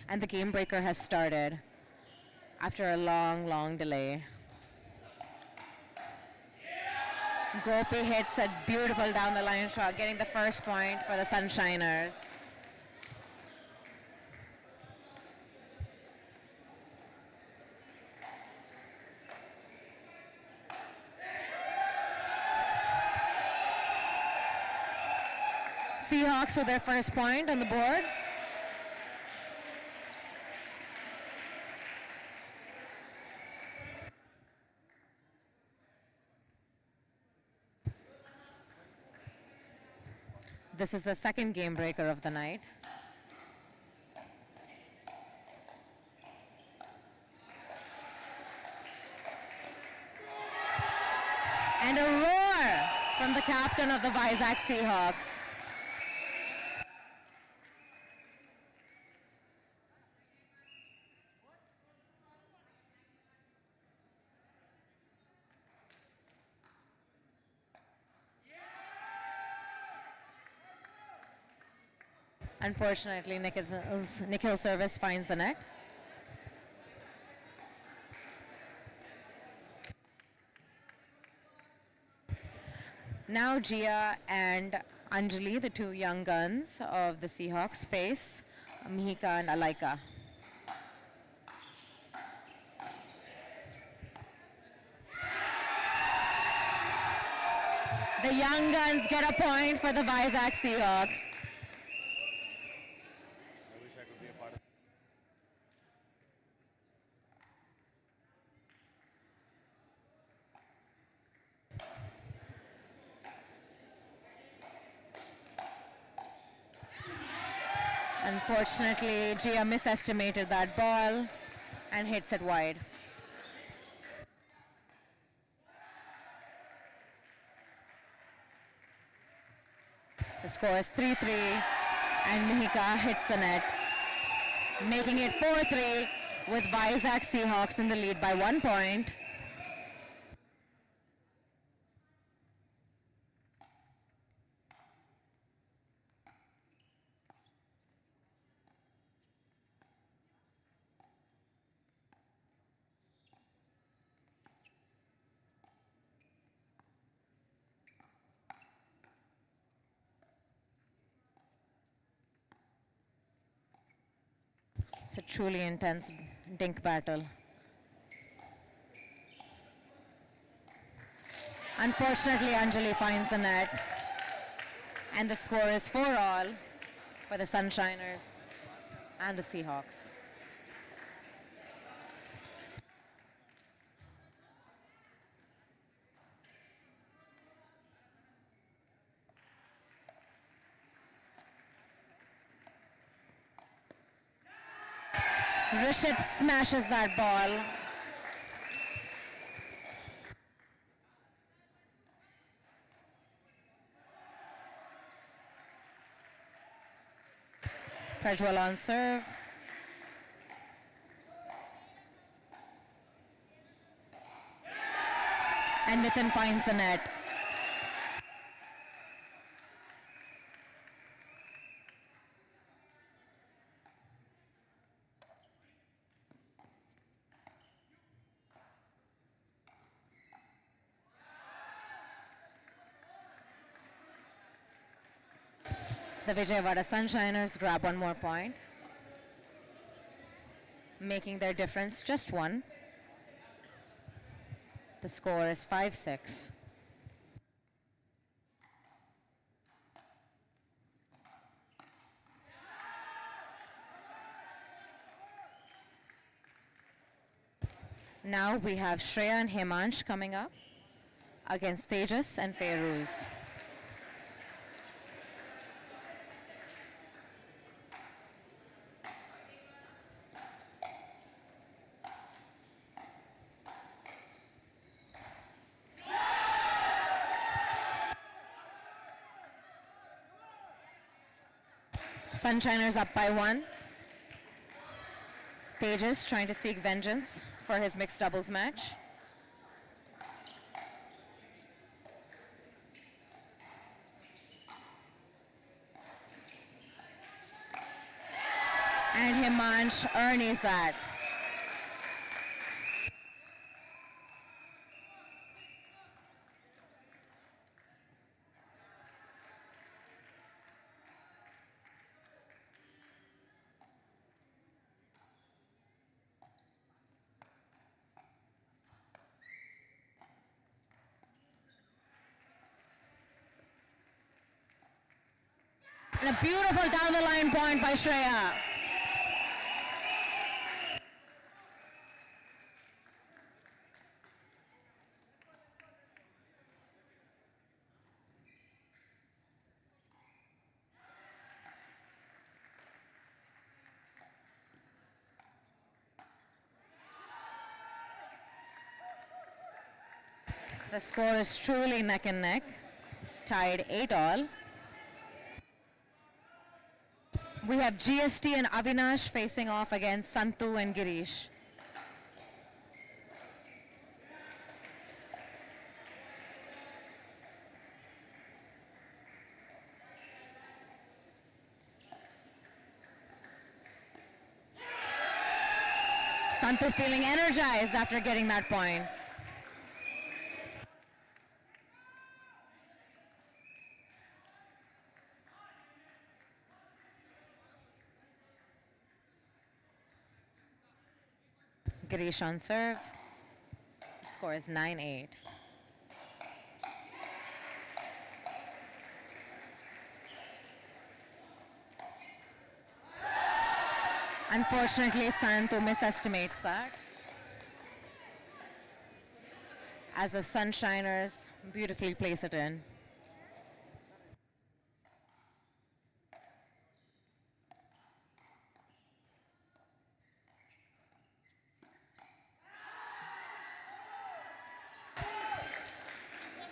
And the game breaker has started after a long, long delay. Gopi hits a beautiful down the line shot, getting the first point for the Sun Shiners. Seahawks with their first point on the board. This is the second game breaker of the night. And a roar from the captain of the Vizag Sea Hawks. Unfortunately, Nikhil's service finds the net. Now Jia and Anjali, the two young guns of the Seahawks, face Mihika and Alaika. The young guns get a point for the Vizag Sea Hawks. Unfortunately, Jia misestimated that ball and hits it wide. The score is 3-3 and Mihika hits the net, making it 4-3 with Vizag Sea Hawks in the lead by 1 point. It's a truly intense dink battle. Unfortunately, Anjali finds the net. And the score is 4-all for the Sun Shiners and the Seahawks. Rishit smashes that ball. Prajwal on serve. And Nitin finds the net. The Vijayawada Sun Shiners grab one more point, making their difference just one. The score is 5-6. Now we have Shreya and Himansh coming up against Tejas and Feiruz. Sun Shiners up by 1. Tejas trying to seek vengeance for his mixed doubles match. And Himansh punch Ernie's that. And a beautiful down the line point by Shreya. The score is truly neck and neck. It's tied 8-all. We have GST and Avinash facing off against Santu and Girish. Santu feeling energized after getting that point. Girish on serve. Score is 9-8. Unfortunately, Santu misestimates that. As the Sun Shiners beautifully place it in.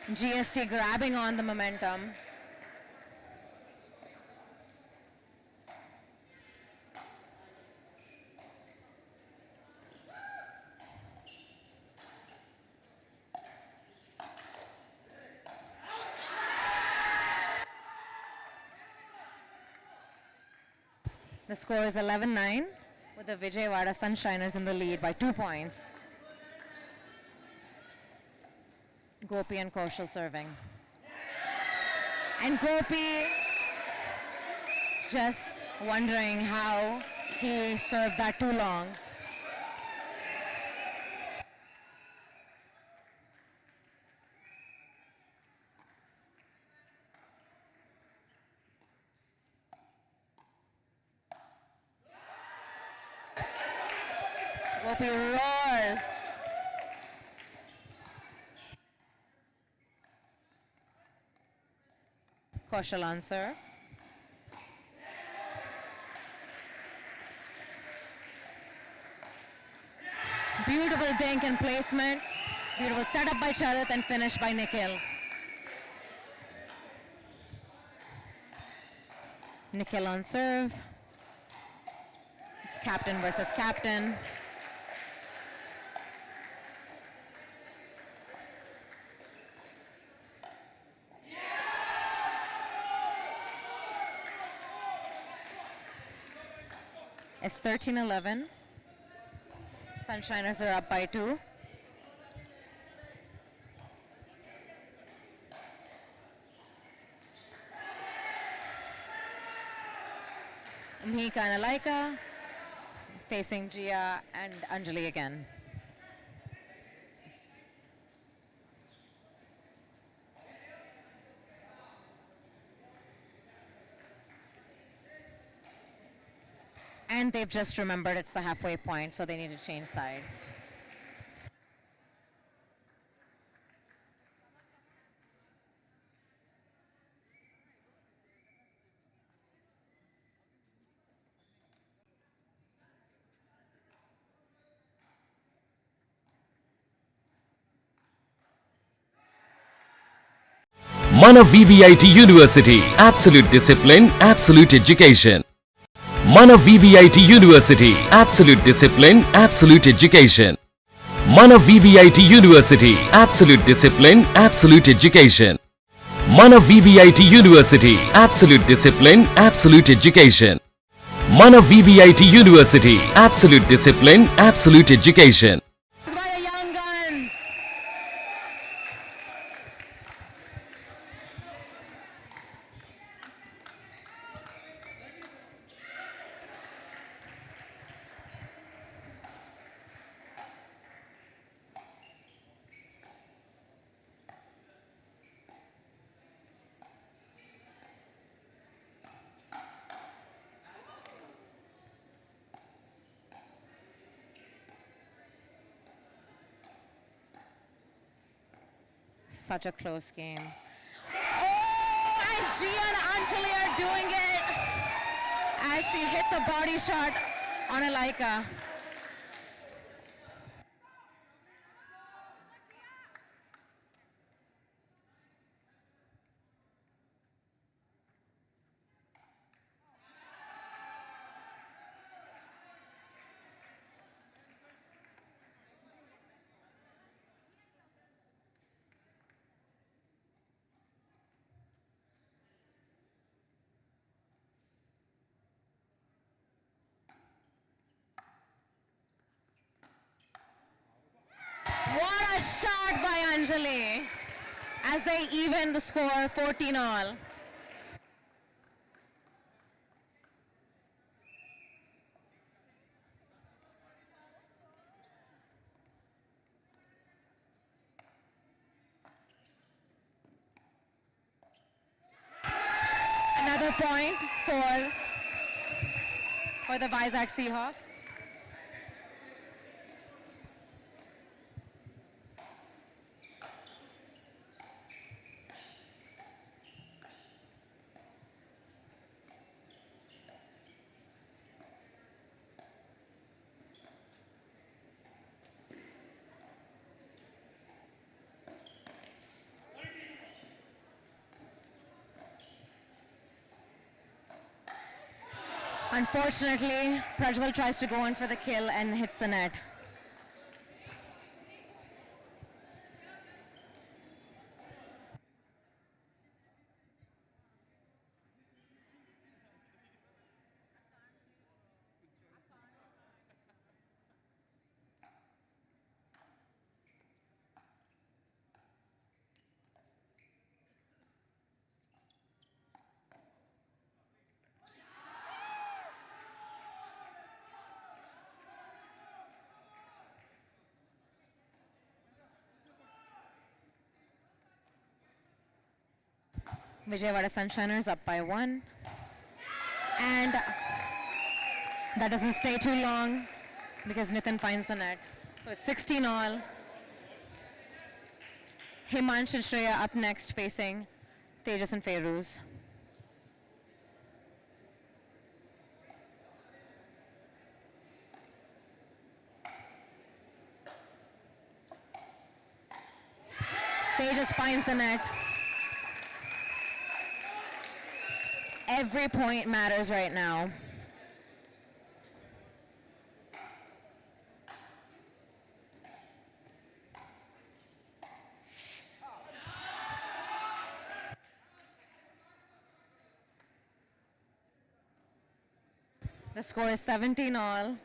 GST grabbing on the momentum. The score is 11-9 with the Vijayawada Sun Shiners in the lead by 2 points. Gopi and Kaushal serving. And Gopi just wondering how he served that too long. Gopi roars. Kaushal on serve. Beautiful dink and placement. Beautiful setup by Charit and finish by Nikhil. Nikhil on serve. It's captain versus captain. It's 13-11. Sun Shiners are up by 2. Mhika and Alaika facing Jia and Anjali again. And they've just remembered it's the halfway point, so they need to change sides. Mana VVIT University. Absolute discipline, absolute education. Mana VVIT University. Absolute discipline, absolute education. Mana VVIT University. Absolute discipline, absolute education. Mana VVIT University. Absolute discipline, absolute education. Mana VVIT University. Absolute discipline, absolute education. By the young guns. Such a close game. Oh, and Gia and Anjali are doing it as she hits a body shot on Alaika. What a shot by Anjali as they even the score 14 all. Another point for the Vizag Sea Hawks. Unfortunately, Prajwal tries to go in for the kill and hits the net. Vijayawada Sun Shiners up by 1. And that doesn't stay too long because Nitin finds the net. So it's 16 all. Himansh and Shreya up next facing Tejas and Feiruz. Tejas finds the net. Every point matters right now. The score is 17 all.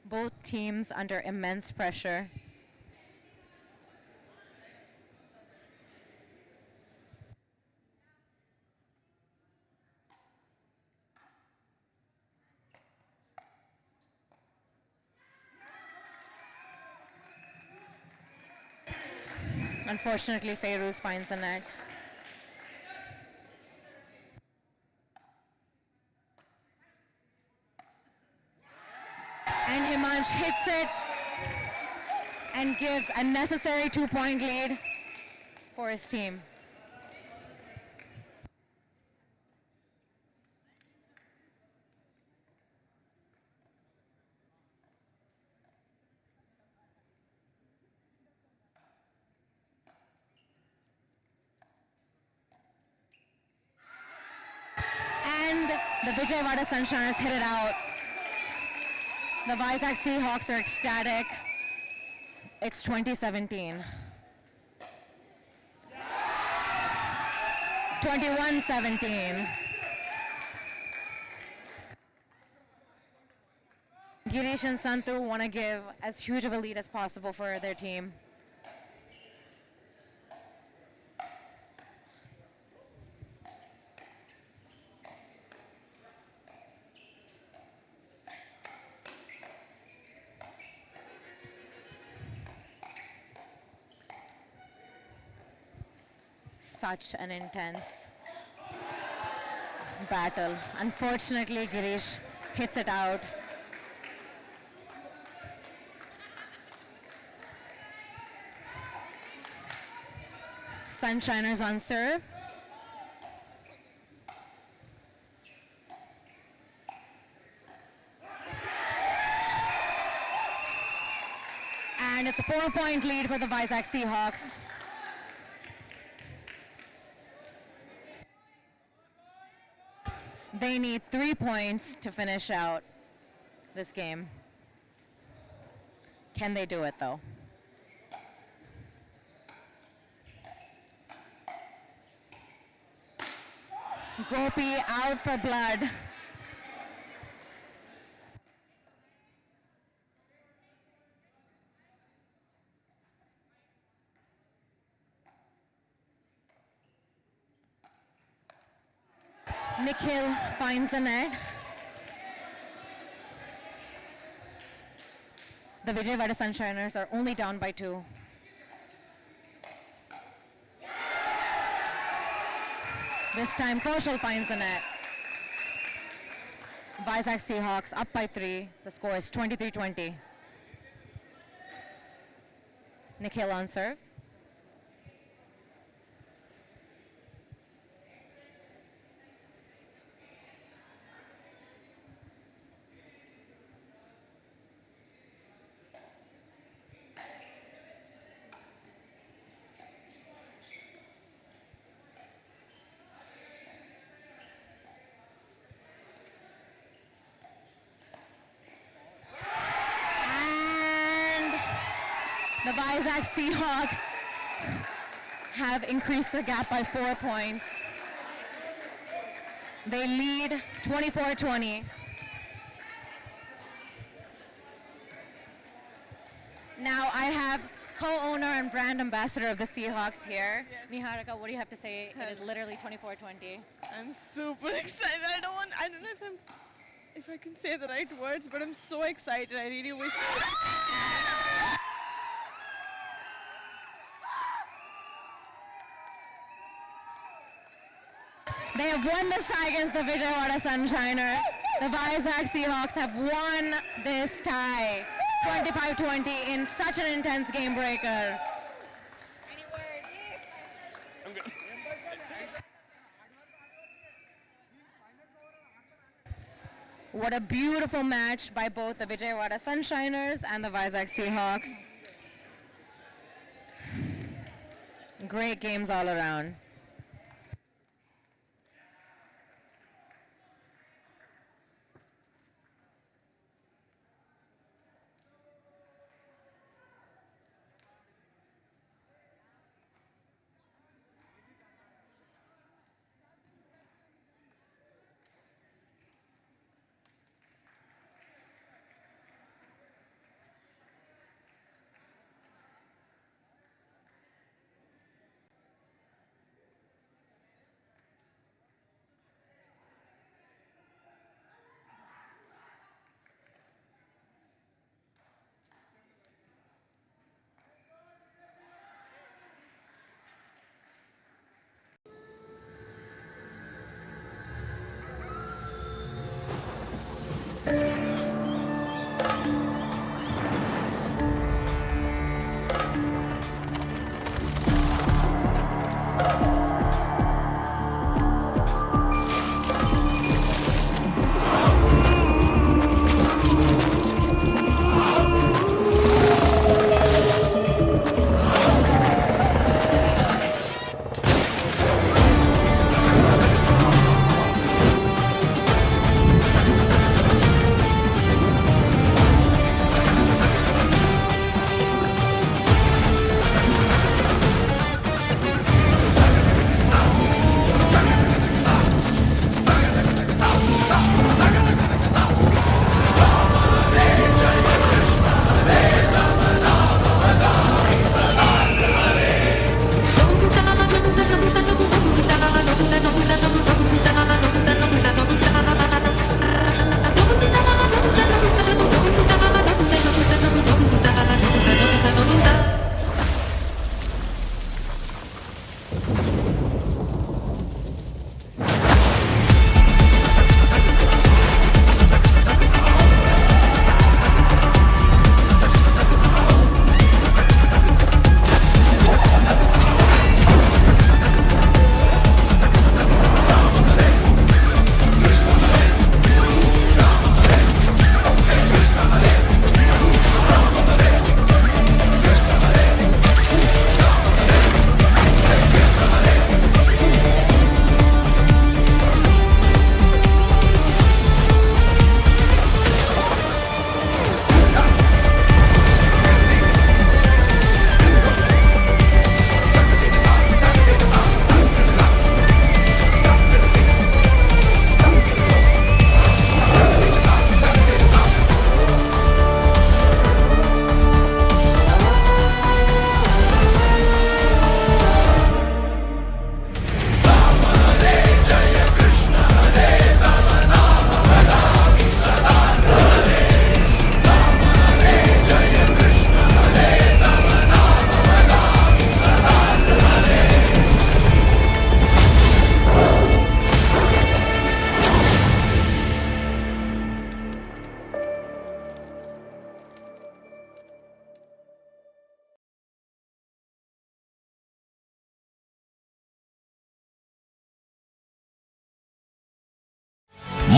Both teams under immense pressure. Unfortunately, Feiruz finds the net. And Himansh hits it and gives a necessary 2-point lead for his team. And the Vijayawada Sun Shiners hit it out. The Vizag Sea Hawks are ecstatic. It's 2017. 21-17. Girish and Santu want to give as huge of a lead as possible for their team. Such an intense battle. Unfortunately, Girish hits it out. Sun Shiners on serve. And it's a 4-point lead for the Vizag Sea Hawks. They need 3 points to finish out this game. Can they do it though? Gopi out for blood. Nikhil finds the net. The Vijayawada Sun Shiners are only down by 2. This time Kaushal finds the net. Vizag Sea Hawks up by 3. The score is 23-20. Nikhil on serve. The Vizag Sea Hawks have increased the gap by 4 points. They lead 24-20. Now I have co-owner and brand ambassador of the Seahawks here. Yes. Niharika, what do you have to say? It is literally 24-20. I'm super excited. I don't know if I can say the right words, but I'm so excited. I really wish. They have won this tie against the Vijayawada Sun Shiners. The Vizag Sea Hawks have won this tie 25-20 in such an intense game breaker. Any words? I'm good. What a beautiful match by both the Vijayawada Sun Shiners and the Vizag Sea Hawks. Great games all around.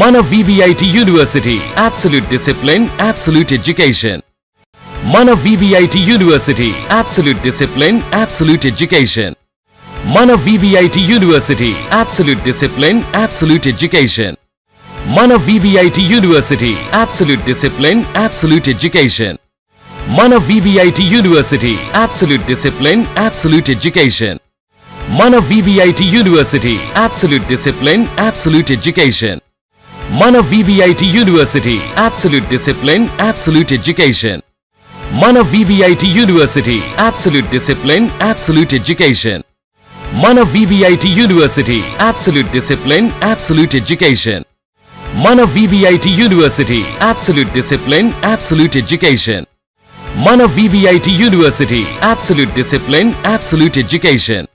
Mana VVIT University, absolute discipline, absolute education. Mana VVIT University, absolute discipline, absolute education. Mana VVIT University, absolute discipline, absolute education. Mana VVIT University, absolute discipline, absolute education. Mana VVIT University, absolute discipline, absolute education. Mana VVIT University, absolute discipline, absolute education. Mana VVIT University, absolute discipline, absolute education. Mana VVIT University, absolute discipline, absolute education. Mana VVIT University, absolute discipline, absolute education. Mana VVIT University, absolute discipline, absolute education. Mana VVIT University, absolute discipline, absolute education.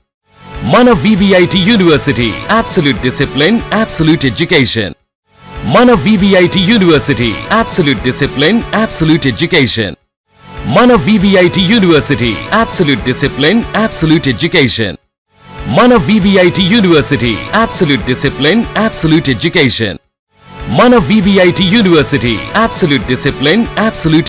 Mana VVIT University, absolute discipline, absolute education. Mana VVIT University, absolute discipline, absolute education. Mana VVIT University, absolute discipline, absolute education. Mana VVIT University, absolute discipline, absolute education. Mana VVIT University, absolute discipline, absolute